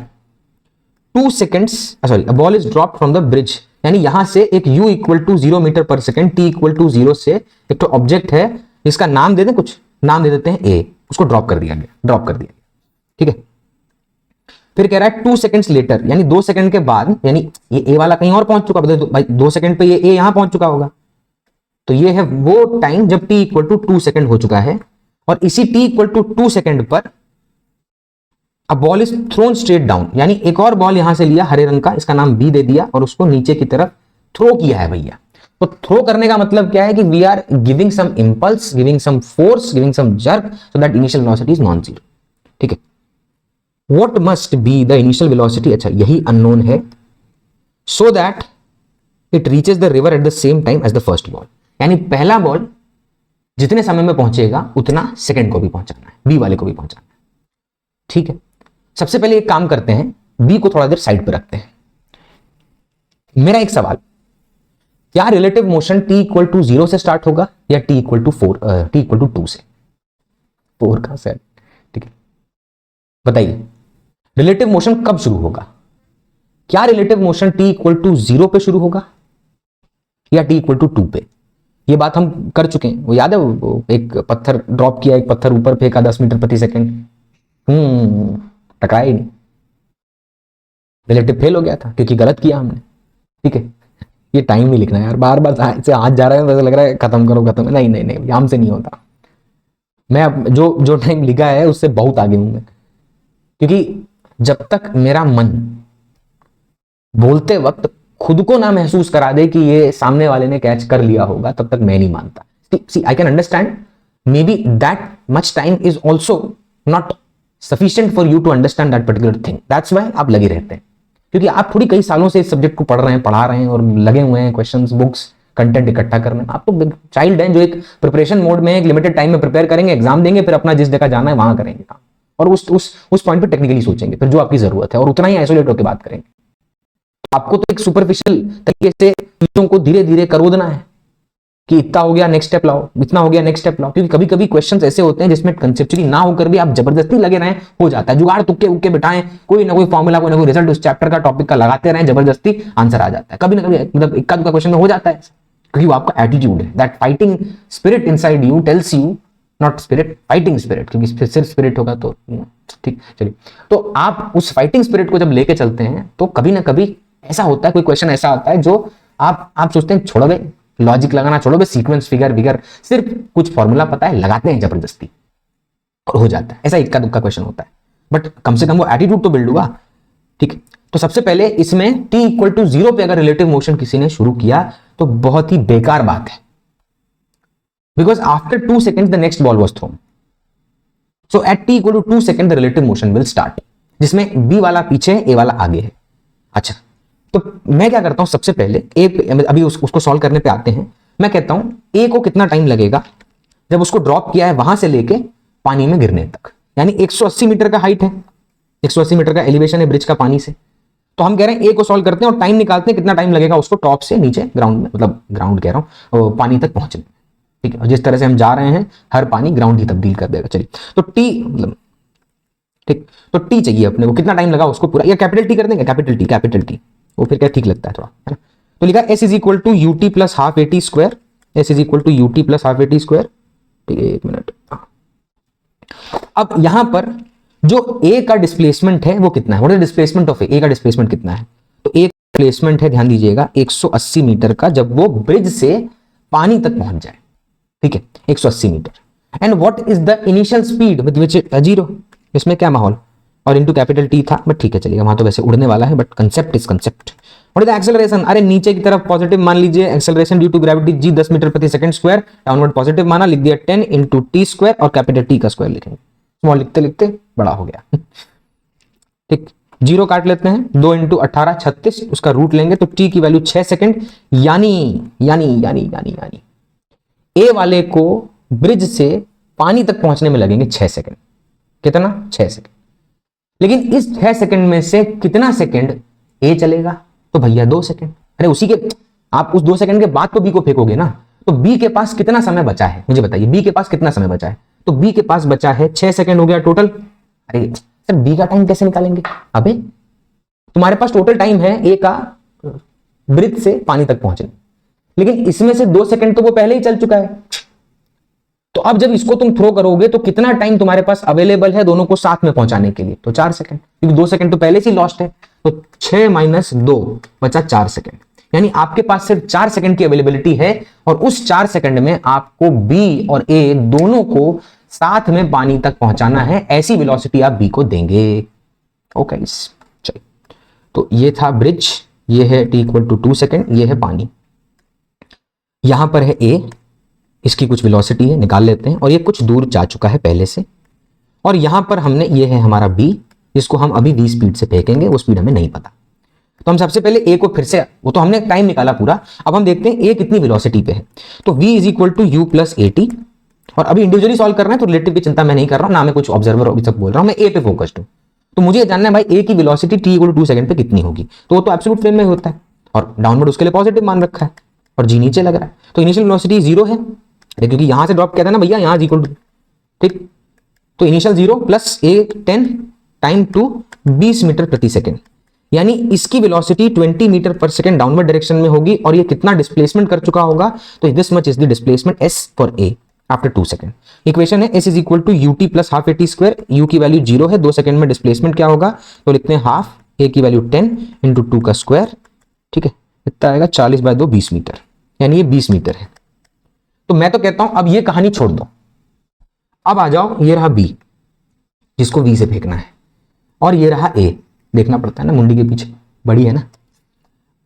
S1: 2 seconds, sorry, a ball is drop from the bridge, यानी यहां से एक u equal to 0 metre per second, t equal to 0 से एक तो ऑब्जेक्ट है, इसका नाम दे दें, कुछ नाम दे देते हैं a, उसको ड्रॉप कर दिया गया, ठीक है। फिर कह रहा है 2 सेकेंड्स लेटर, यानी 2 सेकंड के बाद, यानी ये a वाला कहीं और पहुंच चुका, भाई 2 सेकंड पे ये a यहां पहुंच चुका होगा, तो ये है वो टाइम जब t इक्वल टू 2 सेकंड हो चुका है। और इसी t इक्वल टू 2 सेकंड पर अब ball is throne straight down, यानी एक और बॉल यहां से लिया हरे रंग का, इसका नाम बी दे दिया और उसको नीचे की तरफ थ्रो किया है भैया। तो थ्रो करने का मतलब क्या है कि we are giving some impulse, giving some force, giving some jerk, so that initial velocity is non zero, ठीक है। What must be the initial velocity, अच्छा यही अननोन है, so that it reaches the river at the same time as the first ball, यानी पहला ball जितने समय में पहुंचेगा उतना सेकंड को भी पहुंचाना है, बी वाले को भी पहुंचाना है, ठीक है। सबसे पहले एक काम करते हैं, बी को थोड़ा देर साइड पर रखते हैं। मेरा एक सवाल, क्या relative motion t equal to 0 से स्टार्ट होगा या t इक्वल टू 2 से? 4 का सेट, ठीक है, बताइए रिलेटिव मोशन कब शुरू होगा? क्या relative motion t equal to 0 पे शुरू होगा या t इक्वल टू 2 पे? ये बात हम कर चुके हैं, वो याद है, वो एक पत्थर ड्रॉप किया, एक पत्थर ऊपर फेंका 10 मीटर प्रति सेकंड, टकराया ही नहीं। रिलेटिव फेल हो गया था क्योंकि गलत किया हमने। ठीक है, ये टाइम नहीं लिखना है यार, बार बार से हाथ जा रहा है, वैसा लग रहा है खत्म करो खत्म। नहीं नहीं नहीं, हमसे नहीं होता। मैं अब जो जो टाइम लिखा है उससे बहुत आगे हूं मैं, क्योंकि जब तक मेरा मन बोलते वक्त खुद को ना महसूस करा दे कि ये सामने वाले ने कैच कर लिया होगा, तब तक मैं नहीं मानता। See I can understand maybe that much time is also not sufficient for you to understand that particular thing, that's why आप लगे रहते हैं, क्योंकि आप थोड़ी कई सालों से इस सब्जेक्ट को पढ़ा रहे हैं और लगे हुए हैं क्वेश्चंस, बुक्स, कंटेंट इकट्ठा करने। आप तो चाइल्ड हैं जो एक प्रिपरेशन मोड में एक लिमिटेड टाइम में प्रिपेयर करेंगे, एग्जाम देंगे, फिर अपना जिस जगह जाना है वहां करेंगे काम, और उस पॉइंट पे टेक्निकली सोचेंगे फिर जो आपकी जरूरत है, और उतना ही आइसोलेट होकर बात करेंगे। आपको तो एक सुपरफिशियल तरीके से चीजों को धीरे धीरे करोदना है कि इतना हो गया नेक्स्ट स्टेप लाओ, इतना हो गया नेक्स्ट स्टेप लाओ, क्योंकि कभी कभी क्वेश्चंस ऐसे होते हैं जिसमें कंसेप्चुअली ना होकर भी आप जबरदस्ती लगे रहें, हो जाता है। जुगाड़ तुक्के उक्के बिठाएं, कोई ना कोई फॉर्मूला, कोई ना कोई रिजल्ट उस चैप्टर का टॉपिक का लगाते रहें, जबरदस्ती आंसर आ जाता है। कभी ना कभी मतलब इक्का दुक्का क्वेश्चन में हो जाता है, क्योंकि वो आपका एटीट्यूड है। That fighting spirit inside you tells you, not spirit, fighting spirit, क्योंकि सिर्फ स्पिरिट होगा तो ठीक। चलिए, तो आप उस फाइटिंग स्पिरिट को जब लेके चलते हैं तो कभी ना कभी ऐसा होता है, कोई क्वेश्चन ऐसा आता है जो आप सोचते हैं छोड़ोगे, लॉजिक लगाना छोड़ोगे, सीक्वेंस फिगर विगर, सिर्फ कुछ फॉर्मूला पता है, लगाते हैं जबरदस्ती और हो जाता है। ऐसा इक्का दुक्का क्वेश्चन होता है, बट कम से कम वो एटीट्यूड तो बिल्ड हुआ। ठीक है, तो सबसे पहले इसमें t इक्वल टू 0 पे अगर रिलेटिव मोशन किसी ने शुरू किया तो बहुत ही बेकार बात है, because after 2 seconds the next ball was thrown, so at t equal to 2 seconds the relative motion will start, जिसमें b वाला पीछे है, a वाला आगे है। अच्छा, तो मैं क्या करता हूं, सबसे पहले अभी उसको सॉल्व करने पे आते हैं। मैं कहता हूं ए को कितना टाइम लगेगा जब उसको ड्रॉप किया है वहां से लेके पानी में गिरने तक, यानी 180 मीटर का हाइट है, 180 मीटर का एलिवेशन है ब्रिज का पानी से। तो हम कह रहे हैं ए को सॉल्व करते हैं और टाइम निकालते हैं कितना टाइम लगेगा उसको टॉप से नीचे ग्राउंड में, मतलब ग्राउंड कह रहा हूं, पानी तक पहुंचने। ठीक है, और जिस तरह से हम जा रहे हैं हर पानी ग्राउंड ही तब्दील कर देगा। चलिए, तो टी मतलब ठीक, तो टी चाहिए अपने को, कितना टाइम लगा उसको पूरा, या कैपिटल टी कर देंगे, कैपिटल टी वो फिर क्या ठीक लगता है थोड़ा, है ना। तो लिखा s is equal to u t plus half a t square, s is equal to u t plus half a t square. ठीक है, एक मिनट। अब यहां पर जो ए का डिस्प्लेसमेंट है वो कितना है, व्हाट इज डिस्प्लेसमेंट ऑफ ए का डिस्प्लेसमेंट कितना है, तो ए का डिस्प्लेसमेंट है, ध्यान दीजिएगा, 180 मीटर का, जब वो ब्रिज से पानी तक पहुंच जाए। ठीक है, 180 metre. And what is the initial speed with which 0, इसमें क्या माहौल, और इनटू कैपिटल टी था, बट ठीक है चलिए, वहां तो वैसे उड़ने वाला है, but concept is concept. What is the acceleration, अरे नीचे की तरफ पॉजिटिव मान लीजिए, acceleration due to gravity g 10 metre प्रति सेकंड स्क्वायर, डाउनवर्ड पॉजिटिव माना, लिख दिया 10 इंटू टी स्क्वायर और कैपिटल टी का स्क्वायर लिखेंगे, स्मॉल लिखते लिखते बड़ा हो गया। ठीक, 0 काट लेते हैं, 2 इंटू 18 36, उसका रूट लेंगे तो टी की वैल्यू 6 सेकंड, यानी यानी यानी यानी यानी ए वाले को ब्रिज से पानी तक पहुंचने में लगेंगे 6 सेकंड। कितना, 6 सेकंड। लेकिन इस 6 सेकंड में से कितना सेकंड ए चलेगा, तो भैया 2 सेकंड। अरे उसी के, आप उस 2 सेकंड के बाद तो बी को फेंकोगे ना, तो बी के पास कितना समय बचा है मुझे बताइए, बी के पास कितना समय बचा है, तो बी के पास बचा है 6 सेकंड हो गया टोटल। अरे सर बी का टाइम कैसे निकालेंगे, अबे तुम्हारे पास टोटल टाइम है ए का ब्रिज से पानी तक पहुंचने, लेकिन इसमें से 2 सेकंड तो वो पहले ही चल चुका है। तो अब जब इसको तुम थ्रो करोगे तो कितना टाइम तुम्हारे पास अवेलेबल है दोनों को साथ में पहुंचाने के लिए, तो 4 सेकंड, क्योंकि 2 सेकंड तो पहले से लॉस्ट है। तो 6 माइनस 2 बचा 4 सेकंड, यानी आपके पास सिर्फ 4 सेकंड की अवेलेबिलिटी है, और उस 4 सेकंड में आपको बी और ए दोनों को साथ में पानी तक पहुंचाना है, ऐसी वेलोसिटी आप बी को देंगे। ओके, चलिए, तो ये था ब्रिज, ये है टी इक्वल टू 2 सेकंड, ये है पानी, यहां पर है ए, इसकी कुछ वेलोसिटी है, निकाल लेते हैं, और ये कुछ दूर जा चुका है पहले से, और यहां पर हमने, ये है हमारा बी, जिसको हम अभी v स्पीड से फेंकेंगे, वो स्पीड हमें नहीं पता। तो हम सबसे पहले a को फिर से, वो तो हमने टाइम निकाला पूरा, अब हम देखते हैं a कितनी वेलोसिटी पे है। तो v is equal to u plus a t, और अभी इंडिविजुअली सॉल्व करना है तो रिलेटिव की चिंता मैं नहीं कर रहा हूं, ना मैं कुछ ऑब्जर्वर अभी तक बोल रहा हूं, मैं a पे फोकस्ड हूं। तो मुझे जानना है भाई a की velocity t equal to 2 second पे कितनी होगी, तो वो तो एब्सोल्यूट फ्रेम में होता है, और डाउनवर्ड उसके लिए पॉजिटिव मान रखा है, और g नीचे लग रहा है, तो इनिशियल वेलोसिटी 0 है, क्योंकि यहां से ड्रॉप किया था ना भैया, यहां इक्वल टू, ठीक, तो initial 0 plus a 10 time two 20 metre प्रति सेकंड, यानी इसकी वेलोसिटी 20 मीटर पर सेकंड डाउनवर्ड डायरेक्शन में होगी, और ये कितना डिस्प्लेसमेंट कर चुका होगा, तो this much is the displacement s for a after 2 second. Equation है s is equal to ut plus half a t square, u की वैल्यू 0 है, 2 सेकंड में डिस्प्लेसमेंट क्या होगा, तो लिखते हैं हाफ ए की वैल्यू 10 इंटू 2 का स्क्वायर, ठीक है, इतना आएगा 40/2 20 मीटर, यानी ये 20 मीटर है। तो मैं तो कहता हूं अब ये कहानी छोड़ दो, अब आ जाओ, ये रहा बी जिसको वी से फेंकना है, और ये रहा ए, देखना पड़ता है ना मुंडी के पीछे, बड़ी है ना।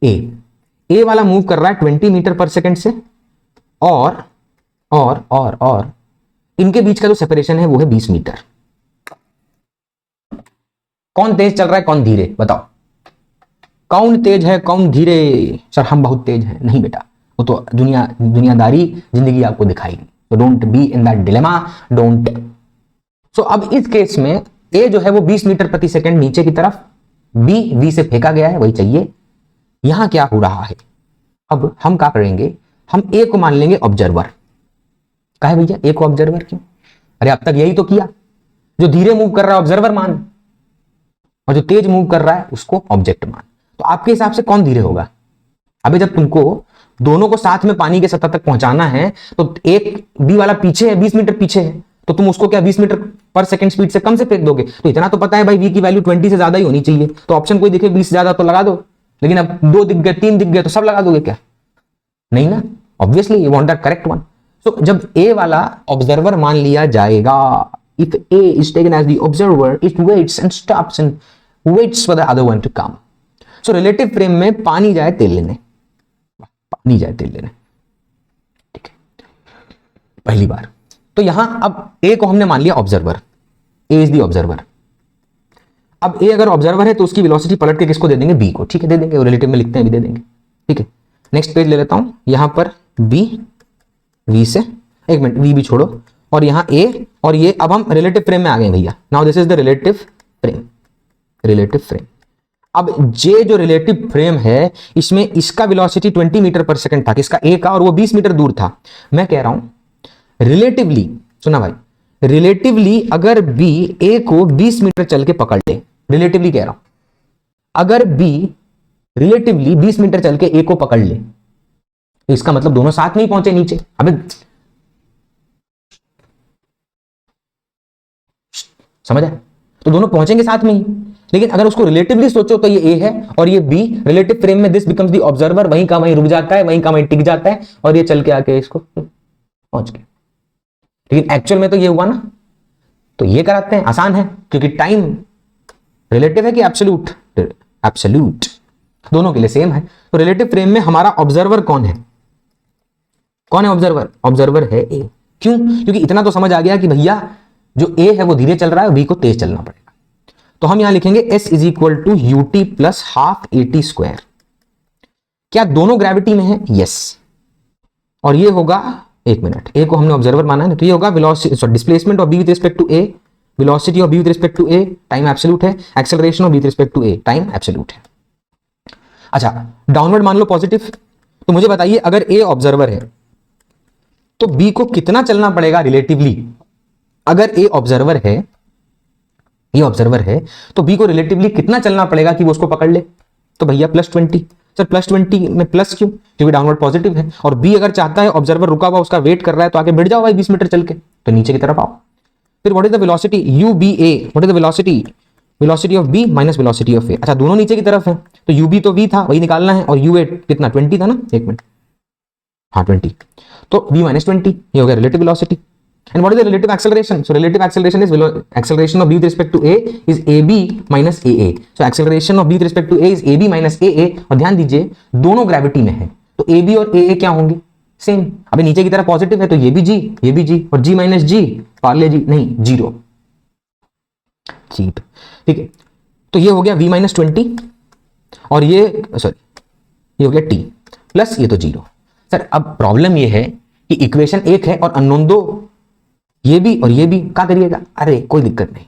S1: ए वाला मूव कर रहा है 20 मीटर पर सेकंड से, और इनके बीच का जो सेपरेशन है वो है 20 मीटर। कौन तेज चल रहा है कौन धीरे, बताओ कौन तेज है कौन धीरे? सर हम बहुत तेज हैं। नहीं बेटा, वो तो दुनियादारी जिंदगी आपको दिखाएगी। तो don't be in that dilemma, don't. So अब इस केस में ए जो है वो 20 मीटर प्रति सेकंड नीचे की तरफ, बी वी से फेंका गया है, वही चाहिए। यहां क्या हो रहा है, अब हम क्या करेंगे, हम ए को मान लेंगे ऑब्जर्वर। कहा है भैया ए को ऑब्जर्वर क्यों? अरे अब तक यही तो किया, जो धीरे मूव कर रहा है ऑब्जर्वर मान, और जो तेज मूव कर रहा है उसको ऑब्जेक्ट मान। तो आपके हिसाब से कौन धीरे होगा? अबे जब तुमको दोनों को साथ में पानी के सतह तक पहुंचाना है, तो एक बी वाला पीछे है, 20 मीटर पीछे है, तो तुम उसको क्या 20 मीटर पर सेकंड स्पीड से कम से फेंक दोगे? तो इतना तो पता है भाई वी की वैल्यू 20 से ज्यादा ही होनी चाहिए। तो ऑप्शन कोई दिखे 20 ज्यादा तो लगा दो, लेकिन अब 2 दिख गए 3 दिख गए तो सब लगा दोगे क्या? नहीं ना, obviously you want the correct one. So जब ए वाला ऑब्जर्वर मान लिया जाएगा, if a is taken as the observer, it waits and stops and waits for the other one to come. So relative frame में पानी जाए तेल लेने, पानी जाए तेल लेने, ठीक है, पहली बार। तो यहां अब ए को हमने मान लिया observer, A is the observer. अब ए अगर ऑब्जर्वर है तो उसकी वेलोसिटी पलट के किसको दे देंगे? बी को, ठीक है, दे देंगे, रिलेटिव में लिखते हैं भी दे देंगे, ठीक है। नेक्स्ट पेज ले लेता हूं, यहां पर बी वी से, एक मिनट वी भी छोड़ो, और यहां ए, और ये अब हम रिलेटिव फ्रेम में आ गए भैया। Now this is the relative frame, relative frame. अब जे जो रिलेटिव फ्रेम है, इसमें इसका वेलोसिटी 20 मीटर पर सेकंड था, किसका? ए का, और वो 20 मीटर दूर था। मैं कह रहा हूं रिलेटिवली, सुना भाई, रिलेटिवली अगर बी ए को 20 मीटर चल के पकड़ ले, रिलेटिवली कह रहा हूं, अगर बी रिलेटिवली 20 मीटर चल के ए को पकड़ ले, तो इसका मतलब दोनों साथ में ही पहुंचे नीचे। अबे समझ आया? तो दोनों पहुंचेंगे साथ में ही। लेकिन अगर उसको रिलेटिवली सोचो तो ये ए है और ये बी, रिलेटिव फ्रेम में दिस बिकम्स द ऑब्जर्वर, वहीं का वहीं रुक जाता है, वहीं का वहीं टिक जाता है, और ये चल के आके इसको पहुंच गया। लेकिन एक्चुअल में तो ये हुआ ना, तो ये कराते हैं, आसान है, क्योंकि टाइम रिलेटिव है कि एब्सोल्यूट? एब्सोल्यूट, दोनों के लिए सेम है। तो रिलेटिव फ्रेम में हमारा ऑब्जर्वर कौन है? कौन है ऑब्जर्वर? ऑब्जर्वर है ए। क्यों? क्योंकि इतना तो समझ आ गया कि भैया जो ए है वो धीरे चल रहा है, बी को तेज चलना पड़ेगा। तो हम यहां लिखेंगे s is equal to u t plus half a t square. क्या दोनों ग्रेविटी में है? यस। और ये होगा, एक मिनट, ए को हमने ऑब्जर्वर माना है ना, तो ये होगा velocity, sorry, displacement of b with respect to a, velocity of b with respect to a, time absolute है, acceleration of b with respect to a, time absolute है। अच्छा, डाउनवर्ड मान लो पॉजिटिव। तो मुझे बताइए अगर ए ऑब्जर्वर है तो बी को कितना चलना पड़ेगा रिलेटिवली? अगर ए ऑब्जर्वर है, ये ऑब्जर्वर है, तो बी को रिलेटिवली कितना चलना पड़ेगा कि वो उसको पकड़ ले? तो भैया +20। सर +20 में प्लस क्यों? क्योंकि डाउनवर्ड पॉजिटिव है, और बी अगर चाहता है ऑब्जर्वर रुका हुआ उसका वेट कर रहा है तो आगे बढ़ जाओ भाई 20 मीटर चल के, तो नीचे की तरफ आओ। फिर what is the velocity u b a, what is the velocity, velocity of b minus velocity of a. अच्छा, दोनों नीचे की तरफ है, तो यू बी तो वी था, वही निकालना है, और यू ए कितना 20 था ना, एक मिनट, हाँ 20, तो b माइनस 20, ये हो गया relative velocity. And what is the relative acceleration? So relative acceleration is acceleration of b with respect to a is ab minus aa. So acceleration of b with respect to a is ab minus aa। और ध्यान दीजिए दोनों gravity में है, तो ab और aa क्या होंगे? सेम। अभी नीचे की तरफ पॉजिटिव है तो ये भी g, ये भी g, और g माइनस g, पार्ले जी नहीं, 0, चीप, ठीक है। तो ये हो गया v माइनस 20, और ये सॉरी ये हो गया t प्लस ये तो 0। सर अब प्रॉब्लम ये है कि इक्वेशन एक है और अननोन 2, ये भी और ये भी, क्या करिएगा? अरे कोई दिक्कत नहीं,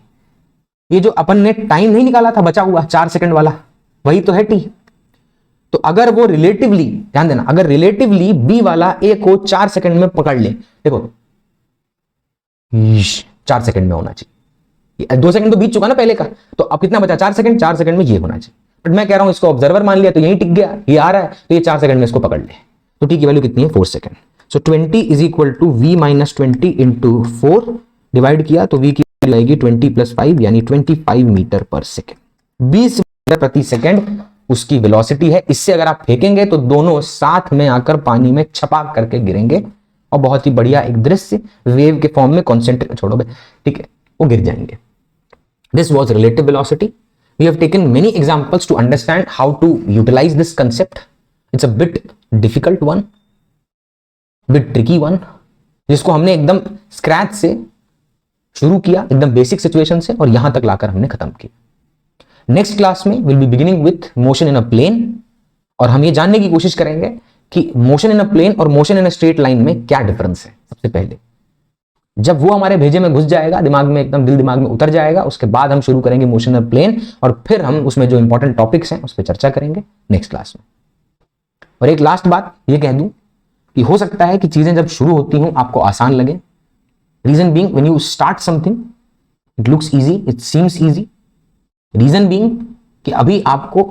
S1: ये जो अपन ने टाइम नहीं निकाला था बचा हुआ 4 सेकंड वाला, वही तो है टी। तो अगर वो रिलेटिवली, ध्यान देना, अगर रिलेटिवली बी वाला ए को 4 सेकंड में पकड़ ले, देखो 4 सेकंड में होना चाहिए, 2 सेकंड तो बीत चुका ना पहले का, तो अब कितना बचा? 4 सेकंड, 4 सेकंड में ये होना चाहिए। बट मैं कह रहा हूं इसको ऑब्जर्वर मान लिया तो यही टिक गया, ये आ रहा है, तो ये 4 सेकंड में इसको पकड़ ले, तो टी की वैल्यू कितनी है? 4 second. So 20 is equal to v minus 20 into 4, divide किया तो v की वैल्यू आएगी 20 प्लस 5 यानी 25 मीटर पर सेकेंड। 20 प्रति सेकंड उसकी वेलोसिटी है। इससे अगर आप फेंकेंगे तो दोनों साथ में आकर पानी में छपाक करके गिरेंगे और बहुत ही बढ़िया एक दृश्य वेव के फॉर्म में कॉन्सेंट्रेट छोड़ो, ठीक है, वो गिर जाएंगे। This was relative velocity. We have taken many examples to understand how to utilise this concept. It's a bit difficult one, bit tricky one, जिसको हमने एकदम स्क्रैच से शुरू किया, एकदम बेसिक सिचुएशन से, और यहां तक लाकर हमने खत्म किया। नेक्स्ट क्लास में will be beginning with motion in a plane, और हम ये जानने की कोशिश करेंगे कि मोशन इन अ प्लेन और motion in a straight line में क्या डिफरेंस है। सबसे पहले जब वो हमारे भेजे में घुस जाएगा, दिमाग में एकदम दिल दिमाग में उतर जाएगा, उसके बाद हम शुरू करेंगे मोशन इन अ प्लेन, और फिर हम उसमें जो इंपॉर्टेंट टॉपिक्स हैं उस पर चर्चा करेंगे नेक्स्ट क्लास में। और एक लास्ट बात ये कह दूं कि हो सकता है कि चीजें जब शुरू होती हों आपको आसान लगे। Reason being when you start something it looks easy, it seems easy. Reason being कि अभी आपको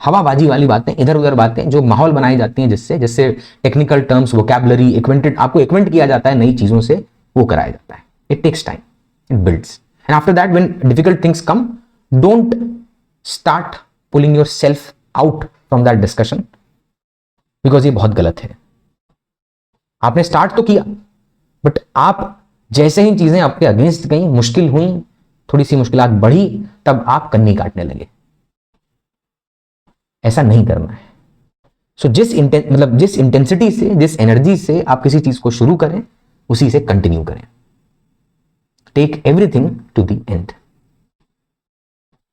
S1: हवाबाजी वाली बातें, इधर उधर बातें जो माहौल बनाई जाती हैं, जिससे टेक्निकल टर्म्स, वोकैबुलरी, एक्वेंटेड, आपको एक्वेंट किया जाता है नई चीजों से, वो कराया जाता है। It takes time, it builds, and after that when difficult things come, don't start pulling yourself out from that discussion, because ये बहुत गलत है। आपने स्टार्ट तो किया, बट आप जैसे ही चीजें आपके अगेंस्ट गई, मुश्किल हुई, थोड़ी सी मुश्किलात बढ़ी, तब आप कन्नी काटने लगे। ऐसा नहीं करना है। सो जिस इंटेंसिटी से, जिस एनर्जी से आप किसी चीज को शुरू करें, उसी से कंटिन्यू करें। Take everything to the and.